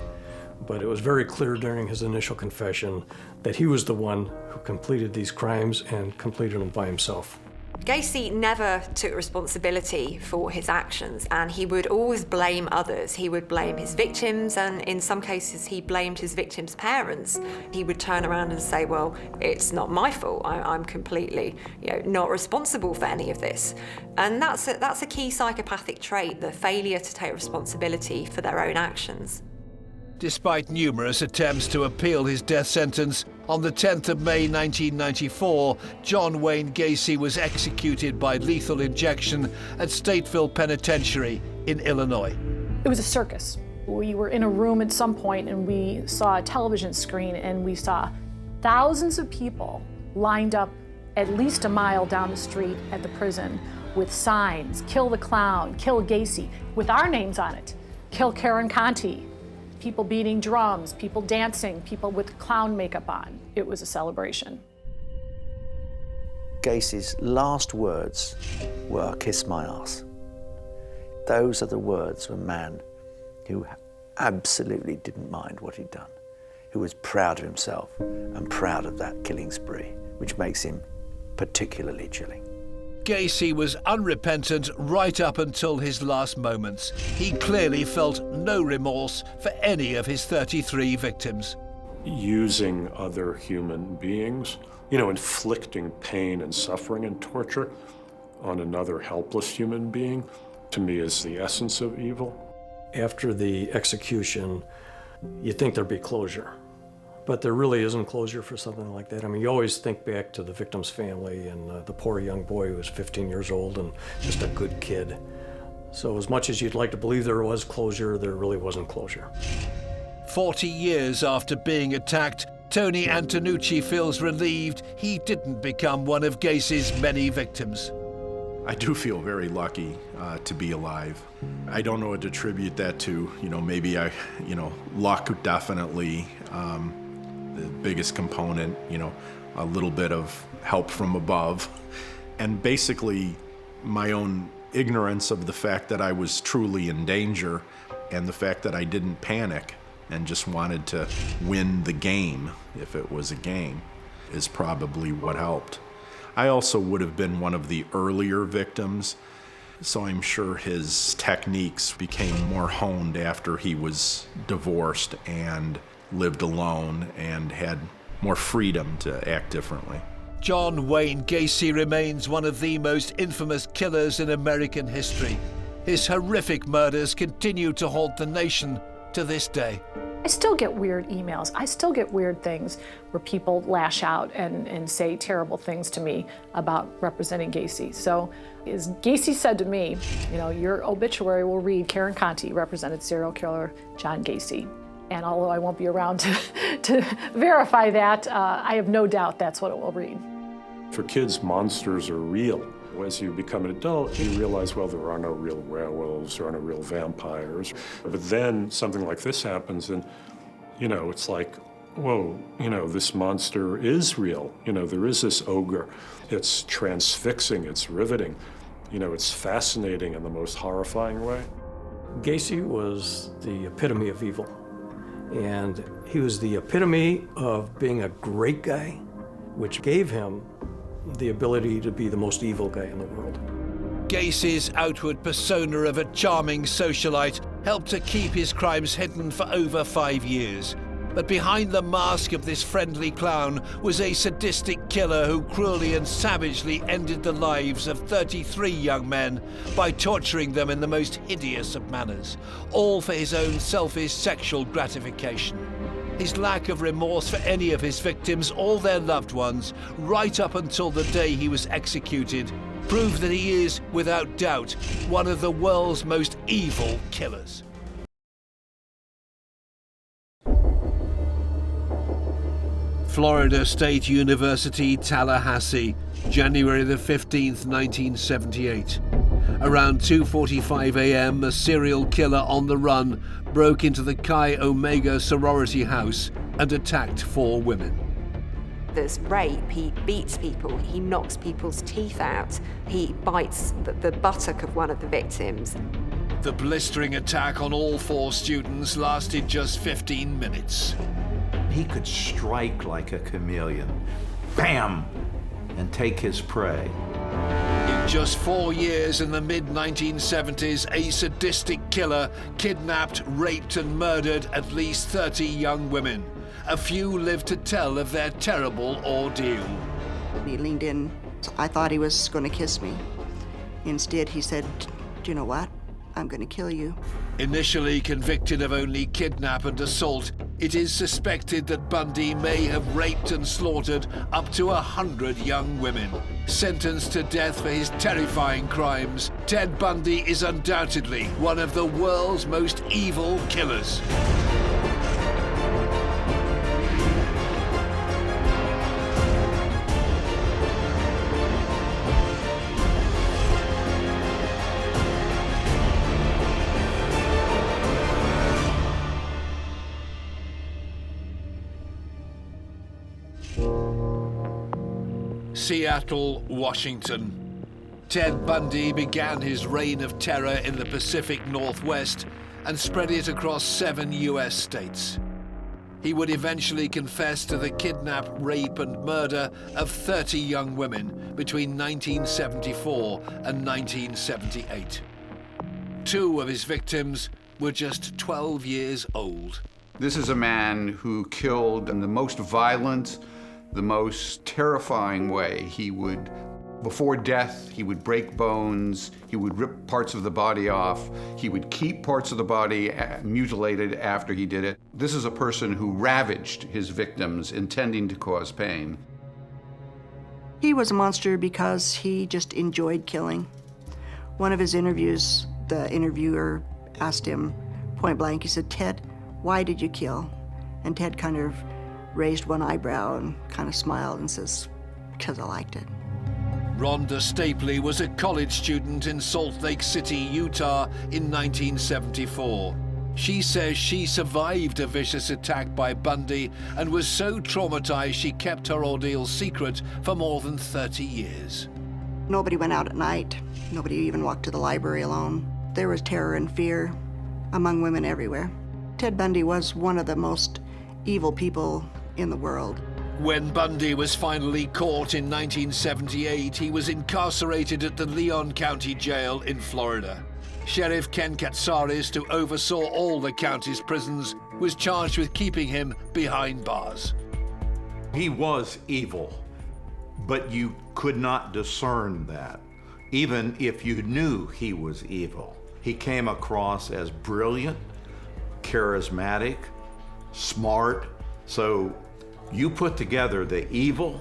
[SPEAKER 21] But it was very clear during his initial confession that he was the one who completed these crimes and completed them by himself.
[SPEAKER 5] Gacy never took responsibility for his actions, and he would always blame others. He would blame his victims, and in some cases he blamed his victims' parents. He would turn around and say, well, it's not my fault. I'm completely, not responsible for any of this. And that's a key psychopathic trait, the failure to take responsibility for their own actions.
[SPEAKER 1] Despite numerous attempts to appeal his death sentence, on the 10th of May 1994, John Wayne Gacy was executed by lethal injection at Stateville Penitentiary in Illinois.
[SPEAKER 3] It was a circus. We were in a room at some point and we saw a television screen and we saw thousands of people lined up at least a mile down the street at the prison with signs, "Kill the clown, kill Gacy," with our names on it, "Kill Karen Conti." People beating drums, people dancing, people with clown makeup on. It was a celebration.
[SPEAKER 4] Gacy's last words were, "Kiss my ass." Those are the words of a man who absolutely didn't mind what he'd done, who was proud of himself and proud of that killing spree, which makes him particularly chilling.
[SPEAKER 1] Gacy was unrepentant right up until his last moments. He clearly felt no remorse for any of his 33 victims.
[SPEAKER 11] Using other human beings, inflicting pain and suffering and torture on another helpless human being, to me is the essence of evil.
[SPEAKER 21] After the execution, you'd think there'd be closure. But there really isn't closure for something like that. I mean, you always think back to the victim's family and the poor young boy who was 15 years old and just a good kid. So as much as you'd like to believe there was closure, there really wasn't closure.
[SPEAKER 1] 40 years after being attacked, Tony Antonucci feels relieved he didn't become one of Gacy's many victims.
[SPEAKER 22] I do feel very lucky to be alive. I don't know what to attribute that to. Maybe luck definitely. The biggest component, a little bit of help from above, and basically my own ignorance of the fact that I was truly in danger and the fact that I didn't panic and just wanted to win the game, if it was a game, is probably what helped. I also would have been one of the earlier victims, so I'm sure his techniques became more honed after he was divorced and lived alone and had more freedom to act differently.
[SPEAKER 1] John Wayne Gacy remains one of the most infamous killers in American history. His horrific murders continue to haunt the nation to this day.
[SPEAKER 3] I still get weird emails. I still get weird things where people lash out and say terrible things to me about representing Gacy. So as Gacy said to me, your obituary will read, Karen Conti represented serial killer John Gacy. And although I won't be around to verify that, I have no doubt that's what it will read.
[SPEAKER 11] For kids, monsters are real. As you become an adult, you realize, well, there are no real werewolves, there are no real vampires. But then something like this happens, and You know, it's like, whoa, you know, this monster is real. You know, there is this ogre. It's transfixing, it's riveting. You know, it's fascinating in the most horrifying way.
[SPEAKER 21] Gacy was the epitome of evil. And he was the epitome of being a great guy, which gave him the ability to be the most evil guy in the world.
[SPEAKER 1] Gacy's outward persona of a charming socialite helped to keep his crimes hidden for over 5 years. But behind the mask of this friendly clown was a sadistic killer who cruelly and savagely ended the lives of 33 young men by torturing them in the most hideous of manners, all for his own selfish sexual gratification. His lack of remorse for any of his victims or their loved ones, right up until the day he was executed, proved that he is, without doubt, one of the world's most evil killers. Florida State University, Tallahassee, January the 15th, 1978. Around 2:45 a.m., a serial killer on the run broke into the Chi Omega sorority house and attacked 4 women.
[SPEAKER 5] There's rape, he beats people, he knocks people's teeth out, he bites the buttock of one of the victims.
[SPEAKER 1] The blistering attack on all 4 students lasted just 15 minutes.
[SPEAKER 7] He could strike like a chameleon, bam, and take his prey.
[SPEAKER 1] In just 4 years in the mid-1970s, a sadistic killer kidnapped, raped and murdered at least 30 young women. A few lived to tell of their terrible ordeal.
[SPEAKER 14] He leaned in. I thought he was going to kiss me. Instead, he said, "Do you know what? I'm going to kill you."
[SPEAKER 1] Initially convicted of only kidnap and assault, it is suspected that Bundy may have raped and slaughtered up to 100 young women. Sentenced to death for his terrifying crimes, Ted Bundy is undoubtedly one of the world's most evil killers. Seattle, Washington. Ted Bundy began his reign of terror in the Pacific Northwest and spread it across 7 U.S. states. He would eventually confess to the kidnap, rape and murder of 30 young women between 1974 and 1978. 2 of his victims were just 12 years old.
[SPEAKER 23] This is a man who killed in the most violent, the most terrifying way. He would, before death, he would break bones, he would rip parts of the body off, he would keep parts of the body mutilated after he did it. This is a person who ravaged his victims, intending to cause pain.
[SPEAKER 14] He was a monster because he just enjoyed killing. One of his interviews, the interviewer asked him point blank, he said, "Ted, why did you kill?" And Ted kind of raised one eyebrow and kind of smiled and says, "Because I liked it."
[SPEAKER 1] Rhonda Stapley was a college student in Salt Lake City, Utah in 1974. She says she survived a vicious attack by Bundy and was so traumatized she kept her ordeal secret for more than 30 years.
[SPEAKER 14] Nobody went out at night. Nobody even walked to the library alone. There was terror and fear among women everywhere. Ted Bundy was one of the most evil people in the world.
[SPEAKER 1] When Bundy was finally caught in 1978, he was incarcerated at the Leon County Jail in Florida. Sheriff Ken Katsaris, who oversaw all the county's prisons, was charged with keeping him behind bars.
[SPEAKER 7] He was evil, but you could not discern that, even if you knew he was evil. He came across as brilliant, charismatic, smart. So you put together the evil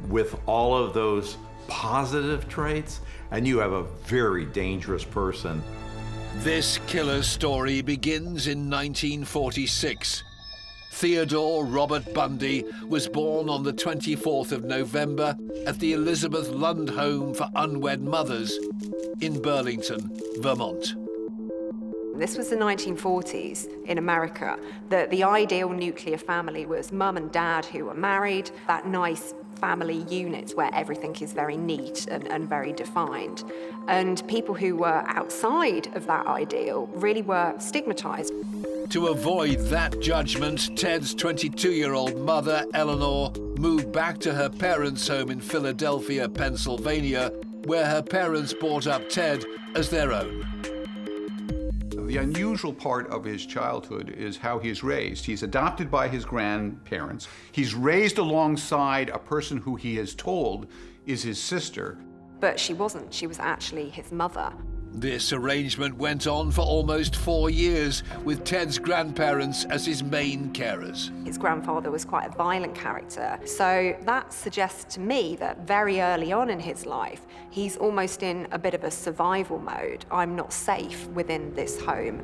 [SPEAKER 7] with all of those positive traits, and you have a very dangerous person.
[SPEAKER 1] This killer's story begins in 1946. Theodore Robert Bundy was born on the 24th of November at the Elizabeth Lund Home for Unwed Mothers in Burlington, Vermont.
[SPEAKER 5] This was the 1940s in America. The ideal nuclear family was mum and dad who were married, that nice family unit where everything is very neat and very defined. And people who were outside of that ideal really were stigmatized.
[SPEAKER 1] To avoid that judgment, Ted's 22-year-old mother, Eleanor, moved back to her parents' home in Philadelphia, Pennsylvania, where her parents brought up Ted as their own.
[SPEAKER 23] The unusual part of his childhood is how he's raised. He's adopted by his grandparents. He's raised alongside a person who he is told is his sister.
[SPEAKER 5] But she wasn't. She was actually his mother.
[SPEAKER 1] This arrangement went on for almost 4 years, with Ted's grandparents as his main carers.
[SPEAKER 5] His grandfather was quite a violent character, so that suggests to me that very early on in his life, he's almost in a bit of a survival mode. I'm not safe within this home.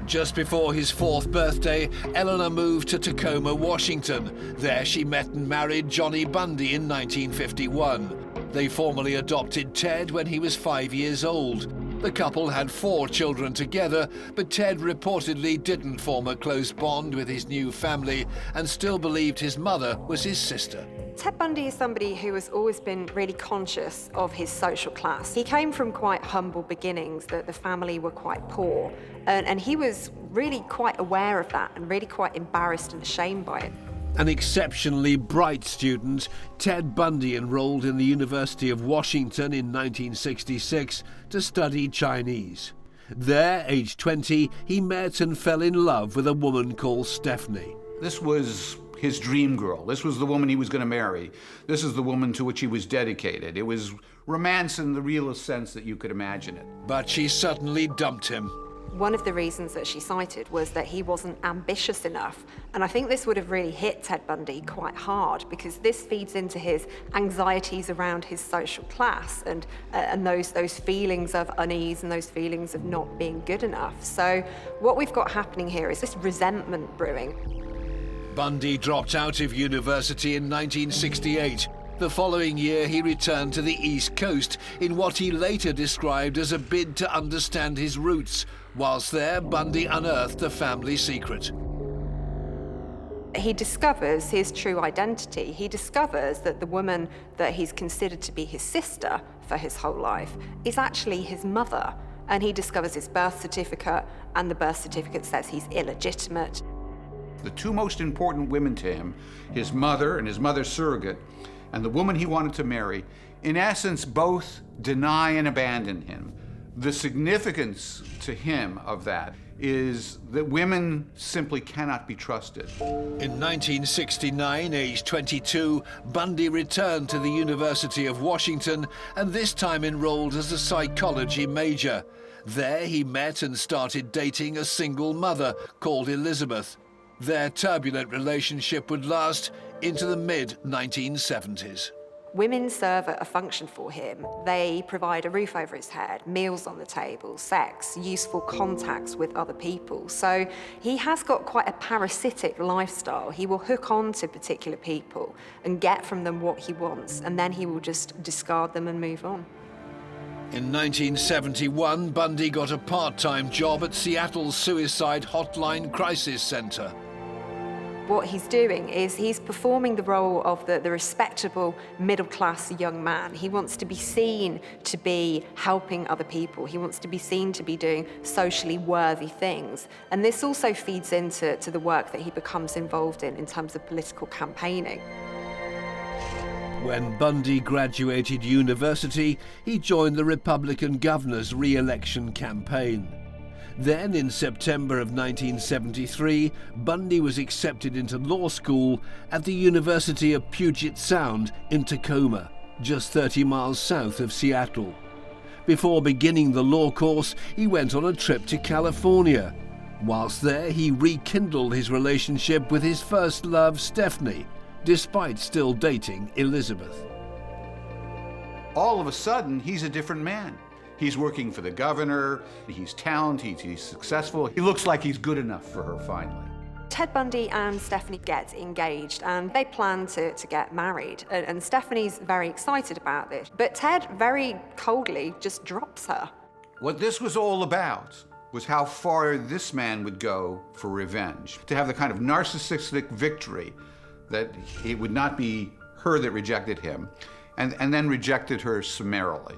[SPEAKER 1] Just before his 4th birthday, Eleanor moved to Tacoma, Washington. There she met and married Johnny Bundy in 1951. They formally adopted Ted when he was 5 years old. The couple had 4 children together, but Ted reportedly didn't form a close bond with his new family and still believed his mother was his sister.
[SPEAKER 5] Ted Bundy is somebody who has always been really conscious of his social class. He came from quite humble beginnings, that the family were quite poor, and he was really quite aware of that and really quite embarrassed and ashamed by it.
[SPEAKER 1] An exceptionally bright student, Ted Bundy enrolled in the University of Washington in 1966 to study Chinese. There, aged 20, he met and fell in love with a woman called Stephanie.
[SPEAKER 23] This was his dream girl. This was the woman he was going to marry. This is the woman to which he was dedicated. It was romance in the realest sense that you could imagine it.
[SPEAKER 1] But she suddenly dumped him.
[SPEAKER 5] One of the reasons that she cited was that he wasn't ambitious enough. And I think this would have really hit Ted Bundy quite hard, because this feeds into his anxieties around his social class and those feelings of unease and those feelings of not being good enough. So what we've got happening here is this resentment brewing.
[SPEAKER 1] Bundy dropped out of university in 1968. The following year, he returned to the East Coast in what he later described as a bid to understand his roots. Whilst there, Bundy unearthed a family secret.
[SPEAKER 5] He discovers his true identity. He discovers that the woman that he's considered to be his sister for his whole life is actually his mother. And he discovers his birth certificate, and the birth certificate says he's illegitimate.
[SPEAKER 23] The 2 most important women to him, his mother and his mother's surrogate, and the woman he wanted to marry, in essence, both deny and abandon him. The significance to him of that is that women simply cannot be trusted.
[SPEAKER 1] In 1969, aged 22, Bundy returned to the University of Washington and this time enrolled as a psychology major. There he met and started dating a single mother called Elizabeth. Their turbulent relationship would last into the mid-1970s.
[SPEAKER 5] Women serve a function for him. They provide a roof over his head, meals on the table, sex, useful contacts with other people. So he has got quite a parasitic lifestyle. He will hook on to particular people and get from them what he wants, and then he will just discard them and move on.
[SPEAKER 1] In 1971, Bundy got a part-time job at Seattle's Suicide Hotline Crisis Center.
[SPEAKER 5] What he's doing is he's performing the role of the respectable middle-class young man. He wants to be seen to be helping other people. He wants to be seen to be doing socially worthy things. And this also feeds into the work that he becomes involved in terms of political campaigning.
[SPEAKER 1] When Bundy graduated university, he joined the Republican governor's re-election campaign. Then, in September of 1973, Bundy was accepted into law school at the University of Puget Sound in Tacoma, just 30 miles south of Seattle. Before beginning the law course, he went on a trip to California. Whilst there, he rekindled his relationship with his first love, Stephanie, despite still dating Elizabeth.
[SPEAKER 23] All of a sudden, he's a different man. He's working for the governor, he's talented, he's successful. He looks like he's good enough for her finally.
[SPEAKER 5] Ted Bundy and Stephanie get engaged and they plan to get married. And Stephanie's very excited about this. But Ted very coldly just drops her.
[SPEAKER 23] What this was all about was how far this man would go for revenge. To have the kind of narcissistic victory that it would not be her that rejected him, and then rejected her summarily.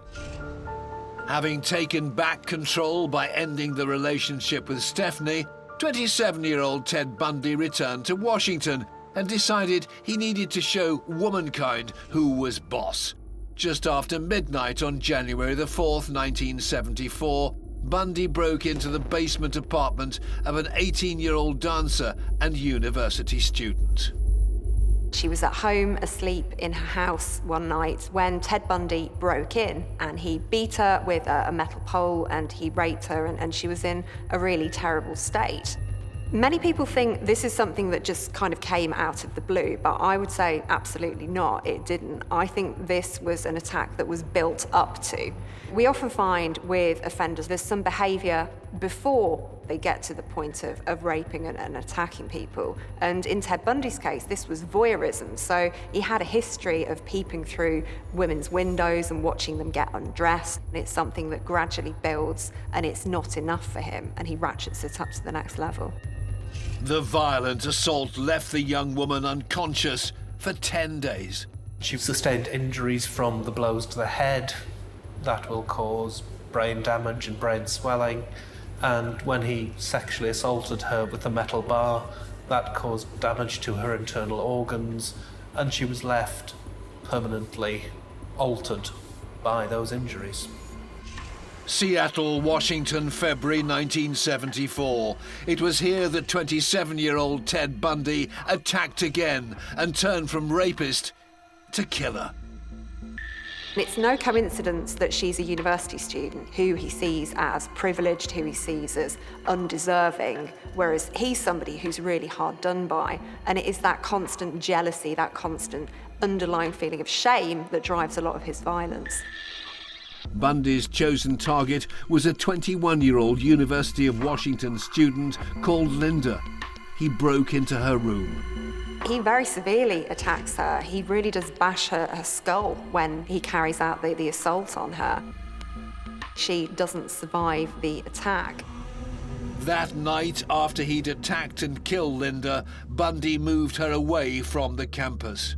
[SPEAKER 1] Having taken back control by ending the relationship with Stephanie, 27-year-old Ted Bundy returned to Washington and decided he needed to show womankind who was boss. Just after midnight on January the 4th, 1974, Bundy broke into the basement apartment of an 18-year-old dancer and university student.
[SPEAKER 5] She was at home asleep in her house one night when Ted Bundy broke in, and he beat her with a metal pole and he raped her, and she was in a really terrible state. Many people think this is something that just kind of came out of the blue, but I would say absolutely not, it didn't. I think this was an attack that was built up to. We often find with offenders there's some behaviour before they get to the point of raping and attacking people. And in Ted Bundy's case, this was voyeurism. So he had a history of peeping through women's windows and watching them get undressed. It's something that gradually builds, and it's not enough for him, and he ratchets it up to the next level.
[SPEAKER 1] The violent assault left the young woman unconscious for 10 days.
[SPEAKER 6] She sustained injuries from the blows to the head. That will cause brain damage and brain swelling. And when he sexually assaulted her with a metal bar, that caused damage to her internal organs, and she was left permanently altered by those injuries.
[SPEAKER 1] Seattle, Washington, February 1974. It was here that 27-year-old Ted Bundy attacked again and turned from rapist to killer.
[SPEAKER 5] It's no coincidence that she's a university student who he sees as privileged, who he sees as undeserving, whereas he's somebody who's really hard done by. And it is that constant jealousy, that constant underlying feeling of shame that drives a lot of his violence.
[SPEAKER 1] Bundy's chosen target was a 21-year-old University of Washington student called Linda. He broke into her room.
[SPEAKER 5] He very severely attacks her. He really does bash her skull when he carries out the assault on her. She doesn't survive the attack.
[SPEAKER 1] That night, after he'd attacked and killed Linda, Bundy moved her away from the campus.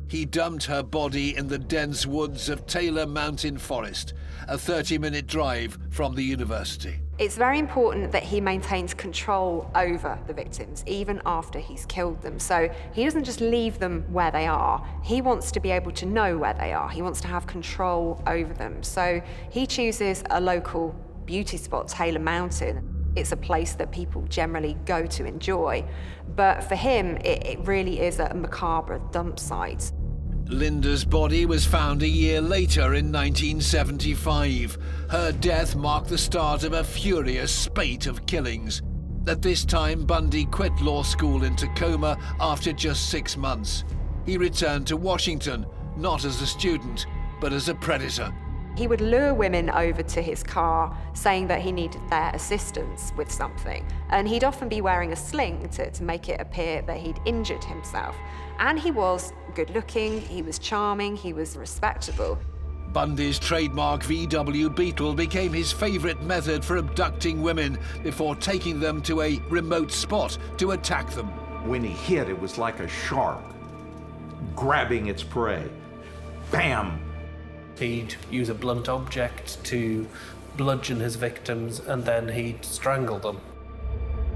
[SPEAKER 1] He dumped her body in the dense woods of Taylor Mountain Forest, a 30-minute drive from the university.
[SPEAKER 5] It's very important that he maintains control over the victims, even after he's killed them. So he doesn't just leave them where they are. He wants to be able to know where they are. He wants to have control over them. So he chooses a local beauty spot, Taylor Mountain. It's a place that people generally go to enjoy. But for him, it really is a macabre dump site.
[SPEAKER 1] Linda's body was found a year later in 1975. Her death marked the start of a furious spate of killings. At this time, Bundy quit law school in Tacoma after just 6 months. He returned to Washington, not as a student, but as a predator.
[SPEAKER 5] He would lure women over to his car, saying that he needed their assistance with something. And he'd often be wearing a sling to make it appear that he'd injured himself. And he was good-looking, he was charming, he was respectable.
[SPEAKER 1] Bundy's trademark VW Beetle became his favorite method for abducting women before taking them to a remote spot to attack them.
[SPEAKER 7] When he hit, it was like a shark grabbing its prey. Bam!
[SPEAKER 6] He'd use a blunt object to bludgeon his victims, and then he'd strangle them.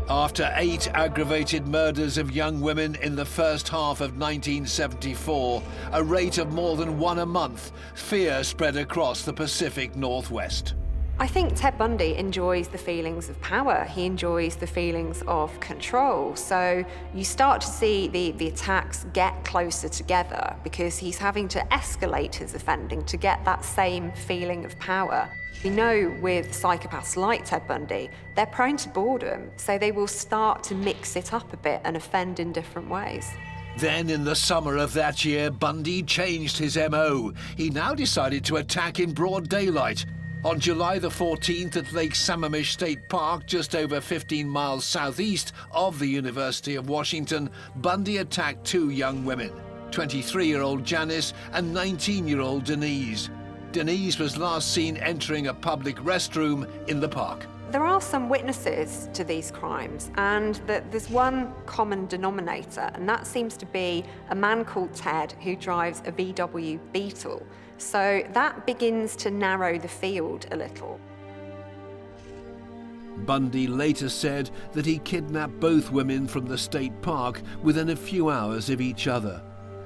[SPEAKER 1] After 8 aggravated murders of young women in the first half of 1974, a rate of more than 1 a month, fear spread across the Pacific Northwest.
[SPEAKER 5] I think Ted Bundy enjoys the feelings of power. He enjoys the feelings of control. So you start to see the attacks get closer together because he's having to escalate his offending to get that same feeling of power. We know with psychopaths like Ted Bundy, they're prone to boredom, so they will start to mix it up a bit and offend in different ways.
[SPEAKER 1] Then in the summer of that year, Bundy changed his MO. He now decided to attack in broad daylight. On July the 14th at Lake Sammamish State Park, just over 15 miles southeast of the University of Washington, Bundy attacked 2 young women, 23-year-old Janice and 19-year-old Denise. Denise was last seen entering a public restroom in the park.
[SPEAKER 5] There are some witnesses to these crimes, and there's one common denominator, and that seems to be a man called Ted who drives a VW Beetle. So that begins to narrow the field a little.
[SPEAKER 1] Bundy later said that he kidnapped both women from the state park within a few hours of each other.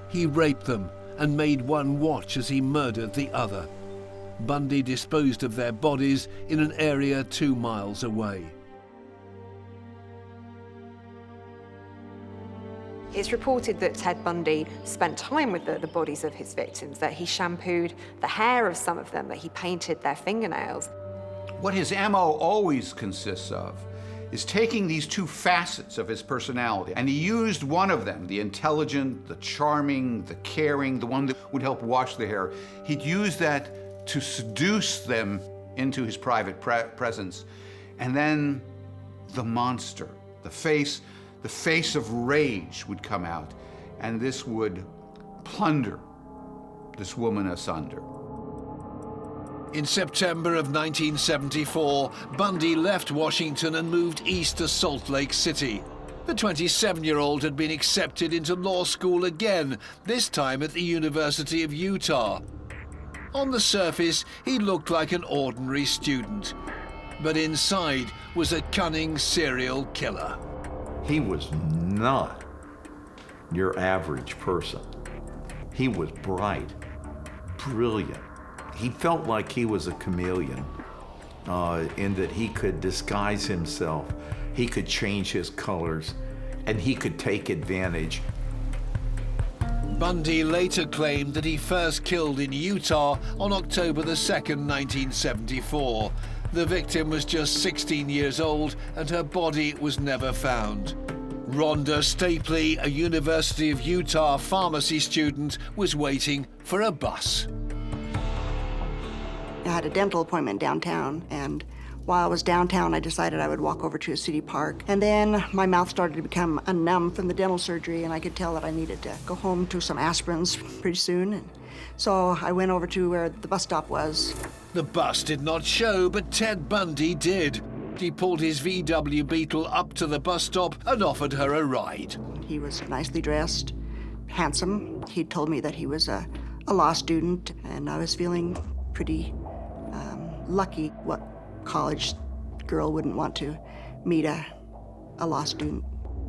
[SPEAKER 1] He raped them and made one watch as he murdered the other. Bundy disposed of their bodies in an area 2 miles away.
[SPEAKER 5] It's reported that Ted Bundy spent time with the bodies of his victims, that he shampooed the hair of some of them, that he painted their fingernails.
[SPEAKER 23] What his MO always consists of is taking these two facets of his personality, and he used one of them, the intelligent, the charming, the caring, the one that would help wash the hair. He'd use that to seduce them into his private presence. And then the monster, the face of rage would come out, and this would plunder this woman asunder.
[SPEAKER 1] In September of 1974, Bundy left Washington and moved east to Salt Lake City. The 27-year-old had been accepted into law school again, this time at the University of Utah. On the surface, he looked like an ordinary student, but inside was a cunning serial killer.
[SPEAKER 7] He was not your average person. He was bright, brilliant. He felt like he was a chameleon in that he could disguise himself, he could change his colors, and he could take advantage.
[SPEAKER 1] Bundy later claimed that he first killed in Utah on October the 2nd, 1974. The victim was just 16 years old and her body was never found. Rhonda Stapley, a University of Utah pharmacy student, was waiting for a bus.
[SPEAKER 14] I had a dental appointment downtown, and while I was downtown, I decided I would walk over to a city park. And then my mouth started to become numb from the dental surgery, and I could tell that I needed to go home to some aspirins pretty soon. And so I went over to where the bus stop was.
[SPEAKER 1] The bus did not show, but Ted Bundy did. He pulled his VW Beetle up to the bus stop and offered her a ride.
[SPEAKER 14] He was nicely dressed, handsome. He told me that he was a law student, and I was feeling pretty lucky. What college girl wouldn't want to meet a law student?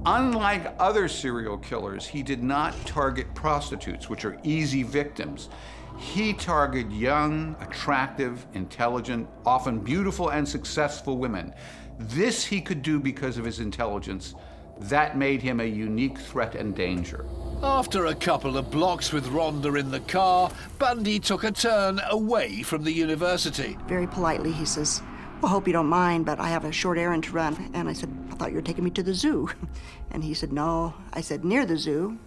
[SPEAKER 23] Unlike other serial killers, he did not target prostitutes, which are easy victims. He targeted young, attractive, intelligent, often beautiful and successful women. This he could do because of his intelligence. That made him a unique threat and danger.
[SPEAKER 1] After a couple of blocks with Rhonda in the car, Bundy took a turn away from the university.
[SPEAKER 14] Very politely, he says, "Well, hope you don't mind, but I have a short errand to run." And I said, "I thought you were taking me to the zoo." And he said, "No." I said, "Near the zoo."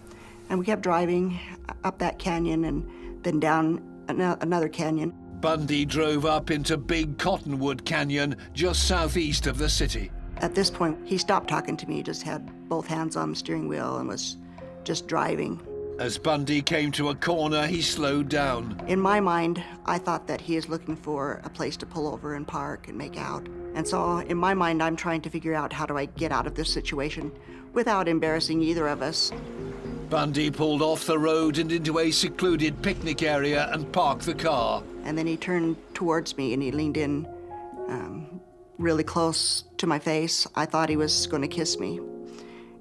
[SPEAKER 14] And we kept driving up that canyon and then down another canyon.
[SPEAKER 1] Bundy drove up into Big Cottonwood Canyon, just southeast of the city.
[SPEAKER 14] At this point, he stopped talking to me. He just had both hands on the steering wheel and was just driving.
[SPEAKER 1] As Bundy came to a corner, he slowed down.
[SPEAKER 14] In my mind, I thought that he is looking for a place to pull over and park and make out. And so in my mind, I'm trying to figure out how do I get out of this situation without embarrassing either of us.
[SPEAKER 1] Bundy pulled off the road and into a secluded picnic area and parked the car.
[SPEAKER 14] And then he turned towards me and he leaned in really close to my face. I thought he was going to kiss me.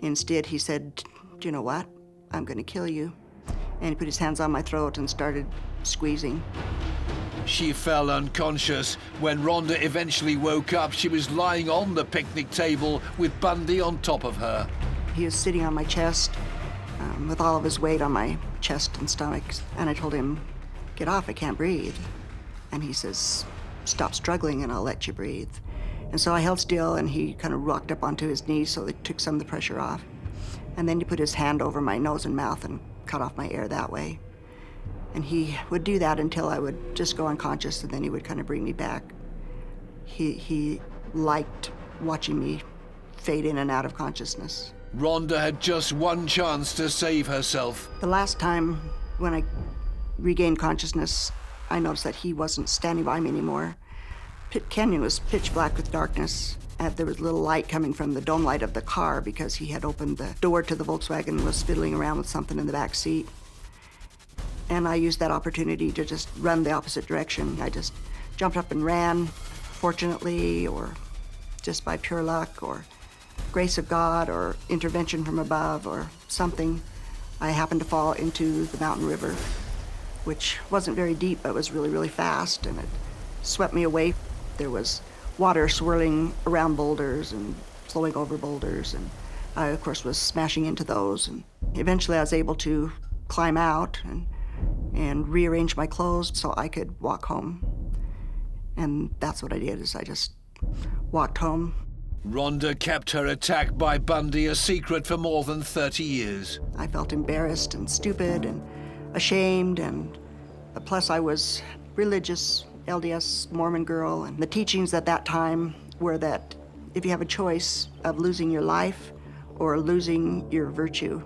[SPEAKER 14] Instead, he said, "Do you know what? I'm going to kill you." And he put his hands on my throat and started squeezing.
[SPEAKER 1] She fell unconscious. When Rhonda eventually woke up, she was lying on the picnic table with Bundy on top of her.
[SPEAKER 14] He was sitting on my chest with all of his weight on my chest and stomach. And I told him, "Get off, I can't breathe." And he says, "Stop struggling and I'll let you breathe." And so I held still and he kind of rocked up onto his knees so it took some of the pressure off. And then he put his hand over my nose and mouth and cut off my air that way. And he would do that until I would just go unconscious, and then he would kind of bring me back. He liked watching me fade in and out of consciousness.
[SPEAKER 1] Rhonda had just one chance to save herself.
[SPEAKER 14] The last time when I regained consciousness, I noticed that he wasn't standing by me anymore. Pit Canyon was pitch black with darkness. There was a little light coming from the dome light of the car because he had opened the door to the Volkswagen and was fiddling around with something in the back seat. And I used that opportunity to just run the opposite direction. I just jumped up and ran, fortunately, or just by pure luck, or grace of God, or intervention from above, or something. I happened to fall into the mountain river, which wasn't very deep, but was really, really fast, and it swept me away. There was water swirling around boulders and flowing over boulders, and I, of course, was smashing into those. And eventually I was able to climb out and rearrange my clothes so I could walk home. And that's what I did, is I just walked home.
[SPEAKER 1] Rhonda kept her attack by Bundy a secret for more than 30 years.
[SPEAKER 14] I felt embarrassed and stupid and ashamed, and plus I was religious, LDS Mormon girl, and the teachings at that time were that if you have a choice of losing your life or losing your virtue,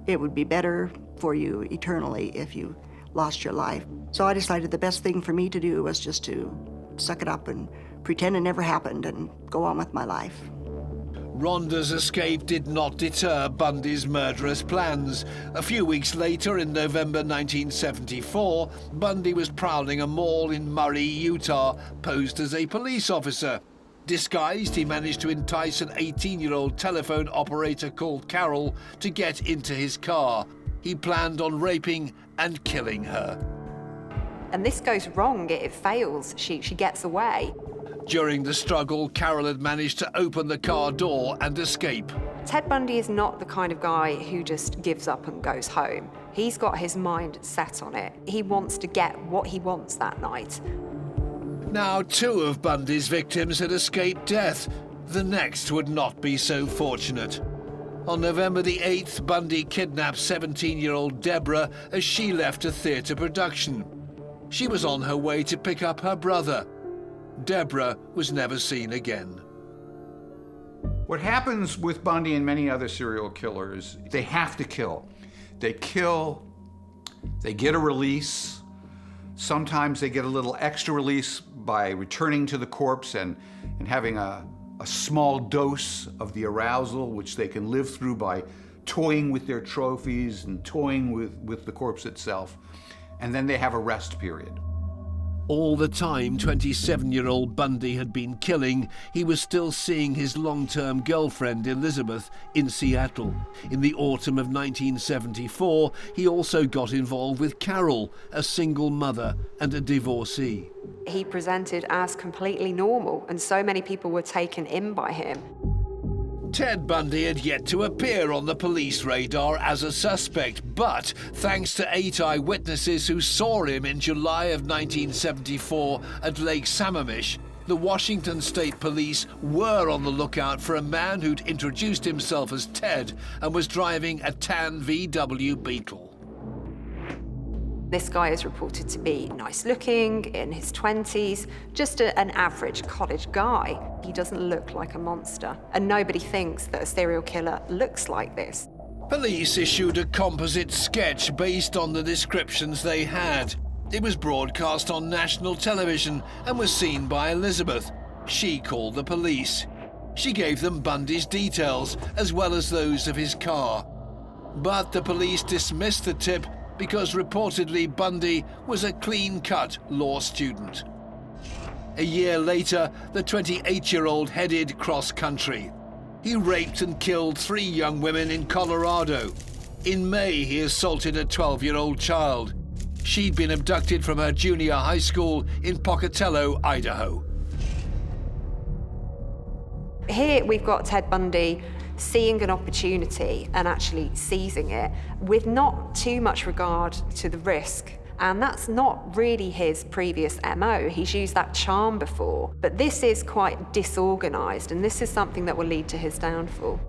[SPEAKER 14] it would be better for you eternally if you lost your life. So I decided the best thing for me to do was just to suck it up and pretend it never happened and go on with my life.
[SPEAKER 1] Rhonda's escape did not deter Bundy's murderous plans. A few weeks later, in November 1974, Bundy was prowling a mall in Murray, Utah, posed as a police officer. Disguised, he managed to entice an 18-year-old telephone operator called Carol to get into his car. He planned on raping and killing her.
[SPEAKER 5] And this goes wrong, it fails, she gets away.
[SPEAKER 1] During the struggle, Carol had managed to open the car door and escape.
[SPEAKER 5] Ted Bundy is not the kind of guy who just gives up and goes home. He's got his mind set on it. He wants to get what he wants that night.
[SPEAKER 1] Now, 2 of Bundy's victims had escaped death. The next would not be so fortunate. On November the 8th, Bundy kidnapped 17-year-old Deborah as she left a theatre production. She was on her way to pick up her brother. Deborah was never seen again.
[SPEAKER 23] What happens with Bundy and many other serial killers, they have to kill. They kill, they get a release. Sometimes they get a little extra release by returning to the corpse and having a small dose of the arousal, which they can live through by toying with their trophies and toying with the corpse itself. And then they have a rest period.
[SPEAKER 1] All the time 27-year-old Bundy had been killing, he was still seeing his long-term girlfriend Elizabeth in Seattle. In the autumn of 1974, he also got involved with Carol, a single mother and a divorcee.
[SPEAKER 5] He presented as completely normal, and so many people were taken in by him.
[SPEAKER 1] Ted Bundy had yet to appear on the police radar as a suspect, but thanks to 8 eyewitnesses who saw him in July of 1974 at Lake Sammamish, the Washington State Police were on the lookout for a man who'd introduced himself as Ted and was driving a tan VW Beetle.
[SPEAKER 5] This guy is reported to be nice-looking, in his 20s, just an average college guy. He doesn't look like a monster, and nobody thinks that a serial killer looks like this.
[SPEAKER 1] Police issued a composite sketch based on the descriptions they had. It was broadcast on national television and was seen by Elizabeth. She called the police. She gave them Bundy's details, as well as those of his car. But the police dismissed the tip because reportedly Bundy was a clean-cut law student. A year later, the 28-year-old headed cross-country. He raped and killed 3 young women in Colorado. In May, he assaulted a 12-year-old child. She'd been abducted from her junior high school in Pocatello, Idaho.
[SPEAKER 5] Here we've got Ted Bundy seeing an opportunity and actually seizing it with not too much regard to the risk. And that's not really his previous MO. He's used that charm before, but this is quite disorganized, and this is something that will lead to his downfall.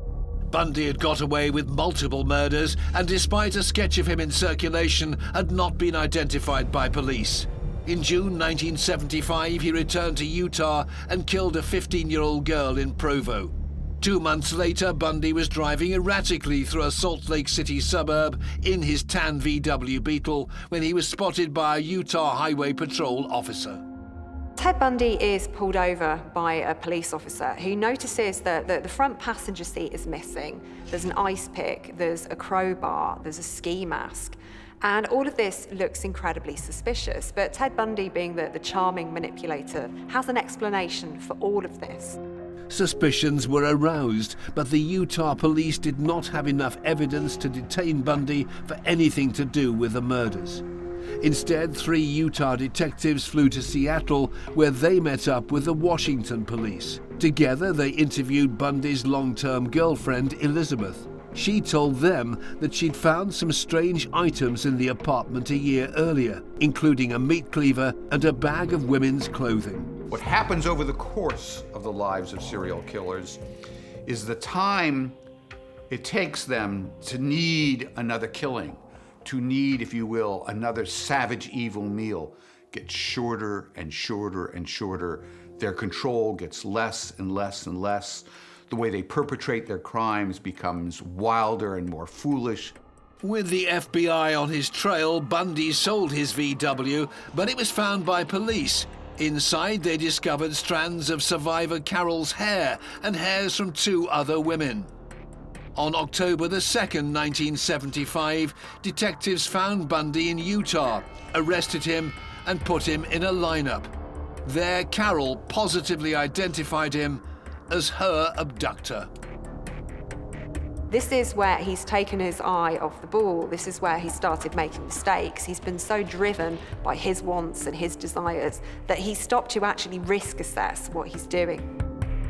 [SPEAKER 1] Bundy had got away with multiple murders, and despite a sketch of him in circulation, had not been identified by police. In June 1975, he returned to Utah and killed a 15-year-old girl in Provo. 2 months later, Bundy was driving erratically through a Salt Lake City suburb in his tan VW Beetle when he was spotted by a Utah Highway Patrol officer.
[SPEAKER 5] Ted Bundy is pulled over by a police officer who notices that the front passenger seat is missing. There's an ice pick, there's a crowbar, there's a ski mask. And all of this looks incredibly suspicious, but Ted Bundy, being the charming manipulator, has an explanation for all of this.
[SPEAKER 1] Suspicions were aroused, but the Utah police did not have enough evidence to detain Bundy for anything to do with the murders. Instead, 3 Utah detectives flew to Seattle, where they met up with the Washington police. Together, they interviewed Bundy's long-term girlfriend, Elizabeth. She told them that she'd found some strange items in the apartment a year earlier, including a meat cleaver and a bag of women's clothing.
[SPEAKER 23] What happens over the course of the lives of serial killers is the time it takes them to need another killing, to need, if you will, another savage, evil meal, gets shorter and shorter and shorter. Their control gets less and less and less. The way they perpetrate their crimes becomes wilder and more foolish.
[SPEAKER 1] With the FBI on his trail, Bundy sold his VW, but it was found by police. Inside, they discovered strands of survivor Carol's hair and hairs from 2 other women. On October the 2nd, 1975, detectives found Bundy in Utah, arrested him, and put him in a lineup. There, Carol positively identified him as her abductor.
[SPEAKER 5] This is where he's taken his eye off the ball. This is where he started making mistakes. He's been so driven by his wants and his desires that he stopped to actually risk assess what he's doing.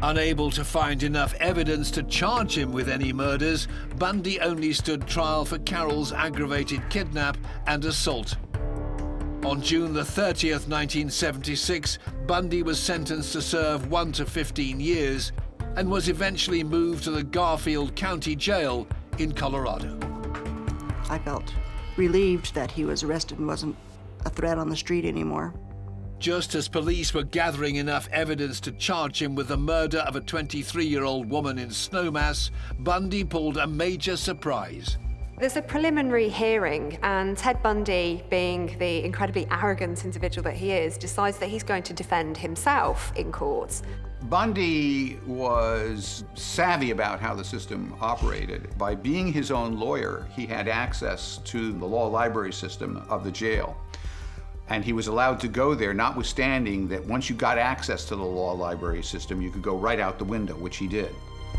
[SPEAKER 1] Unable to find enough evidence to charge him with any murders, Bundy only stood trial for Carol's aggravated kidnap and assault. On June the 30th, 1976, Bundy was sentenced to serve 1 to 15 years and was eventually moved to the Garfield County Jail in Colorado.
[SPEAKER 14] I felt relieved that he was arrested and wasn't a threat on the street anymore.
[SPEAKER 1] Just as police were gathering enough evidence to charge him with the murder of a 23-year-old woman in Snowmass, Bundy pulled a major surprise.
[SPEAKER 5] There's a preliminary hearing, and Ted Bundy, being the incredibly arrogant individual that he is, decides that he's going to defend himself in court.
[SPEAKER 23] Bundy was savvy about how the system operated. By being his own lawyer, he had access to the law library system of the jail. And he was allowed to go there, notwithstanding that once you got access to the law library system, you could go right out the window, which he did.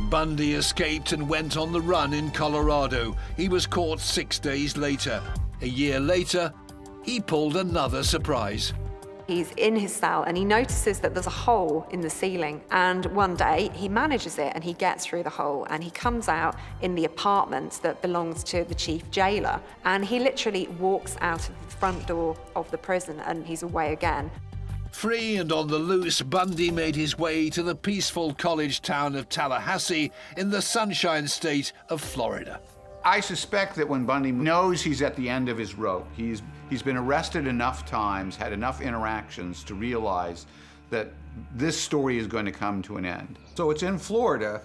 [SPEAKER 1] Bundy escaped and went on the run in Colorado. He was caught 6 days later. A year later, he pulled another surprise.
[SPEAKER 5] He's in his cell and he notices that there's a hole in the ceiling, and one day he manages it and he gets through the hole and he comes out in the apartment that belongs to the chief jailer, and he literally walks out of the front door of the prison and he's away again.
[SPEAKER 1] Free and on the loose, Bundy made his way to the peaceful college town of Tallahassee in the Sunshine State of Florida.
[SPEAKER 23] I suspect that when Bundy knows he's at the end of his rope, he's been arrested enough times, had enough interactions to realize that this story is going to come to an end. So it's in Florida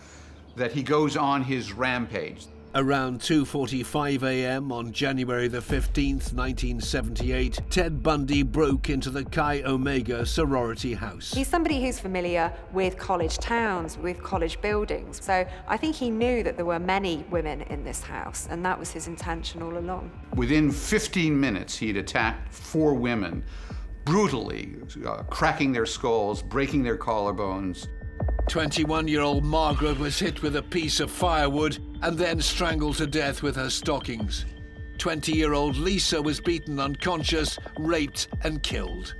[SPEAKER 23] that he goes on his rampage.
[SPEAKER 1] Around 2:45 a.m. on January the 15th, 1978, Ted Bundy broke into the Chi Omega sorority house.
[SPEAKER 5] He's somebody who's familiar with college towns, with college buildings. So I think he knew that there were many women in this house, and that was his intention all along.
[SPEAKER 23] Within 15 minutes, he had attacked 4 women, brutally, cracking their skulls, breaking their collarbones.
[SPEAKER 1] 21-year-old Margaret was hit with a piece of firewood and then strangled to death with her stockings. 20-year-old Lisa was beaten unconscious, raped, and killed.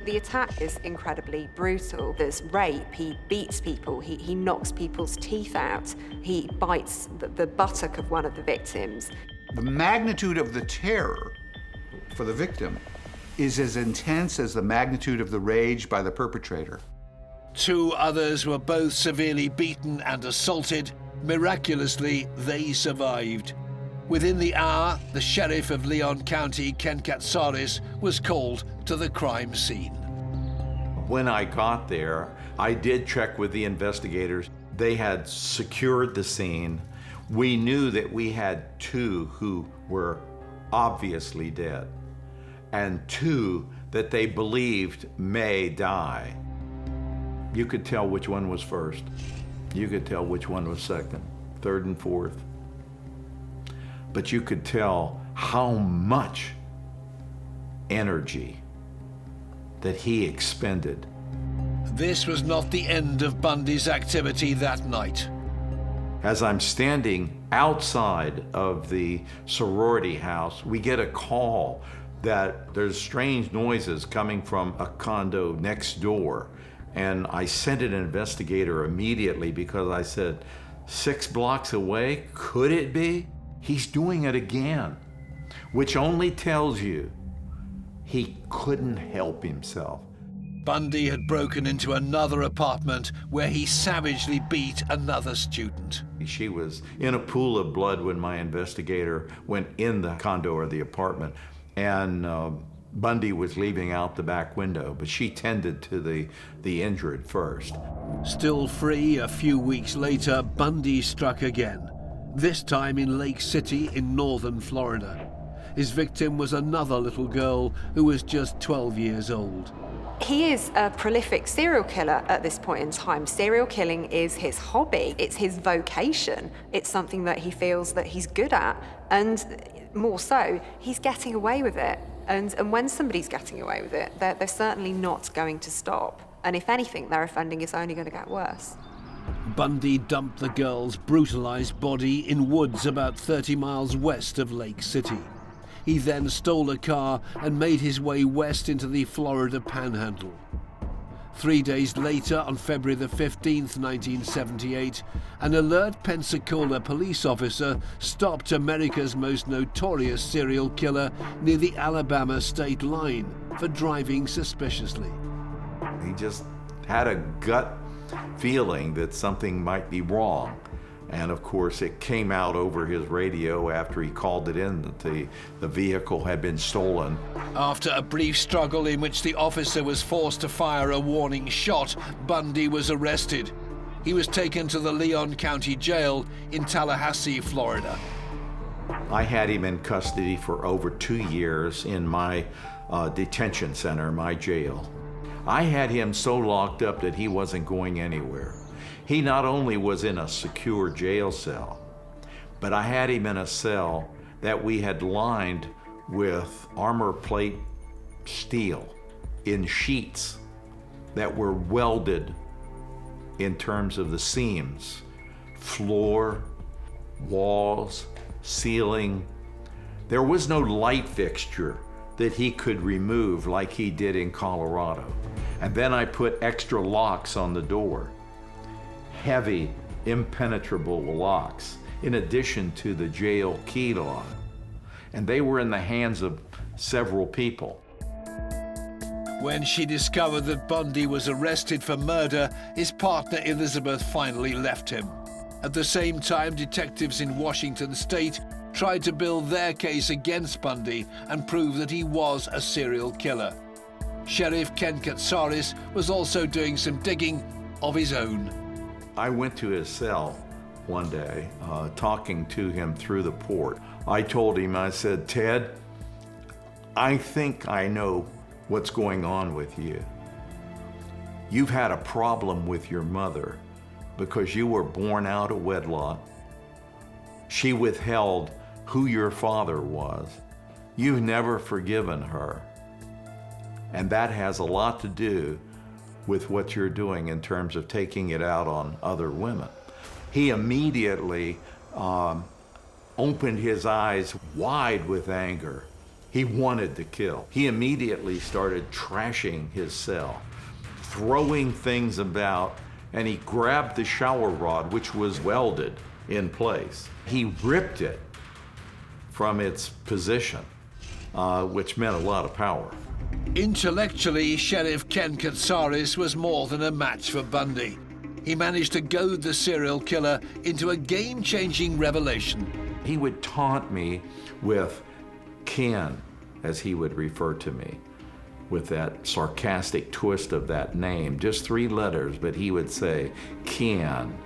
[SPEAKER 5] The attack is incredibly brutal. There's rape, he beats people, he knocks people's teeth out, he bites the buttock of one of the victims.
[SPEAKER 23] The magnitude of the terror for the victim is as intense as the magnitude of the rage by the perpetrator.
[SPEAKER 1] 2 others were both severely beaten and assaulted. Miraculously, they survived. Within the hour, the sheriff of Leon County, Ken Katsaris, was called to the crime scene.
[SPEAKER 7] When I got there, I did check with the investigators. They had secured the scene. We knew that we had 2 who were obviously dead, and 2 that they believed may die. You could tell which one was first. You could tell which one was second, third, and fourth. But you could tell how much energy that he expended.
[SPEAKER 1] This was not the end of Bundy's activity that night.
[SPEAKER 7] As I'm standing outside of the sorority house, we get a call that there's strange noises coming from a condo next door. And I sent an investigator immediately because I said, 6 blocks away, could it be? He's doing it again, which only tells you he couldn't help himself.
[SPEAKER 1] Bundy had broken into another apartment where he savagely beat another student.
[SPEAKER 7] She was in a pool of blood when my investigator went in the condo or the apartment, and Bundy was leaving out the back window, but she tended to the injured first.
[SPEAKER 1] Still free a few weeks later, Bundy struck again, this time in Lake City in northern Florida. His victim was another little girl who was just 12 years old.
[SPEAKER 5] He is a prolific serial killer at this point in time. Serial killing is his hobby. It's his vocation. It's something that he feels that he's good at. And more so, he's getting away with it. And when somebody's getting away with it, they're certainly not going to stop. And if anything, their offending is only going to get worse.
[SPEAKER 1] Bundy dumped the girl's brutalized body in woods about 30 miles west of Lake City. He then stole a car and made his way west into the Florida Panhandle. 3 days later, on February the 15th, 1978, an alert Pensacola police officer stopped America's most notorious serial killer near the Alabama state line for driving suspiciously.
[SPEAKER 7] He just had a gut feeling that something might be wrong. And of course, it came out over his radio after he called it in that the vehicle had been stolen.
[SPEAKER 1] After a brief struggle in which the officer was forced to fire a warning shot, Bundy was arrested. He was taken to the Leon County Jail in Tallahassee, Florida.
[SPEAKER 7] I had him in custody for over 2 years in my detention center, my jail. I had him so locked up that he wasn't going anywhere. He not only was in a secure jail cell, but I had him in a cell that we had lined with armor plate steel in sheets that were welded in terms of the seams, floor, walls, ceiling. There was no light fixture that he could remove like he did in Colorado. And then I put extra locks on the door. Heavy, impenetrable locks, in addition to the jail key lock. And they were in the hands of several people.
[SPEAKER 1] When she discovered that Bundy was arrested for murder, his partner Elizabeth finally left him. At the same time, detectives in Washington state tried to build their case against Bundy and prove that he was a serial killer. Sheriff Ken Katsaris was also doing some digging of his own.
[SPEAKER 7] I went to his cell one day, talking to him through the port. I told him, I said, Ted, I think I know what's going on with you. You've had a problem with your mother because you were born out of wedlock. She withheld who your father was. You've never forgiven her. And that has a lot to do with what you're doing in terms of taking it out on other women. He immediately opened his eyes wide with anger. He wanted to kill. He immediately started trashing his cell, throwing things about, and he grabbed the shower rod, which was welded in place. He ripped it from its position, which meant a lot of power.
[SPEAKER 1] Intellectually, Sheriff Ken Katsaris was more than a match for Bundy. He managed to goad the serial killer into a game-changing revelation.
[SPEAKER 7] He would taunt me with Ken, as he would refer to me, with that sarcastic twist of that name, just 3 letters, but he would say, Ken.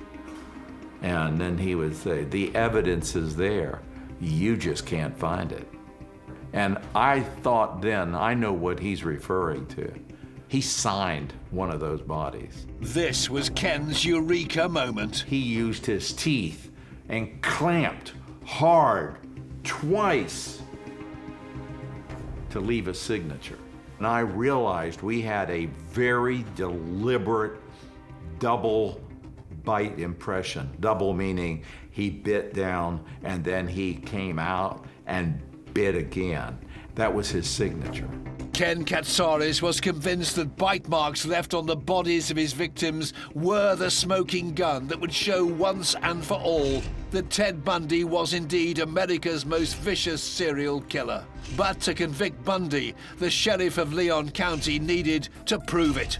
[SPEAKER 7] And then he would say, the evidence is there, you just can't find it. And I thought then, I know what he's referring to. He signed one of those bodies.
[SPEAKER 1] This was Ken's eureka moment.
[SPEAKER 7] He used his teeth and clamped hard twice to leave a signature. And I realized we had a very deliberate double bite impression. Double meaning he bit down and then he came out and bit again. That was his signature.
[SPEAKER 1] Ken Katsaris was convinced that bite marks left on the bodies of his victims were the smoking gun that would show once and for all that Ted Bundy was indeed America's most vicious serial killer. But to convict Bundy, the sheriff of Leon County needed to prove it.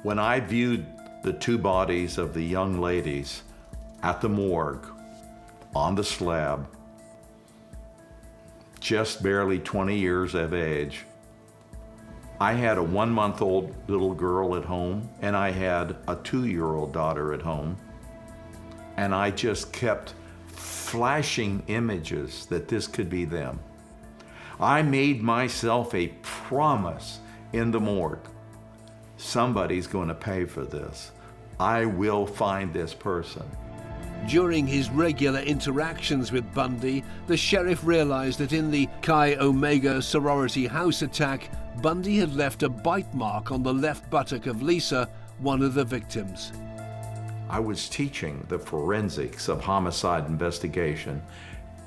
[SPEAKER 7] When I viewed the two bodies of the young ladies at the morgue, on the slab, just barely 20 years of age, I had a 1-month-old little girl at home, and I had a 2-year-old daughter at home, and I just kept flashing images that this could be them. I made myself a promise in the morgue. Somebody's going to pay for this. I will find this person.
[SPEAKER 1] During his regular interactions with Bundy, the sheriff realized that in the Chi Omega sorority house attack, Bundy had left a bite mark on the left buttock of Lisa, one of the victims.
[SPEAKER 7] I was teaching the forensics of homicide investigation,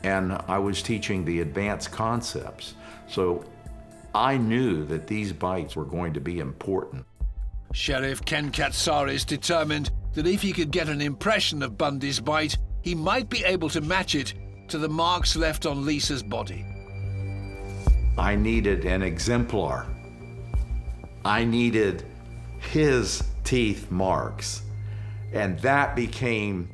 [SPEAKER 7] and I was teaching the advanced concepts. So I knew that these bites were going to be important.
[SPEAKER 1] Sheriff Ken Katsaris determined that if he could get an impression of Bundy's bite, he might be able to match it to the marks left on Lisa's body.
[SPEAKER 7] I needed an exemplar. I needed his teeth marks. And that became,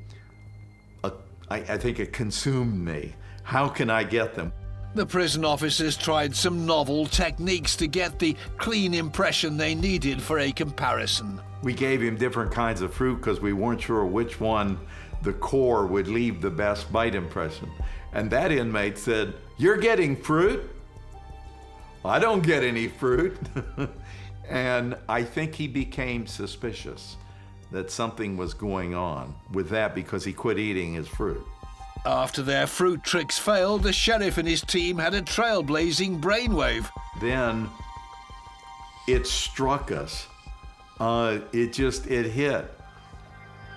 [SPEAKER 7] I think it consumed me. How can I get them?
[SPEAKER 1] The prison officers tried some novel techniques to get the clean impression they needed for a comparison.
[SPEAKER 7] We gave him different kinds of fruit because we weren't sure which one, the core, would leave the best bite impression. And that inmate said, "You're getting fruit? I don't get any fruit." And I think he became suspicious that something was going on with that because he quit eating his fruit.
[SPEAKER 1] After their fruit tricks failed, the sheriff and his team had a trailblazing brainwave.
[SPEAKER 7] Then it struck us. It hit.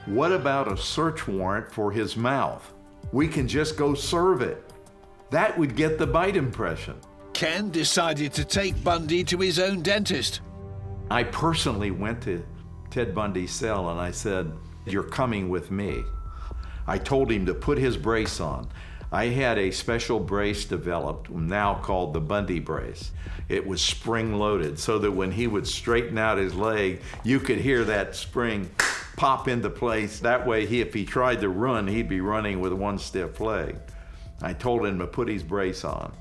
[SPEAKER 7] What about a search warrant for his mouth? We can just go serve it. That would get the bite impression.
[SPEAKER 1] Ken decided to take Bundy to his own dentist.
[SPEAKER 7] I personally went to Ted Bundy's cell and I said, "You're coming with me." I told him to put his brace on. I had a special brace developed, now called the Bundy brace. It was spring-loaded so that when he would straighten out his leg, you could hear that spring pop into place. That way, if he tried to run, he'd be running with one stiff leg. I told him to put his brace on.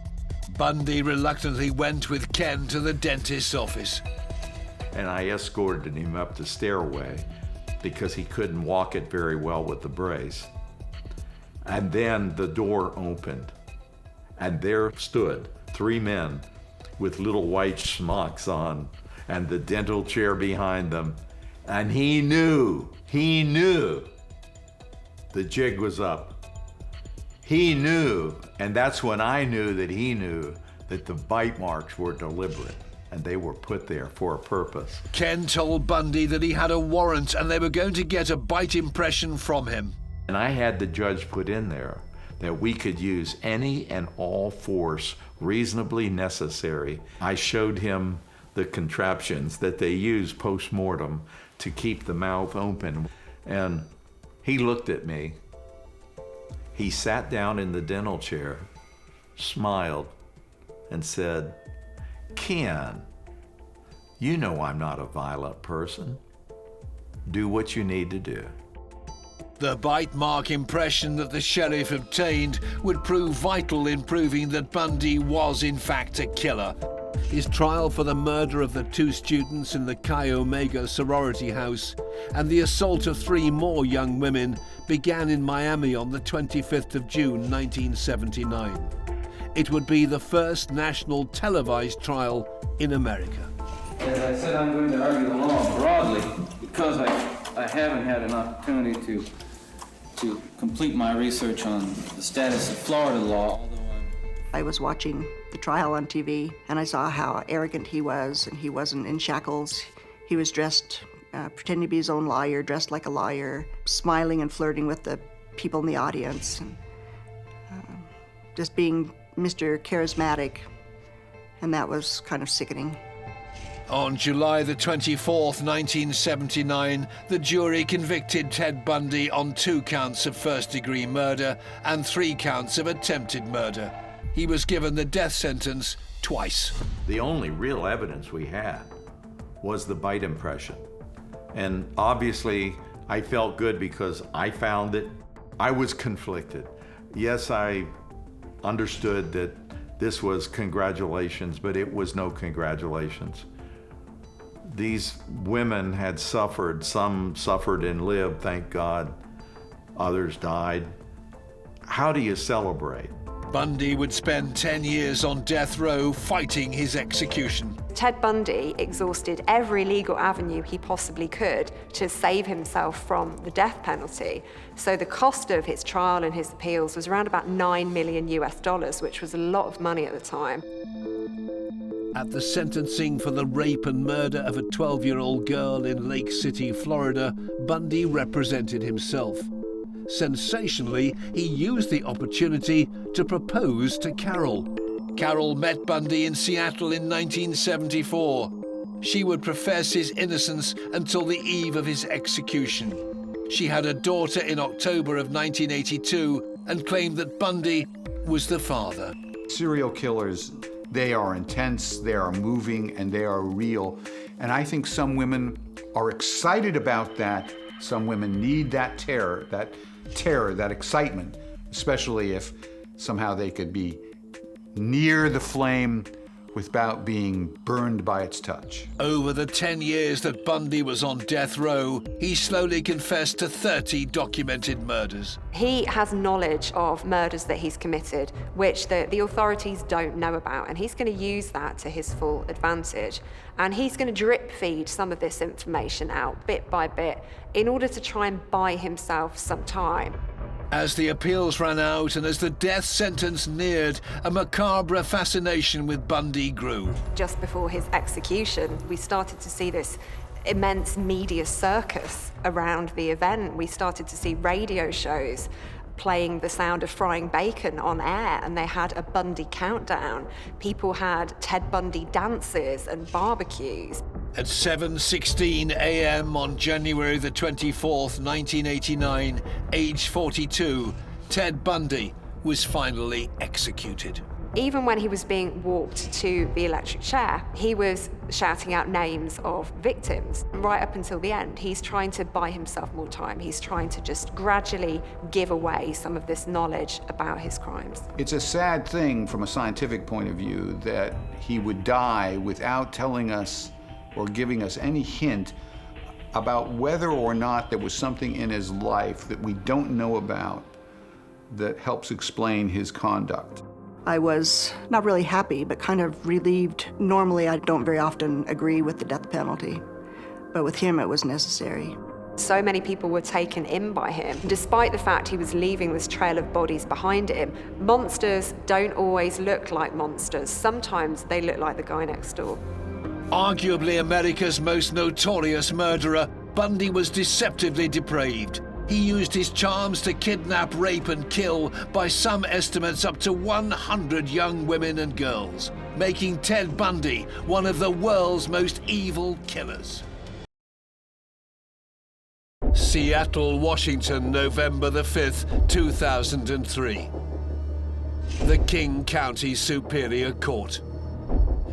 [SPEAKER 1] Bundy reluctantly went with Ken to the dentist's office.
[SPEAKER 7] And I escorted him up the stairway because he couldn't walk it very well with the brace. And then the door opened, and there stood 3 men with little white smocks on and the dental chair behind them. And he knew the jig was up. He knew, and that's when I knew that he knew that the bite marks were deliberate and they were put there for a purpose.
[SPEAKER 1] Ken told Bundy that he had a warrant and they were going to get a bite impression from him.
[SPEAKER 7] And I had the judge put in there that we could use any and all force reasonably necessary. I showed him the contraptions that they use post-mortem to keep the mouth open. And he looked at me. He sat down in the dental chair, smiled, and said, "Ken, you know I'm not a violent person. Do what you need to do."
[SPEAKER 1] The bite mark impression that the sheriff obtained would prove vital in proving that Bundy was in fact a killer. His trial for the murder of the 2 students in the Chi Omega sorority house and the assault of 3 more young women began in Miami on the 25th of June 1979. It would be the first national televised trial in America.
[SPEAKER 10] As I said, I'm going to argue the law broadly because I haven't had an opportunity to complete my research on the status of Florida law.
[SPEAKER 14] I was watching the trial on TV, and I saw how arrogant he was, and he wasn't in shackles. He was dressed, pretending to be his own lawyer, dressed like a lawyer, smiling and flirting with the people in the audience, and just being Mr. Charismatic, and that was kind of sickening.
[SPEAKER 1] On July the 24th, 1979, the jury convicted Ted Bundy on 2 counts of first-degree murder and 3 counts of attempted murder. He was given the death sentence twice.
[SPEAKER 7] The only real evidence we had was the bite impression. And obviously, I felt good because I found it. I was conflicted. Yes, I understood that this was congratulations, but it was no congratulations. These women had suffered. Some suffered and lived, thank God. Others died. How do you celebrate?
[SPEAKER 1] Bundy would spend 10 years on death row fighting his execution.
[SPEAKER 5] Ted Bundy exhausted every legal avenue he possibly could to save himself from the death penalty. So the cost of his trial and his appeals was around about $9 million US, which was a lot of money at the time.
[SPEAKER 1] At the sentencing for the rape and murder of a 12-year-old girl in Lake City, Florida, Bundy represented himself. Sensationally, he used the opportunity to propose to Carol. Carol met Bundy in Seattle in 1974. She would profess his innocence until the eve of his execution. She had a daughter in October of 1982 and claimed that Bundy was the father.
[SPEAKER 23] Serial killers, they are intense, they are moving, and they are real. And I think some women are excited about that. Some women need that terror, that excitement, especially if somehow they could be near the flame without being burned by its touch.
[SPEAKER 1] Over the 10 years that Bundy was on death row, he slowly confessed to 30 documented murders.
[SPEAKER 5] He has knowledge of murders that he's committed, which the authorities don't know about, and he's going to use that to his full advantage. And he's going to drip feed some of this information out bit by bit in order to try and buy himself some time.
[SPEAKER 1] As the appeals ran out and as the death sentence neared, a macabre fascination with Bundy grew.
[SPEAKER 5] Just before his execution, we started to see this immense media circus around the event. We started to see radio shows playing the sound of frying bacon on air, and they had a Bundy countdown. People had Ted Bundy dances and barbecues.
[SPEAKER 1] At 7:16 a.m. on January the 24th, 1989, age 42, Ted Bundy was finally executed.
[SPEAKER 5] Even when he was being walked to the electric chair, he was shouting out names of victims. Right up until the end, he's trying to buy himself more time. He's trying to just gradually give away some of this knowledge about his crimes.
[SPEAKER 23] It's a sad thing from a scientific point of view that he would die without telling us or giving us any hint about whether or not there was something in his life that we don't know about that helps explain his conduct.
[SPEAKER 14] I was not really happy, but kind of relieved. Normally, I don't very often agree with the death penalty, but with him, it was necessary.
[SPEAKER 5] So many people were taken in by him. Despite the fact he was leaving this trail of bodies behind him, monsters don't always look like monsters. Sometimes they look like the guy next door.
[SPEAKER 1] Arguably America's most notorious murderer, Bundy was deceptively depraved. He used his charms to kidnap, rape, and kill, by some estimates, up to 100 young women and girls, making Ted Bundy one of the world's most evil killers. Seattle, Washington, November the 5th, 2003. The King County Superior Court.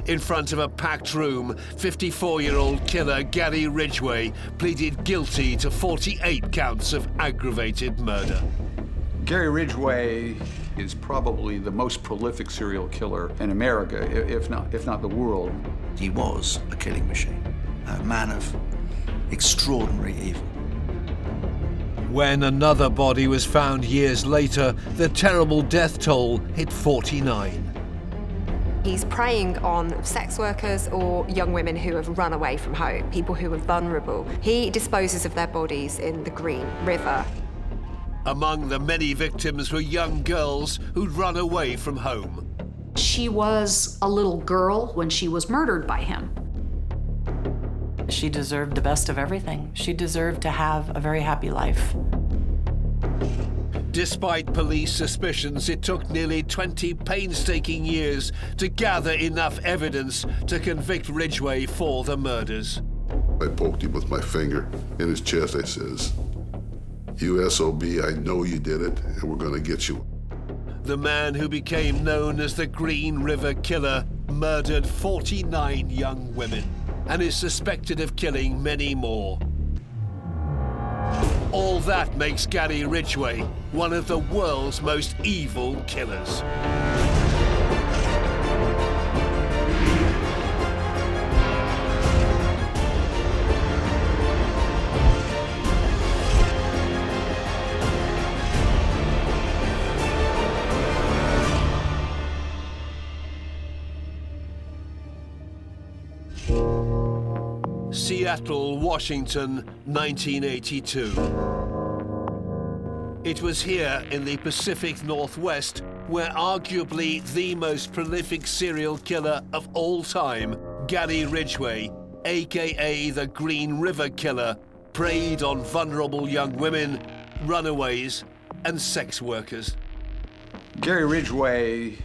[SPEAKER 1] In front of a packed room, 54-year-old killer Gary Ridgway pleaded guilty to 48 counts of aggravated murder.
[SPEAKER 23] Gary Ridgway is probably the most prolific serial killer in America, if not the world.
[SPEAKER 4] He was a killing machine, a man of extraordinary evil.
[SPEAKER 1] When another body was found years later, the terrible death toll hit 49.
[SPEAKER 5] He's preying on sex workers or young women who have run away from home, people who are vulnerable. He disposes of their bodies in the Green River.
[SPEAKER 1] Among the many victims were young girls who'd run away from home.
[SPEAKER 13] She was a little girl when she was murdered by him.
[SPEAKER 15] She deserved the best of everything. She deserved to have a very happy life.
[SPEAKER 1] Despite police suspicions, it took nearly 20 painstaking years to gather enough evidence to convict Ridgway for the murders.
[SPEAKER 16] I poked him with my finger in his chest. I says, "You SOB, I know you did it, and we're gonna get you."
[SPEAKER 1] The man who became known as the Green River Killer murdered 49 young women and is suspected of killing many more. All that makes Gary Ridgway one of the world's most evil killers. Seattle, Washington, 1982. It was here in the Pacific Northwest where arguably the most prolific serial killer of all time, Gary Ridgway, aka the Green River Killer, preyed on vulnerable young women, runaways, and sex workers.
[SPEAKER 23] Gary Ridgway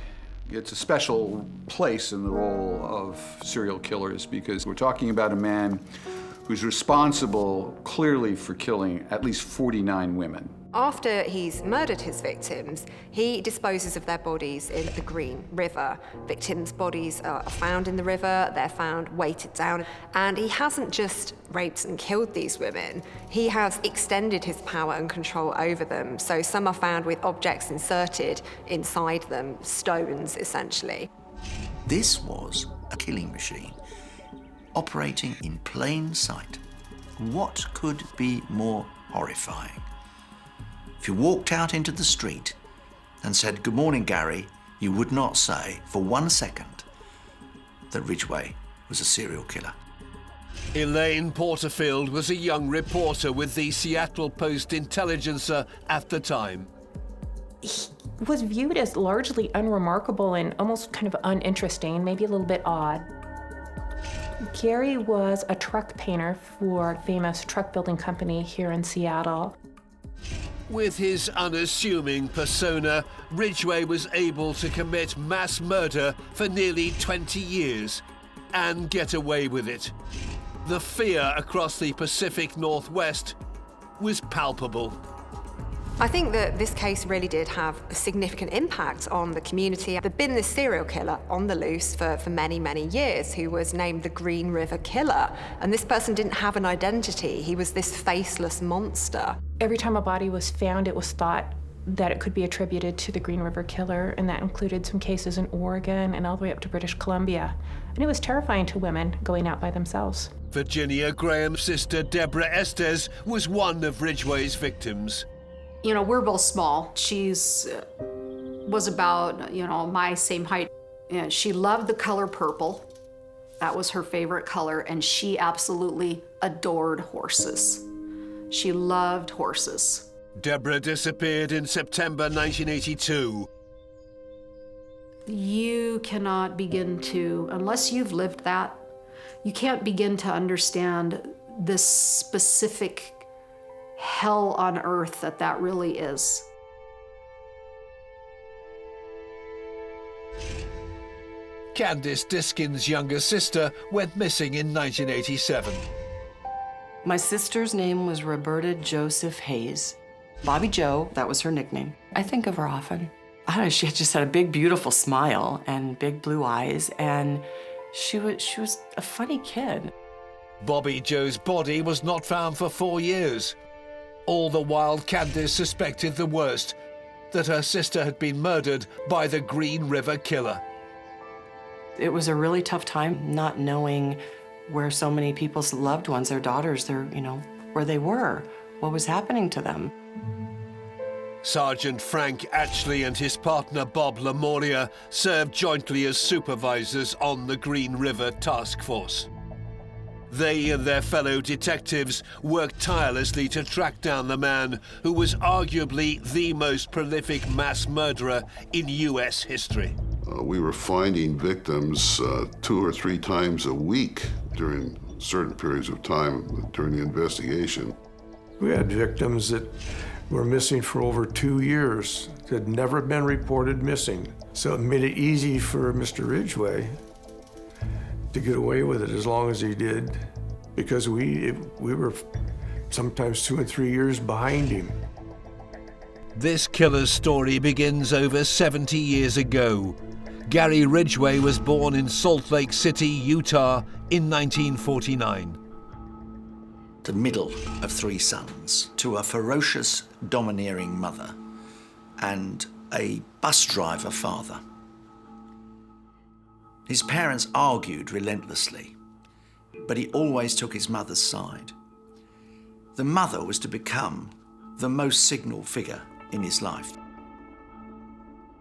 [SPEAKER 23] gets a special place in the role of serial killers because we're talking about a man who's responsible clearly for killing at least 49 women.
[SPEAKER 5] After he's murdered his victims, he disposes of their bodies in the Green River. Victims' bodies are found in the river, they're found weighted down, and he hasn't just raped and killed these women, he has extended his power and control over them. So some are found with objects inserted inside them, stones essentially.
[SPEAKER 4] This was a killing machine operating in plain sight. What could be more horrifying? If you walked out into the street and said, "Good morning, Gary," you would not say for 1 second that Ridgway was a serial killer.
[SPEAKER 1] Elaine Porterfield was a young reporter with the Seattle Post-Intelligencer at the time.
[SPEAKER 24] He was viewed as largely unremarkable and almost kind of uninteresting, maybe a little bit odd. Gary was a truck painter for a famous truck building company here in Seattle.
[SPEAKER 1] With his unassuming persona, Ridgway was able to commit mass murder for nearly 20 years and get away with it. The fear across the Pacific Northwest was palpable.
[SPEAKER 5] I think that this case really did have a significant impact on the community. There'd been this serial killer on the loose for many, many years who was named the Green River Killer. And this person didn't have an identity. He was this faceless monster.
[SPEAKER 24] Every time a body was found, it was thought that it could be attributed to the Green River Killer, and that included some cases in Oregon and all the way up to British Columbia. And it was terrifying to women going out by themselves.
[SPEAKER 1] Virginia Graham's sister, Deborah Estes, was one of Ridgway's victims.
[SPEAKER 13] You know, we're both small. She's was about, my same height. And she loved the color purple. That was her favorite color, and she absolutely adored horses. She loved horses.
[SPEAKER 1] Deborah disappeared in September 1982.
[SPEAKER 13] You cannot begin to, unless you've lived that, you can't begin to understand this specific hell on earth that really is.
[SPEAKER 1] Candice Diskin's younger sister went missing in 1987.
[SPEAKER 15] My sister's name was Roberta Joseph Hayes. Bobby Joe, that was her nickname. I think of her often. I don't know, she just had a big, beautiful smile and big blue eyes, and she was a funny kid.
[SPEAKER 1] Bobby Joe's body was not found for 4 years. All the while, Candice suspected the worst, that her sister had been murdered by the Green River Killer.
[SPEAKER 15] It was a really tough time not knowing where so many people's loved ones, their daughters, where they were. what was happening to them.
[SPEAKER 1] Sergeant Frank Atchley and his partner Bob Lamoria served jointly as supervisors on the Green River Task Force. They and their fellow detectives worked tirelessly to track down the man who was arguably the most prolific mass murderer in U.S. history.
[SPEAKER 16] We were finding victims 2 or 3 times a week during certain periods of time during the investigation.
[SPEAKER 21] We had victims that were missing for over 2 years that had never been reported missing. So it made it easy for Mr. Ridgway to get away with it as long as he did, because we were sometimes 2 and 3 years behind him.
[SPEAKER 1] This killer's story begins over 70 years ago. Gary Ridgway was born in Salt Lake City, Utah in 1949.
[SPEAKER 4] The middle of 3 sons, to a ferocious, domineering mother and a bus driver father. His parents argued relentlessly, but he always took his mother's side. The mother was to become the most signal figure in his life.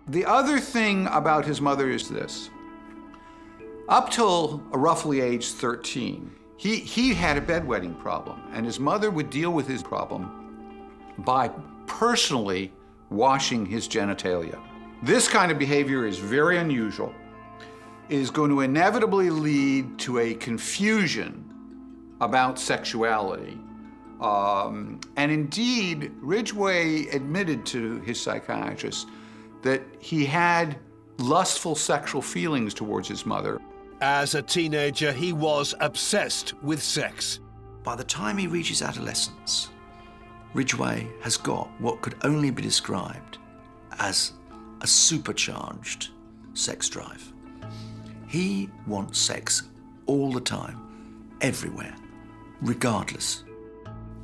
[SPEAKER 23] The other thing about his mother is this. Up till roughly age 13, he had a bedwetting problem, and his mother would deal with his problem by personally washing his genitalia. This kind of behavior is very unusual. It is going to inevitably lead to a confusion about sexuality. And indeed, Ridgway admitted to his psychiatrist that he had lustful sexual feelings towards his mother.
[SPEAKER 1] As a teenager, he was obsessed with sex.
[SPEAKER 4] By the time he reaches adolescence, Ridgway has got what could only be described as a supercharged sex drive. He wants sex all the time, everywhere, regardless.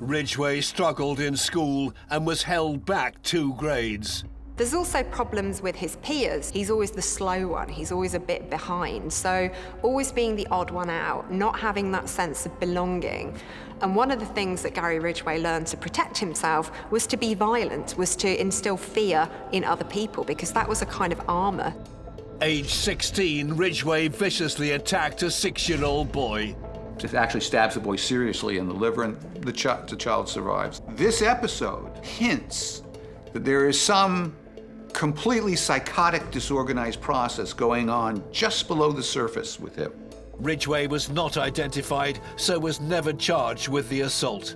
[SPEAKER 1] Ridgway struggled in school and was held back 2 grades.
[SPEAKER 5] There's also problems with his peers. He's always the slow one. He's always a bit behind. So always being the odd one out, not having that sense of belonging. And one of the things that Gary Ridgway learned to protect himself was to be violent, was to instill fear in other people, because that was a kind of armor.
[SPEAKER 1] Age 16, Ridgway viciously attacked a 6-year-old boy.
[SPEAKER 23] It actually stabs the boy seriously in the liver, and the child survives. This episode hints that there is some completely psychotic, disorganized process going on just below the surface with him.
[SPEAKER 1] Ridgway was not identified, so was never charged with the assault.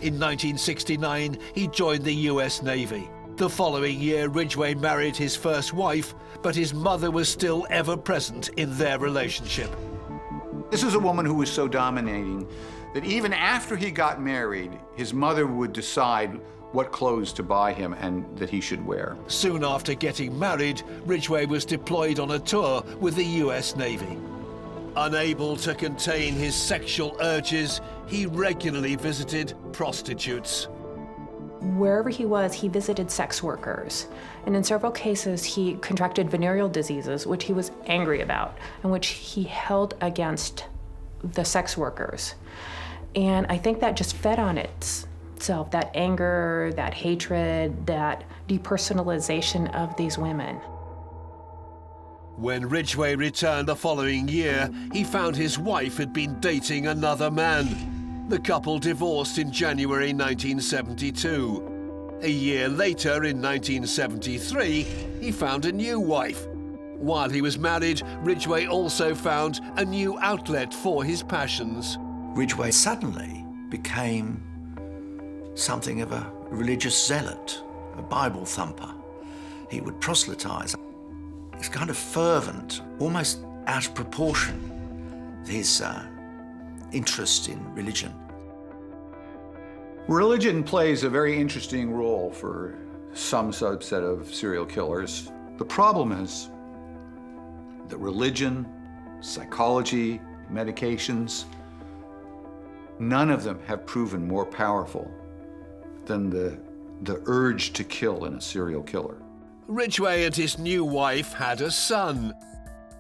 [SPEAKER 1] In 1969, he joined the US Navy. The following year, Ridgway married his first wife, but his mother was still ever present in their relationship.
[SPEAKER 23] This is a woman who was so dominating that even after he got married, his mother would decide what clothes to buy him and that he should wear.
[SPEAKER 1] Soon after getting married, Ridgway was deployed on a tour with the US Navy. Unable to contain his sexual urges, he regularly visited prostitutes.
[SPEAKER 24] Wherever he was, he visited sex workers. And in several cases, he contracted venereal diseases, which he was angry about, and which he held against the sex workers. And I think that just fed on itself, that anger, that hatred, that depersonalization of these women.
[SPEAKER 1] When Ridgway returned the following year, he found his wife had been dating another man. The couple divorced in January 1972. A year later, in 1973, he found a new wife. While he was married, Ridgway also found a new outlet for his passions.
[SPEAKER 4] Ridgway suddenly became something of a religious zealot, a Bible thumper. He would proselytize. He's kind of fervent, almost out of proportion, his interest in religion.
[SPEAKER 23] Religion plays a very interesting role for some subset of serial killers. The problem is that religion, psychology, medications, none of them have proven more powerful than the urge to kill in a serial killer.
[SPEAKER 1] Ridgway and his new wife had a son.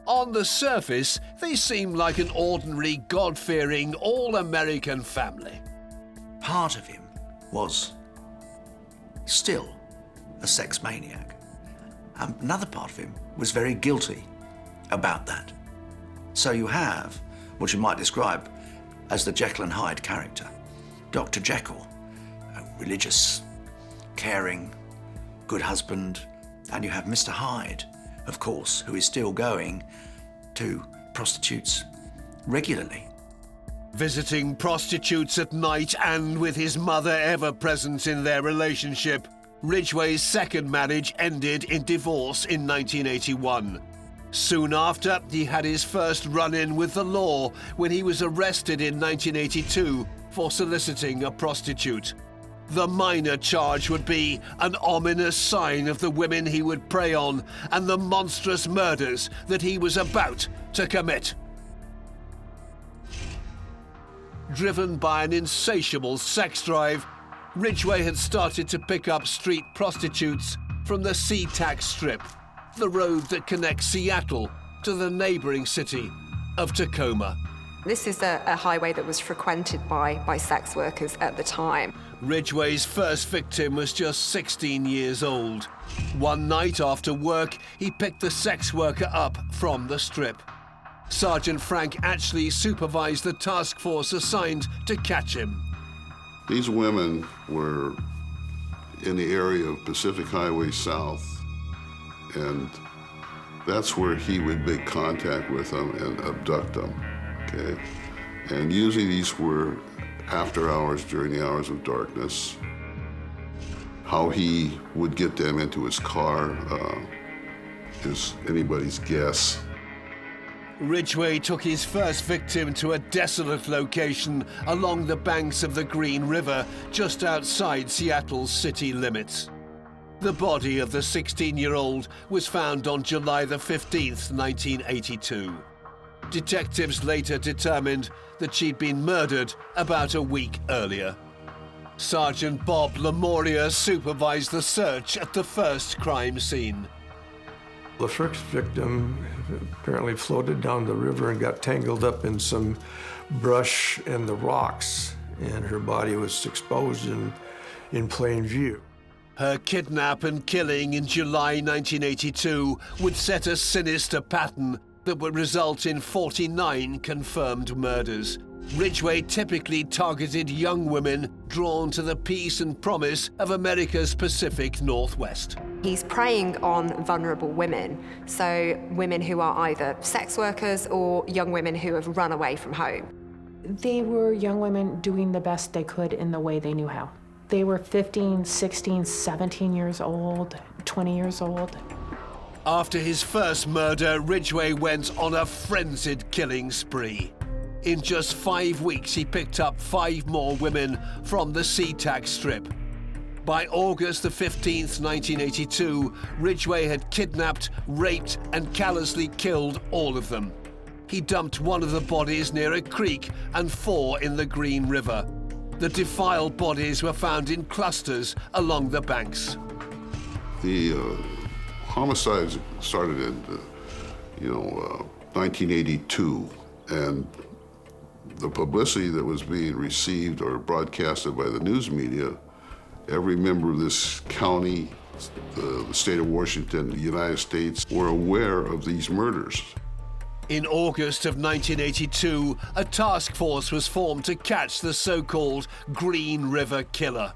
[SPEAKER 1] On the surface, they seemed like an ordinary, God-fearing, all-American family.
[SPEAKER 4] Part of him was still a sex maniac. Another part of him was very guilty about that. So you have what you might describe as the Jekyll and Hyde character. Dr. Jekyll, a religious, caring, good husband, and you have Mr. Hyde, of course, who is still going to prostitutes regularly.
[SPEAKER 1] Visiting prostitutes at night and with his mother ever present in their relationship, Ridgway's second marriage ended in divorce in 1981. Soon after, he had his first run-in with the law when he was arrested in 1982 for soliciting a prostitute. The minor charge would be an ominous sign of the women he would prey on and the monstrous murders that he was about to commit. Driven by an insatiable sex drive, Ridgway had started to pick up street prostitutes from the SeaTac Strip, the road that connects Seattle to the neighboring city of Tacoma.
[SPEAKER 5] This is a highway that was frequented by sex workers at the time.
[SPEAKER 1] Ridgway's first victim was just 16 years old. One night after work, he picked the sex worker up from the strip. Sergeant Frank Atchley supervised the task force assigned to catch him.
[SPEAKER 16] These women were in the area of Pacific Highway South, and that's where he would make contact with them and abduct them, okay? And usually these were after hours, during the hours of darkness. How he would get them into his car is anybody's guess.
[SPEAKER 1] Ridgway took his first victim to a desolate location along the banks of the Green River, just outside Seattle's city limits. The body of the 16-year-old was found on July the 15th, 1982. Detectives later determined that she'd been murdered about a week earlier. Sergeant Bob Lamoria supervised the search at the first crime scene.
[SPEAKER 21] The first victim apparently floated down the river and got tangled up in some brush and the rocks, and her body was exposed in plain view.
[SPEAKER 1] Her kidnap and killing in July 1982 would set a sinister pattern that would result in 49 confirmed murders. Ridgway typically targeted young women drawn to the peace and promise of America's Pacific Northwest.
[SPEAKER 5] He's preying on vulnerable women, so women who are either sex workers or young women who have run away from home.
[SPEAKER 24] They were young women doing the best they could in the way they knew how. They were 15, 16, 17 years old, 20 years old.
[SPEAKER 1] After his first murder, Ridgway went on a frenzied killing spree. In just 5 weeks, he picked up 5 more women from the SeaTac Strip. By August the 15th, 1982, Ridgway had kidnapped, raped, and callously killed all of them. He dumped one of the bodies near a creek and 4 in the Green River. The defiled bodies were found in clusters along the banks.
[SPEAKER 16] The homicides started in, 1982, and the publicity that was being received or broadcasted by the news media, every member of this county, the state of Washington, the United States, were aware of these murders.
[SPEAKER 1] In August of 1982, a task force was formed to catch the so-called Green River Killer.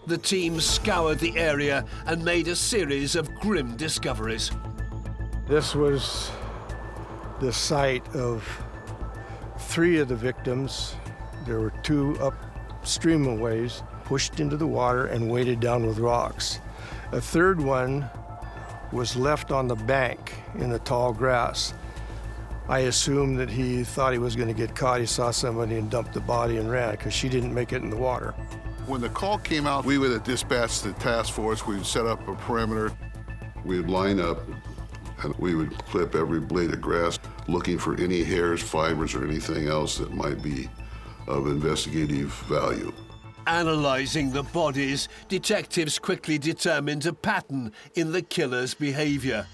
[SPEAKER 1] The team scoured the area and made a series of grim discoveries.
[SPEAKER 21] This was the site of 3 of the victims. There were 2 upstream a ways, pushed into the water and weighted down with rocks. A third one was left on the bank in the tall grass. I assumed that he thought he was going to get caught. He saw somebody and dumped the body and ran because she didn't make it in the water.
[SPEAKER 16] When the call came out, we would have dispatched the task force. We would set up a perimeter. We would line up and we would clip every blade of grass, looking for any hairs, fibers, or anything else that might be of investigative value.
[SPEAKER 1] Analyzing the bodies, detectives quickly determined a pattern in the killer's behavior.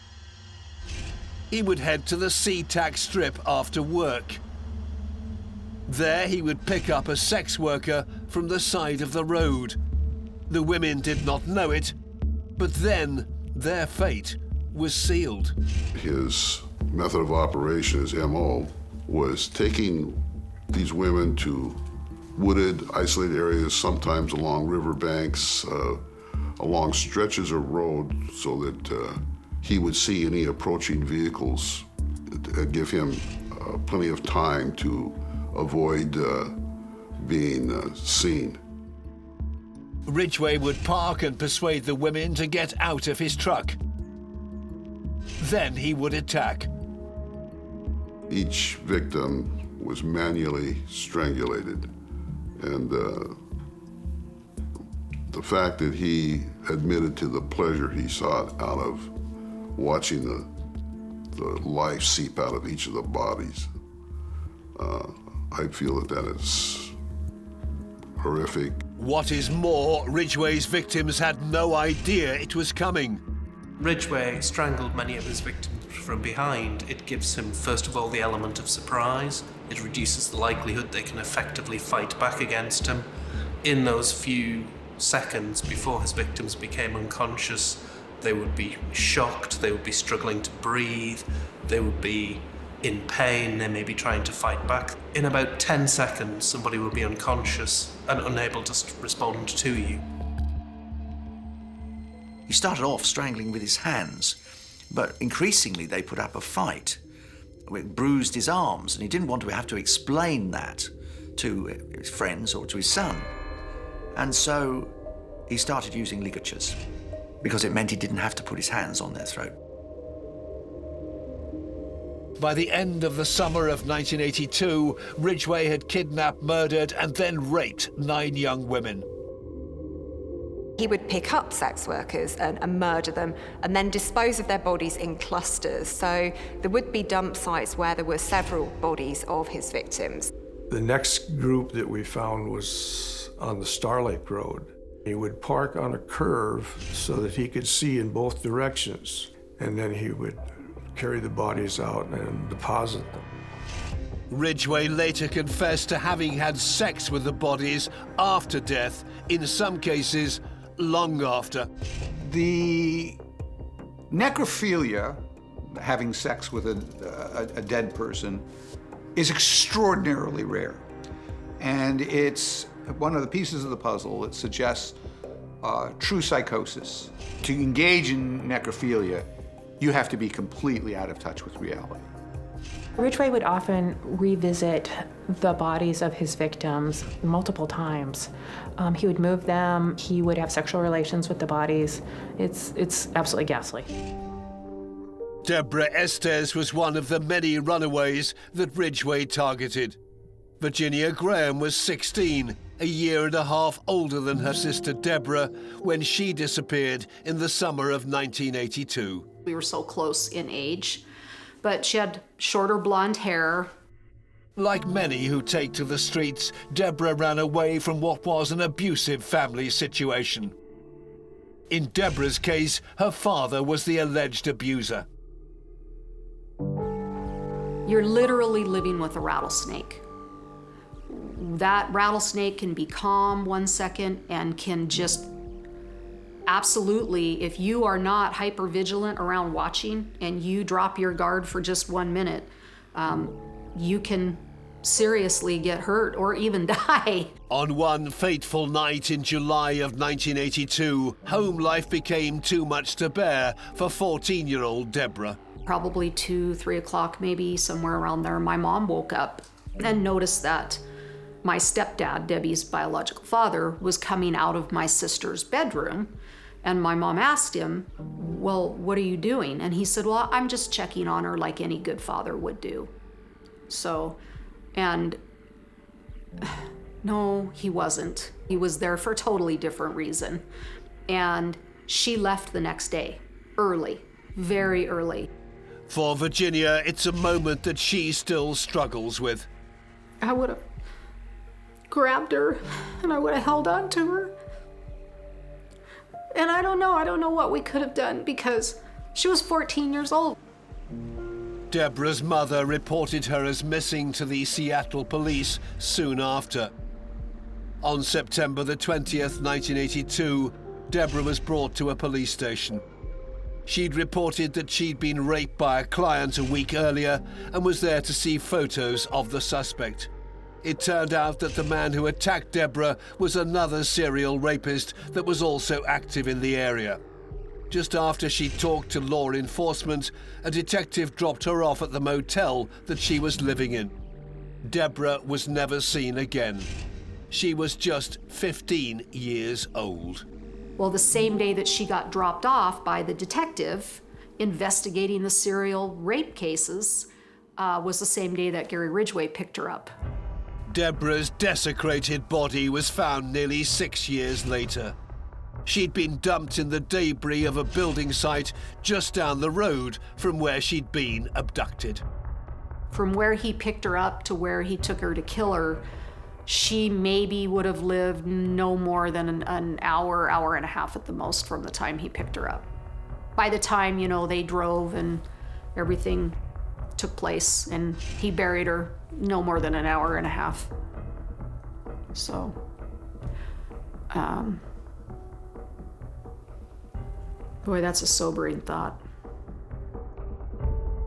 [SPEAKER 1] He would head to the SeaTac Strip after work. There he would pick up a sex worker from the side of the road. The women did not know it, but then their fate was sealed.
[SPEAKER 16] His method of operation, his MO, was taking these women to wooded, isolated areas, sometimes along riverbanks, along stretches of road, so that he would see any approaching vehicles, give him plenty of time to avoid being seen.
[SPEAKER 1] Ridgway would park and persuade the women to get out of his truck. Then he would attack.
[SPEAKER 16] Each victim was manually strangulated, and the fact that he admitted to the pleasure he sought out of watching the life seep out of each of the bodies, I feel that is horrific.
[SPEAKER 1] What is more, Ridgway's victims had no idea it was coming.
[SPEAKER 6] Ridgway strangled many of his victims from behind. It gives him, first of all, the element of surprise. It reduces the likelihood they can effectively fight back against him. In those few seconds before his victims became unconscious, they would be shocked, they would be struggling to breathe, they would be in pain, they may be trying to fight back. In about 10 seconds, somebody would be unconscious and unable to respond to you.
[SPEAKER 4] He started off strangling with his hands, but increasingly they put up a fight. It bruised his arms, and he didn't want to have to explain that to his friends or to his son. And so he started using ligatures, because it meant he didn't have to put his hands on their throat.
[SPEAKER 1] By the end of the summer of 1982, Ridgway had kidnapped, murdered, and then raped 9 young women.
[SPEAKER 5] He would pick up sex workers and murder them and then dispose of their bodies in clusters. So there would be dump sites where there were several bodies of his victims.
[SPEAKER 21] The next group that we found was on the Starlake Road. He would park on a curve so that he could see in both directions, and then he would carry the bodies out and deposit them.
[SPEAKER 1] Ridgway later confessed to having had sex with the bodies after death, in some cases, long after.
[SPEAKER 23] The necrophilia, having sex with a dead person, is extraordinarily rare. And it's one of the pieces of the puzzle that suggests true psychosis. To engage in necrophilia, you have to be completely out of touch with reality.
[SPEAKER 24] Ridgway would often revisit the bodies of his victims multiple times. He would move them, he would have sexual relations with the bodies. It's absolutely ghastly.
[SPEAKER 1] Deborah Estes was one of the many runaways that Ridgway targeted. Virginia Graham was 16, a year and a half older than her sister Deborah, when she disappeared in the summer of 1982.
[SPEAKER 13] We were so close in age, but she had shorter blonde hair.
[SPEAKER 1] Like many who take to the streets, Deborah ran away from what was an abusive family situation. In Deborah's case, her father was the alleged abuser.
[SPEAKER 13] You're literally living with a rattlesnake. That rattlesnake can be calm 1 second and can just absolutely, if you are not hyper vigilant around watching and you drop your guard for just 1 minute, you can seriously get hurt or even die.
[SPEAKER 1] On one fateful night in July of 1982, home life became too much to bear for 14-year-old Deborah.
[SPEAKER 13] Probably 2, 3 o'clock, maybe somewhere around there, my mom woke up and noticed that my stepdad, Debbie's biological father, was coming out of my sister's bedroom. And my mom asked him, well, what are you doing? And he said, well, I'm just checking on her like any good father would do. So, and no, he wasn't. He was there for a totally different reason. And she left the next day, early, very early.
[SPEAKER 1] For Virginia, it's a moment that she still struggles with.
[SPEAKER 13] I would have grabbed her and I would have held on to her. And I don't know what we could have done because she was 14 years old.
[SPEAKER 1] Deborah's mother reported her as missing to the Seattle police soon after. On September the 20th, 1982, Deborah was brought to a police station. She'd reported that she'd been raped by a client a week earlier and was there to see photos of the suspect. It turned out that the man who attacked Deborah was another serial rapist that was also active in the area. Just after she talked to law enforcement, a detective dropped her off at the motel that she was living in. Deborah was never seen again. She was just 15 years old.
[SPEAKER 13] Well, the same day that she got dropped off by the detective investigating the serial rape cases was the same day that Gary Ridgway picked her up.
[SPEAKER 1] Deborah's desecrated body was found nearly 6 years later. She'd been dumped in the debris of a building site just down the road from where she'd been abducted.
[SPEAKER 13] From where he picked her up to where he took her to kill her, she maybe would have lived no more than an hour, hour and a half at the most from the time he picked her up. By the time, they drove and everything took place and he buried her, no more than an hour and a half. So, boy, that's a sobering thought.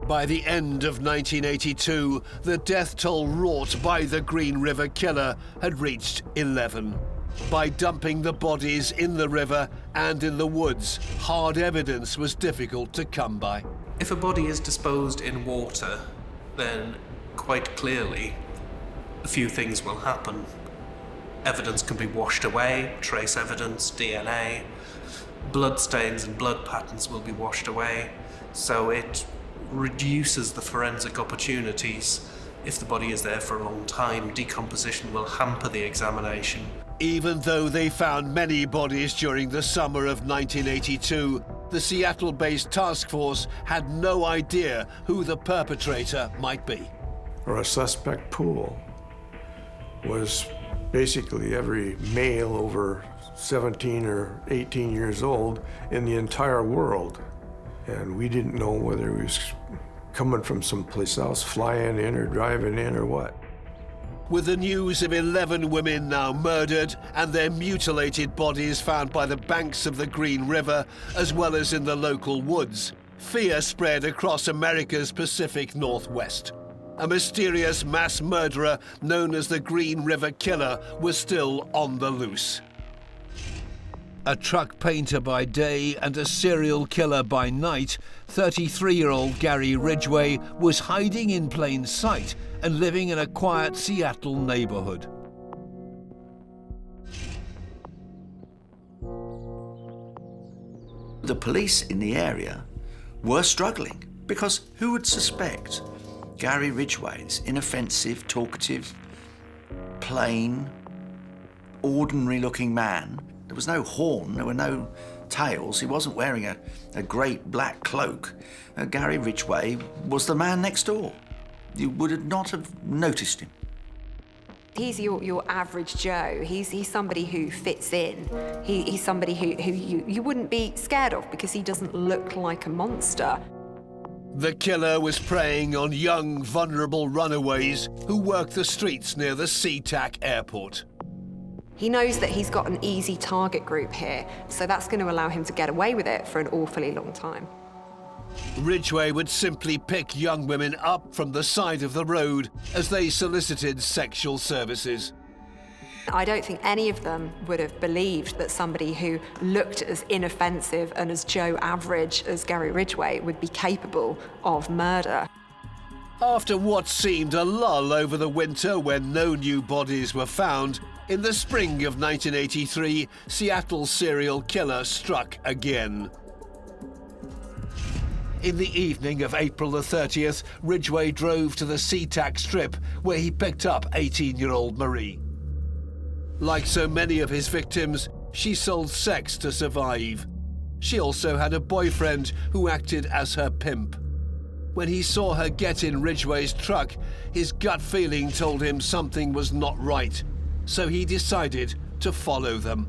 [SPEAKER 1] By the end of 1982, the death toll wrought by the Green River Killer had reached 11. By dumping the bodies in the river and in the woods, hard evidence was difficult to come by.
[SPEAKER 6] If a body is disposed in water, then quite clearly a few things will happen. Evidence can be washed away, trace evidence, DNA. Blood stains and blood patterns will be washed away, so it reduces the forensic opportunities. If the body is there for a long time, decomposition will hamper the examination.
[SPEAKER 1] Even though they found many bodies during the summer of 1982, the Seattle-based task force had no idea who the perpetrator might be.
[SPEAKER 9] Our suspect pool was basically every male over 17 or 18 years old in the entire world. And we didn't know whether he was coming from someplace else, flying in or driving in or what.
[SPEAKER 1] With the news of 11 women now murdered and their mutilated bodies found by the banks of the Green River, as well as in the local woods, fear spread across America's Pacific Northwest. A mysterious mass murderer known as the Green River Killer was still on the loose. A truck painter by day and a serial killer by night, 33-year-old Gary Ridgway was hiding in plain sight and living in a quiet Seattle neighborhood.
[SPEAKER 4] The police in the area were struggling because who would suspect Gary Ridgway, this inoffensive, talkative, plain, ordinary-looking man? There was no horn, there were no tails, he wasn't wearing a great black cloak. Gary Ridgway was the man next door. You would not have noticed him.
[SPEAKER 5] He's your average Joe. He's somebody who fits in. He's somebody who you wouldn't be scared of because he doesn't look like a monster.
[SPEAKER 1] The killer was preying on young, vulnerable runaways who worked the streets near the SeaTac airport.
[SPEAKER 5] He knows that he's got an easy target group here, so that's going to allow him to get away with it for an awfully long time.
[SPEAKER 1] Ridgway would simply pick young women up from the side of the road as they solicited sexual services.
[SPEAKER 5] I don't think any of them would have believed that somebody who looked as inoffensive and as Joe average as Gary Ridgway would be capable of murder.
[SPEAKER 1] After what seemed a lull over the winter when no new bodies were found, in the spring of 1983, Seattle's serial killer struck again. In the evening of April the 30th, Ridgway drove to the SeaTac Strip where he picked up 18-year-old Marie. Like so many of his victims, she sold sex to survive. She also had a boyfriend who acted as her pimp. When he saw her get in Ridgway's truck, his gut feeling told him something was not right, so he decided to follow them.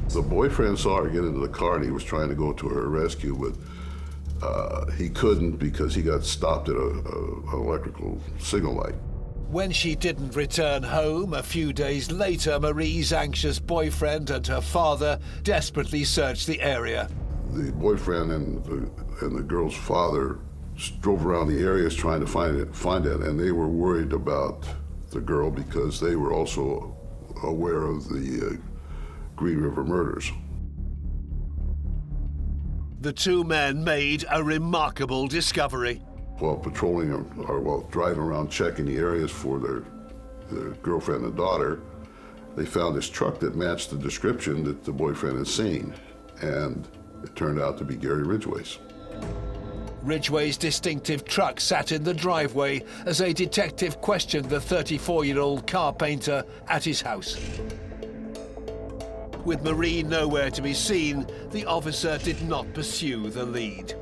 [SPEAKER 16] The boyfriend saw her get into the car and he was trying to go to her rescue, but he couldn't because he got stopped at an electrical signal light.
[SPEAKER 1] When she didn't return home a few days later, Marie's anxious boyfriend and her father desperately searched the area.
[SPEAKER 16] The boyfriend and the girl's father drove around the areas trying to find it, and they were worried about the girl because they were also aware of the Green River murders.
[SPEAKER 1] The two men made a remarkable discovery.
[SPEAKER 16] While patrolling or while driving around checking the areas for their girlfriend and daughter, they found this truck that matched the description that the boyfriend had seen, and it turned out to be Gary Ridgway's.
[SPEAKER 1] Ridgway's distinctive truck sat in the driveway as a detective questioned the 34-year-old car painter at his house. With Marie nowhere to be seen, the officer did not pursue the lead.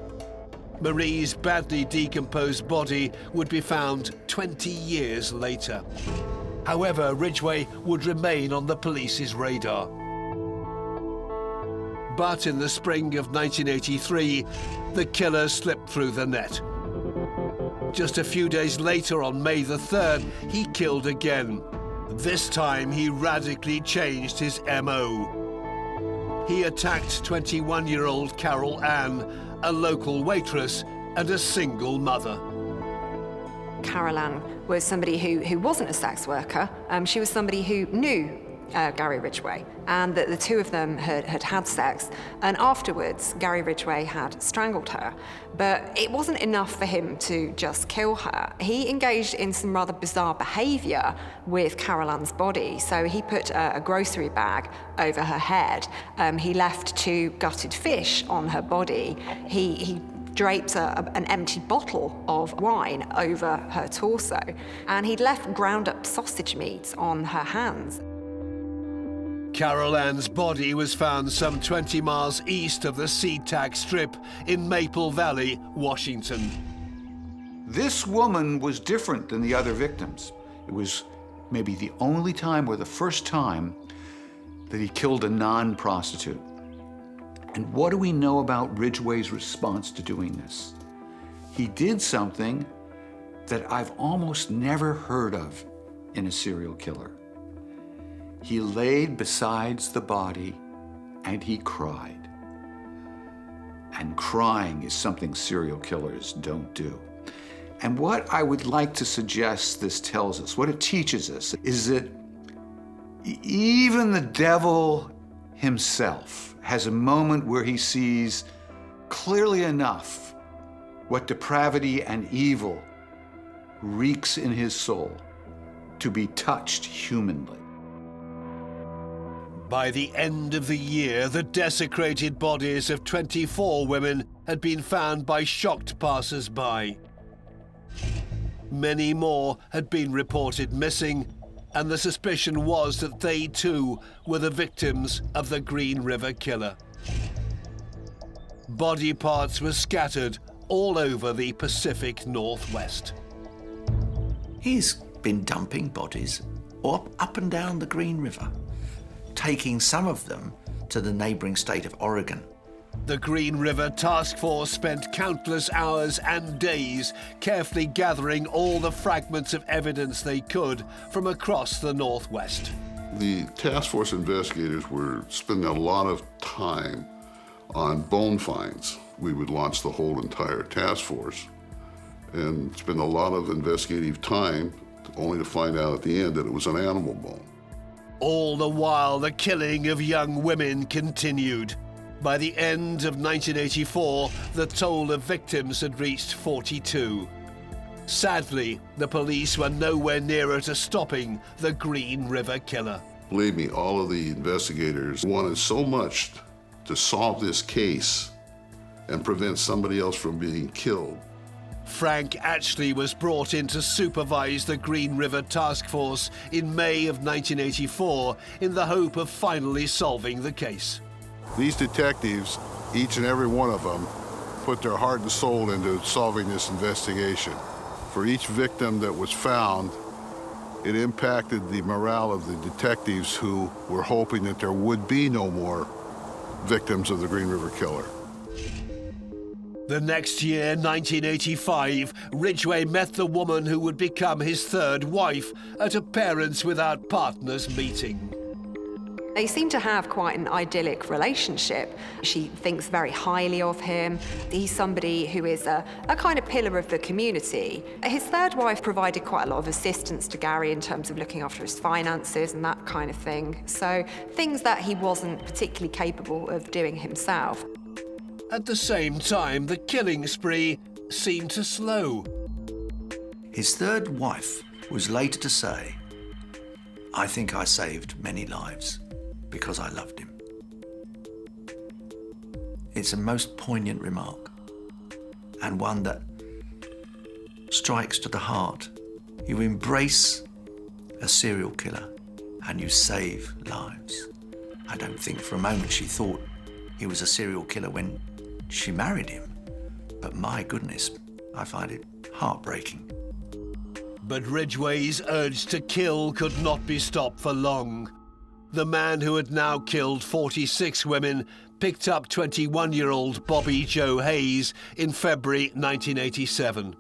[SPEAKER 1] Marie's badly decomposed body would be found 20 years later. However, Ridgway would remain on the police's radar. But in the spring of 1983, the killer slipped through the net. Just a few days later, on May the 3rd, he killed again. This time, he radically changed his MO. He attacked 21-year-old Carol Ann, a local waitress and a single mother.
[SPEAKER 5] Carol Ann was somebody who wasn't a sex worker. She was somebody who knew Gary Ridgway, and that the two of them had sex, and afterwards Gary Ridgway had strangled her. But it wasn't enough for him to just kill her. He engaged in some rather bizarre behavior with Carol Ann's body. So he put a grocery bag over her head. He left two gutted fish on her body. He draped an empty bottle of wine over her torso, and he'd left ground up sausage meat on her hands.
[SPEAKER 1] Carol Ann's body was found some 20 miles east of the SeaTac Strip in Maple Valley, Washington.
[SPEAKER 23] This woman was different than the other victims. It was maybe the only time or the first time that he killed a non-prostitute. And what do we know about Ridgway's response to doing this? He did something that I've almost never heard of in a serial killer. He laid beside the body and he cried. And crying is something serial killers don't do. And what I would like to suggest this tells us, what it teaches us, is that even the devil himself has a moment where he sees clearly enough what depravity and evil reeks in his soul to be touched humanly.
[SPEAKER 1] By the end of the year, the desecrated bodies of 24 women had been found by shocked passers-by. Many more had been reported missing, and the suspicion was that they too were the victims of the Green River Killer. Body parts were scattered all over the Pacific Northwest.
[SPEAKER 4] He's been dumping bodies up and down the Green River, taking some of them to the neighboring state of Oregon.
[SPEAKER 1] The Green River Task Force spent countless hours and days carefully gathering all the fragments of evidence they could from across the Northwest.
[SPEAKER 16] The task force investigators were spending a lot of time on bone finds. We would launch the whole entire task force and spend a lot of investigative time only to find out at the end that it was an animal bone.
[SPEAKER 1] All the while, the killing of young women continued. By the end of 1984, the toll of victims had reached 42. Sadly, the police were nowhere nearer to stopping the Green River Killer.
[SPEAKER 16] Believe me, all of the investigators wanted so much to solve this case and prevent somebody else from being killed.
[SPEAKER 1] Frank Atchley was brought in to supervise the Green River Task Force in May of 1984 in the hope of finally solving the case.
[SPEAKER 16] These detectives, each and every one of them, put their heart and soul into solving this investigation. For each victim that was found, it impacted the morale of the detectives who were hoping that there would be no more victims of the Green River Killer.
[SPEAKER 1] The next year, 1985, Ridgway met the woman who would become his third wife at a Parents Without Partners meeting.
[SPEAKER 5] They seem to have quite an idyllic relationship. She thinks very highly of him. He's somebody who is a kind of pillar of the community. His third wife provided quite a lot of assistance to Gary in terms of looking after his finances and that kind of thing. So things that he wasn't particularly capable of doing himself.
[SPEAKER 1] At the same time, the killing spree seemed to slow.
[SPEAKER 4] His third wife was later to say, "I think I saved many lives because I loved him." It's a most poignant remark, and one that strikes to the heart. You embrace a serial killer and you save lives. I don't think for a moment she thought he was a serial killer when she married him, but my goodness, I find it heartbreaking.
[SPEAKER 1] But Ridgway's urge to kill could not be stopped for long. The man who had now killed 46 women picked up 21-year-old Bobby Joe Hayes in February 1987.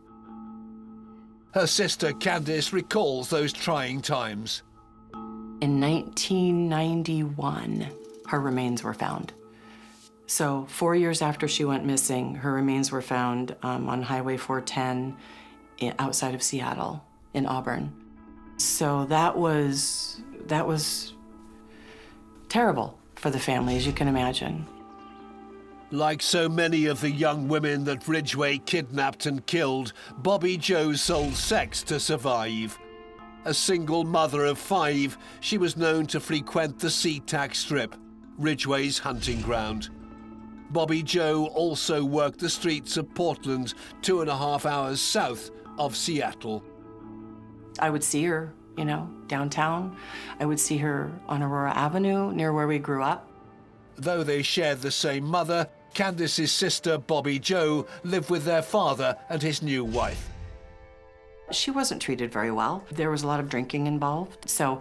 [SPEAKER 1] Her sister Candice recalls those trying times.
[SPEAKER 15] In 1991, her remains were found. So 4 years after she went missing, her remains were found on Highway 410 outside of Seattle in Auburn. So that was terrible for the family, as you can imagine.
[SPEAKER 1] Like so many of the young women that Ridgway kidnapped and killed, Bobby Joe sold sex to survive. A single mother of 5, she was known to frequent the SeaTac Strip, Ridgway's hunting ground. Bobby Joe also worked the streets of Portland, 2.5 hours south of Seattle.
[SPEAKER 15] I would see her, downtown. I would see her on Aurora Avenue, near where we grew up.
[SPEAKER 1] Though they shared the same mother, Candice's sister, Bobby Joe, lived with their father and his new wife.
[SPEAKER 15] She wasn't treated very well. There was a lot of drinking involved. So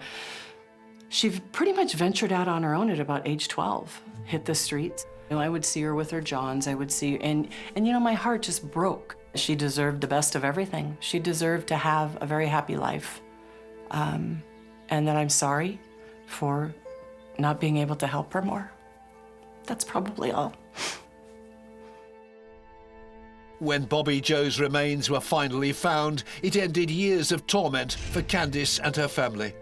[SPEAKER 15] she pretty much ventured out on her own at about age 12, hit the streets. I would see her with her Johns, I would see, and my heart just broke. She deserved the best of everything. She deserved to have a very happy life. And that I'm sorry for not being able to help her more. That's probably all.
[SPEAKER 1] When Bobby Joe's remains were finally found, it ended years of torment for Candice and her family.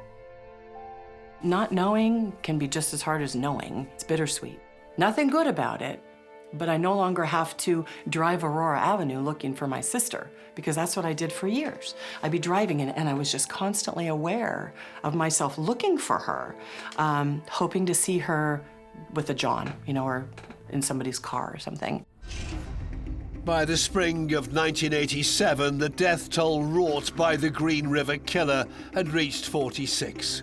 [SPEAKER 15] Not knowing can be just as hard as knowing. It's bittersweet. Nothing good about it, but I no longer have to drive Aurora Avenue looking for my sister, because that's what I did for years. I'd be driving and I was just constantly aware of myself looking for her, hoping to see her with a John, or in somebody's car or something.
[SPEAKER 1] By the spring of 1987, the death toll wrought by the Green River Killer had reached 46.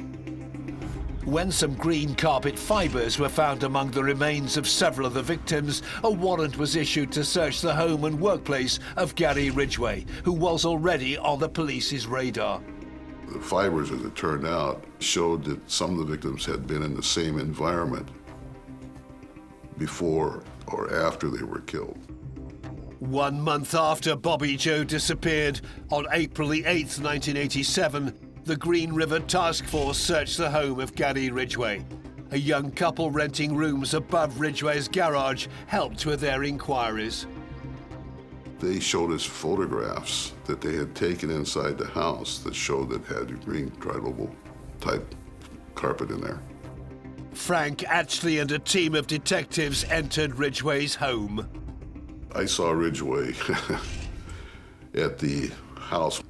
[SPEAKER 1] When some green carpet fibers were found among the remains of several of the victims, a warrant was issued to search the home and workplace of Gary Ridgway, who was already on the police's radar.
[SPEAKER 16] The fibers, as it turned out, showed that some of the victims had been in the same environment before or after they were killed.
[SPEAKER 1] 1 month after Bobby Joe disappeared, on April the 8th, 1987, the Green River Task Force searched the home of Gary Ridgway. A young couple renting rooms above Ridgway's garage helped with their inquiries.
[SPEAKER 16] They showed us photographs that they had taken inside the house that showed that had a green drivable type carpet in there.
[SPEAKER 1] Frank Atchley and a team of detectives entered Ridgway's home.
[SPEAKER 16] I saw Ridgway at the house,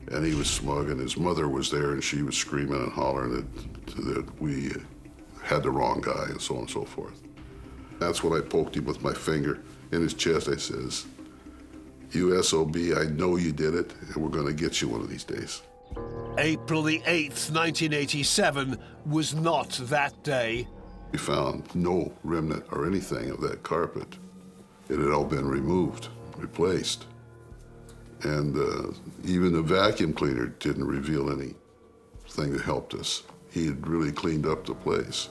[SPEAKER 16] and he was smug, and his mother was there, and she was screaming and hollering that we had the wrong guy, and so on and so forth. That's when I poked him with my finger in his chest. I says, "You SOB, I know you did it, and we're gonna get you one of these days."
[SPEAKER 1] April the 8th, 1987 was not that day.
[SPEAKER 16] We found no remnant or anything of that carpet. It had all been removed, replaced. And even the vacuum cleaner didn't reveal anything that helped us. He had really cleaned up the place.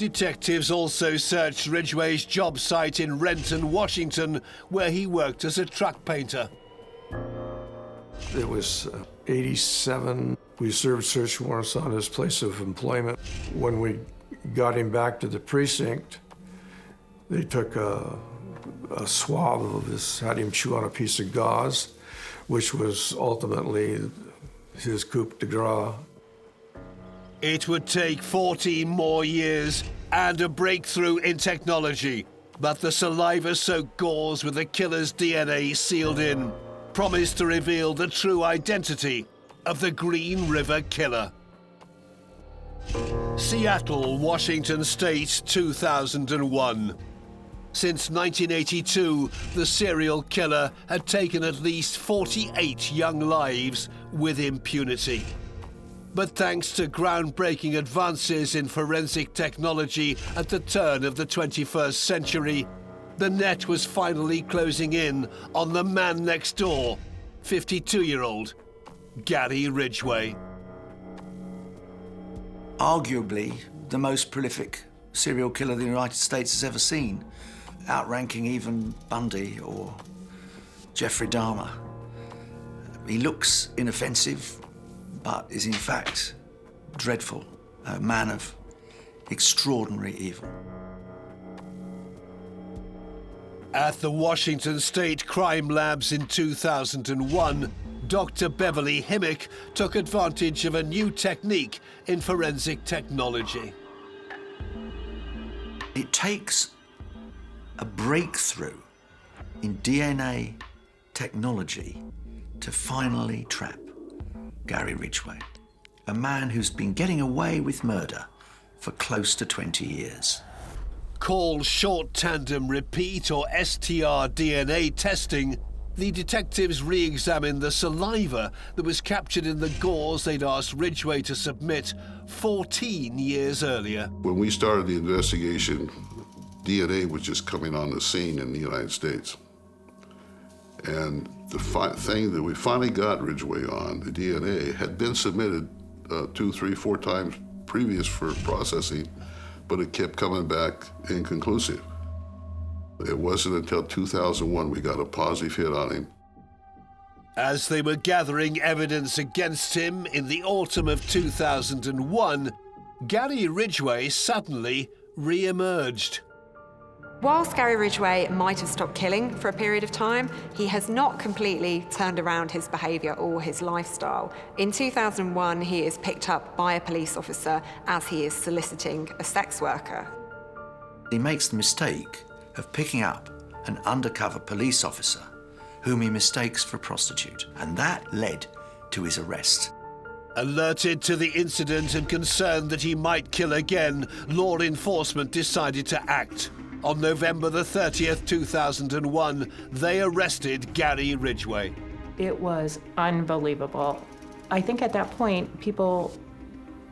[SPEAKER 1] Detectives also searched Ridgway's job site in Renton, Washington, where he worked as a truck painter.
[SPEAKER 9] It was 87. We served search warrants on his place of employment. When we got him back to the precinct, they took a swab of his, had him chew on a piece of gauze, which was ultimately his coup de grace.
[SPEAKER 1] It would take 14 more years and a breakthrough in technology, but the saliva-soaked gauze with the killer's DNA sealed in promised to reveal the true identity of the Green River Killer. Seattle, Washington State, 2001. Since 1982, the serial killer had taken at least 48 young lives with impunity. But thanks to groundbreaking advances in forensic technology at the turn of the 21st century, the net was finally closing in on the man next door, 52-year-old Gary Ridgway.
[SPEAKER 4] Arguably the most prolific serial killer the United States has ever seen, outranking even Bundy or Jeffrey Dahmer. He looks inoffensive, but is in fact dreadful, a man of extraordinary evil.
[SPEAKER 1] At the Washington State Crime Labs in 2001, Dr. Beverly Himmick took advantage of a new technique in forensic technology.
[SPEAKER 4] It takes a breakthrough in DNA technology to finally trap Gary Ridgway, a man who's been getting away with murder for close to 20 years.
[SPEAKER 1] Called short tandem repeat or STR DNA testing, the detectives re-examined the saliva that was captured in the gauze they'd asked Ridgway to submit 14 years earlier.
[SPEAKER 16] When we started the investigation, DNA was just coming on the scene in the United States. And the thing that we finally got Ridgway on, the DNA, had been submitted 2, 3, 4 times previous for processing, but it kept coming back inconclusive. It wasn't until 2001 we got a positive hit on him.
[SPEAKER 1] As they were gathering evidence against him in the autumn of 2001, Gary Ridgway suddenly re-emerged.
[SPEAKER 5] Whilst Gary Ridgway might have stopped killing for a period of time, he has not completely turned around his behaviour or his lifestyle. In 2001, he is picked up by a police officer as he is soliciting a sex worker.
[SPEAKER 4] He makes the mistake of picking up an undercover police officer whom he mistakes for a prostitute, and that led to his arrest.
[SPEAKER 1] Alerted to the incident and concerned that he might kill again, law enforcement decided to act. On November the 30th, 2001, they arrested Gary Ridgway.
[SPEAKER 24] It was unbelievable. I think at that point, people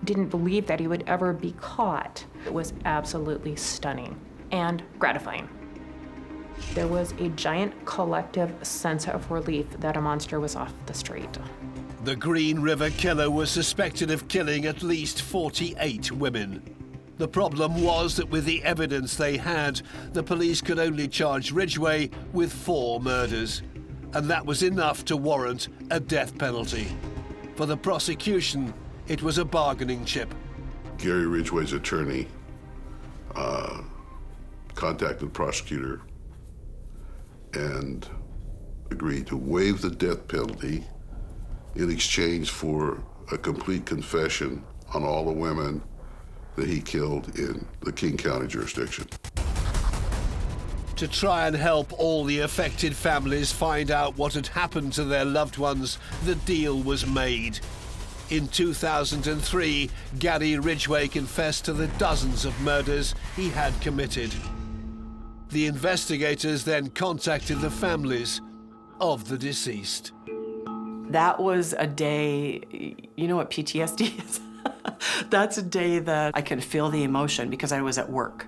[SPEAKER 24] didn't believe that he would ever be caught. It was absolutely stunning and gratifying. There was a giant collective sense of relief that a monster was off the street.
[SPEAKER 1] The Green River Killer was suspected of killing at least 48 women. The problem was that with the evidence they had, the police could only charge Ridgway with 4 murders, and that was enough to warrant a death penalty. For the prosecution, it was a bargaining chip.
[SPEAKER 16] Gary Ridgway's attorney contacted the prosecutor and agreed to waive the death penalty in exchange for a complete confession on all the women that he killed in the King County jurisdiction.
[SPEAKER 1] To try and help all the affected families find out what had happened to their loved ones, the deal was made. In 2003, Gary Ridgway confessed to the dozens of murders he had committed. The investigators then contacted the families of the deceased.
[SPEAKER 15] That was a day, you know what PTSD is? That's a day that I could feel the emotion because I was at work.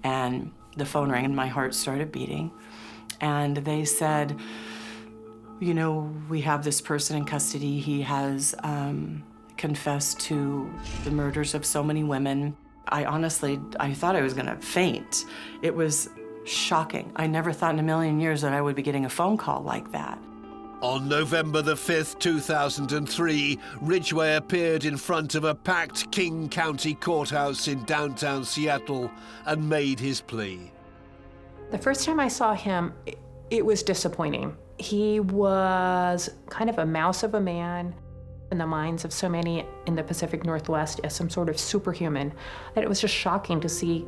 [SPEAKER 15] And the phone rang and my heart started beating. And they said, you know, we have this person in custody. He has confessed to the murders of so many women. I thought I was gonna faint. It was shocking. I never thought in a million years that I would be getting a phone call like that.
[SPEAKER 1] On November the 5th, 2003, Ridgway appeared in front of a packed King County courthouse in downtown Seattle and made his plea.
[SPEAKER 24] The first time I saw him, it was disappointing. He was kind of a mouse of a man in the minds of so many in the Pacific Northwest as some sort of superhuman, that it was just shocking to see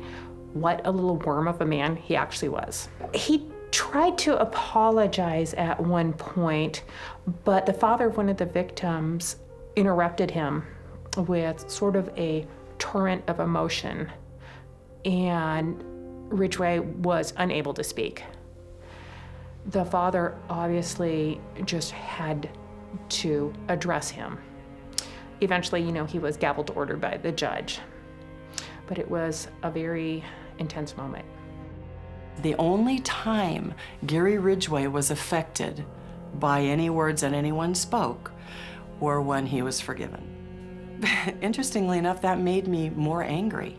[SPEAKER 24] what a little worm of a man he actually was. He tried to apologize at one point, but the father of one of the victims interrupted him with sort of a torrent of emotion, and Ridgway was unable to speak. The father obviously just had to address him. Eventually, he was gaveled to order by the judge, but it was a very intense moment.
[SPEAKER 15] The only time Gary Ridgway was affected by any words that anyone spoke were when he was forgiven. Interestingly enough, that made me more angry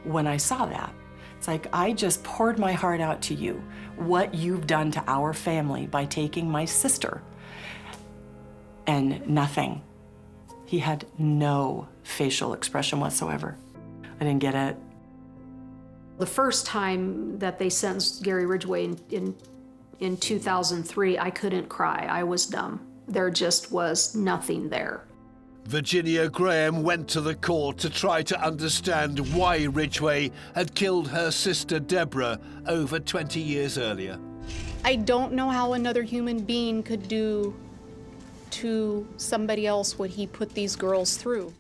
[SPEAKER 15] when I saw that. It's like, I just poured my heart out to you, what you've done to our family by taking my sister, and nothing. He had no facial expression whatsoever. I didn't get it.
[SPEAKER 13] The first time that they sentenced Gary Ridgway in 2003, I couldn't cry. I was numb. There just was nothing there.
[SPEAKER 1] Virginia Graham went to the court to try to understand why Ridgway had killed her sister Deborah over 20 years earlier.
[SPEAKER 17] I don't know how another human being could do to somebody else what he put these girls through.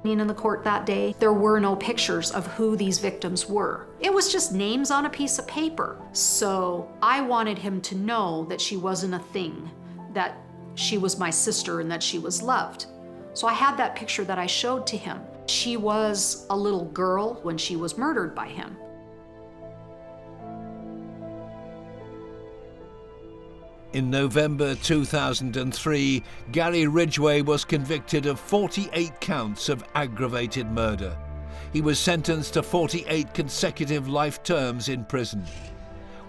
[SPEAKER 13] In the court that day, there were no pictures of who these victims were. It was just names on a piece of paper. So I wanted him to know that she wasn't a thing, that she was my sister and that she was loved. So I had that picture that I showed to him. She was a little girl when she was murdered by him.
[SPEAKER 1] In November 2003, Gary Ridgway was convicted of 48 counts of aggravated murder. He was sentenced to 48 consecutive life terms in prison.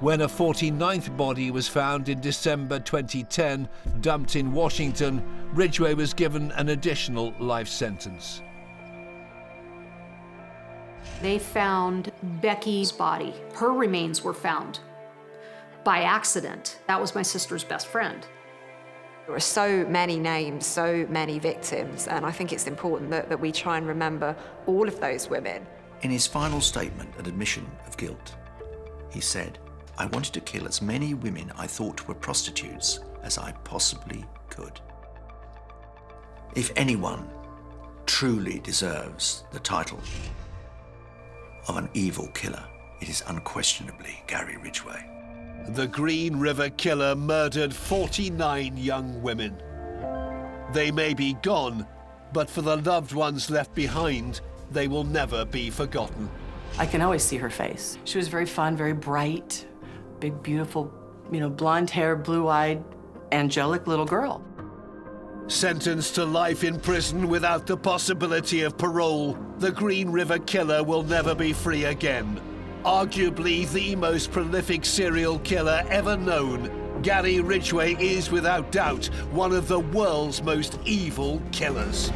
[SPEAKER 1] When a 49th body was found in December 2010, dumped in Washington, Ridgway was given an additional life sentence.
[SPEAKER 13] They found Becky's body. Her remains were found by accident. That was my sister's best friend.
[SPEAKER 5] There are so many names, so many victims, and I think it's important that we try and remember all of those women.
[SPEAKER 4] In his final statement and admission of guilt, he said, "I wanted to kill as many women I thought were prostitutes as I possibly could." If anyone truly deserves the title of an evil killer, it is unquestionably Gary Ridgway.
[SPEAKER 1] The Green River Killer murdered 49 young women. They may be gone, but for the loved ones left behind, they will never be forgotten.
[SPEAKER 15] I can always see her face. She was very fun, very bright, big, beautiful, blonde hair, blue-eyed, angelic little girl.
[SPEAKER 1] Sentenced to life in prison without the possibility of parole, the Green River Killer will never be free again. Arguably the most prolific serial killer ever known, Gary Ridgway is without doubt one of the world's most evil killers.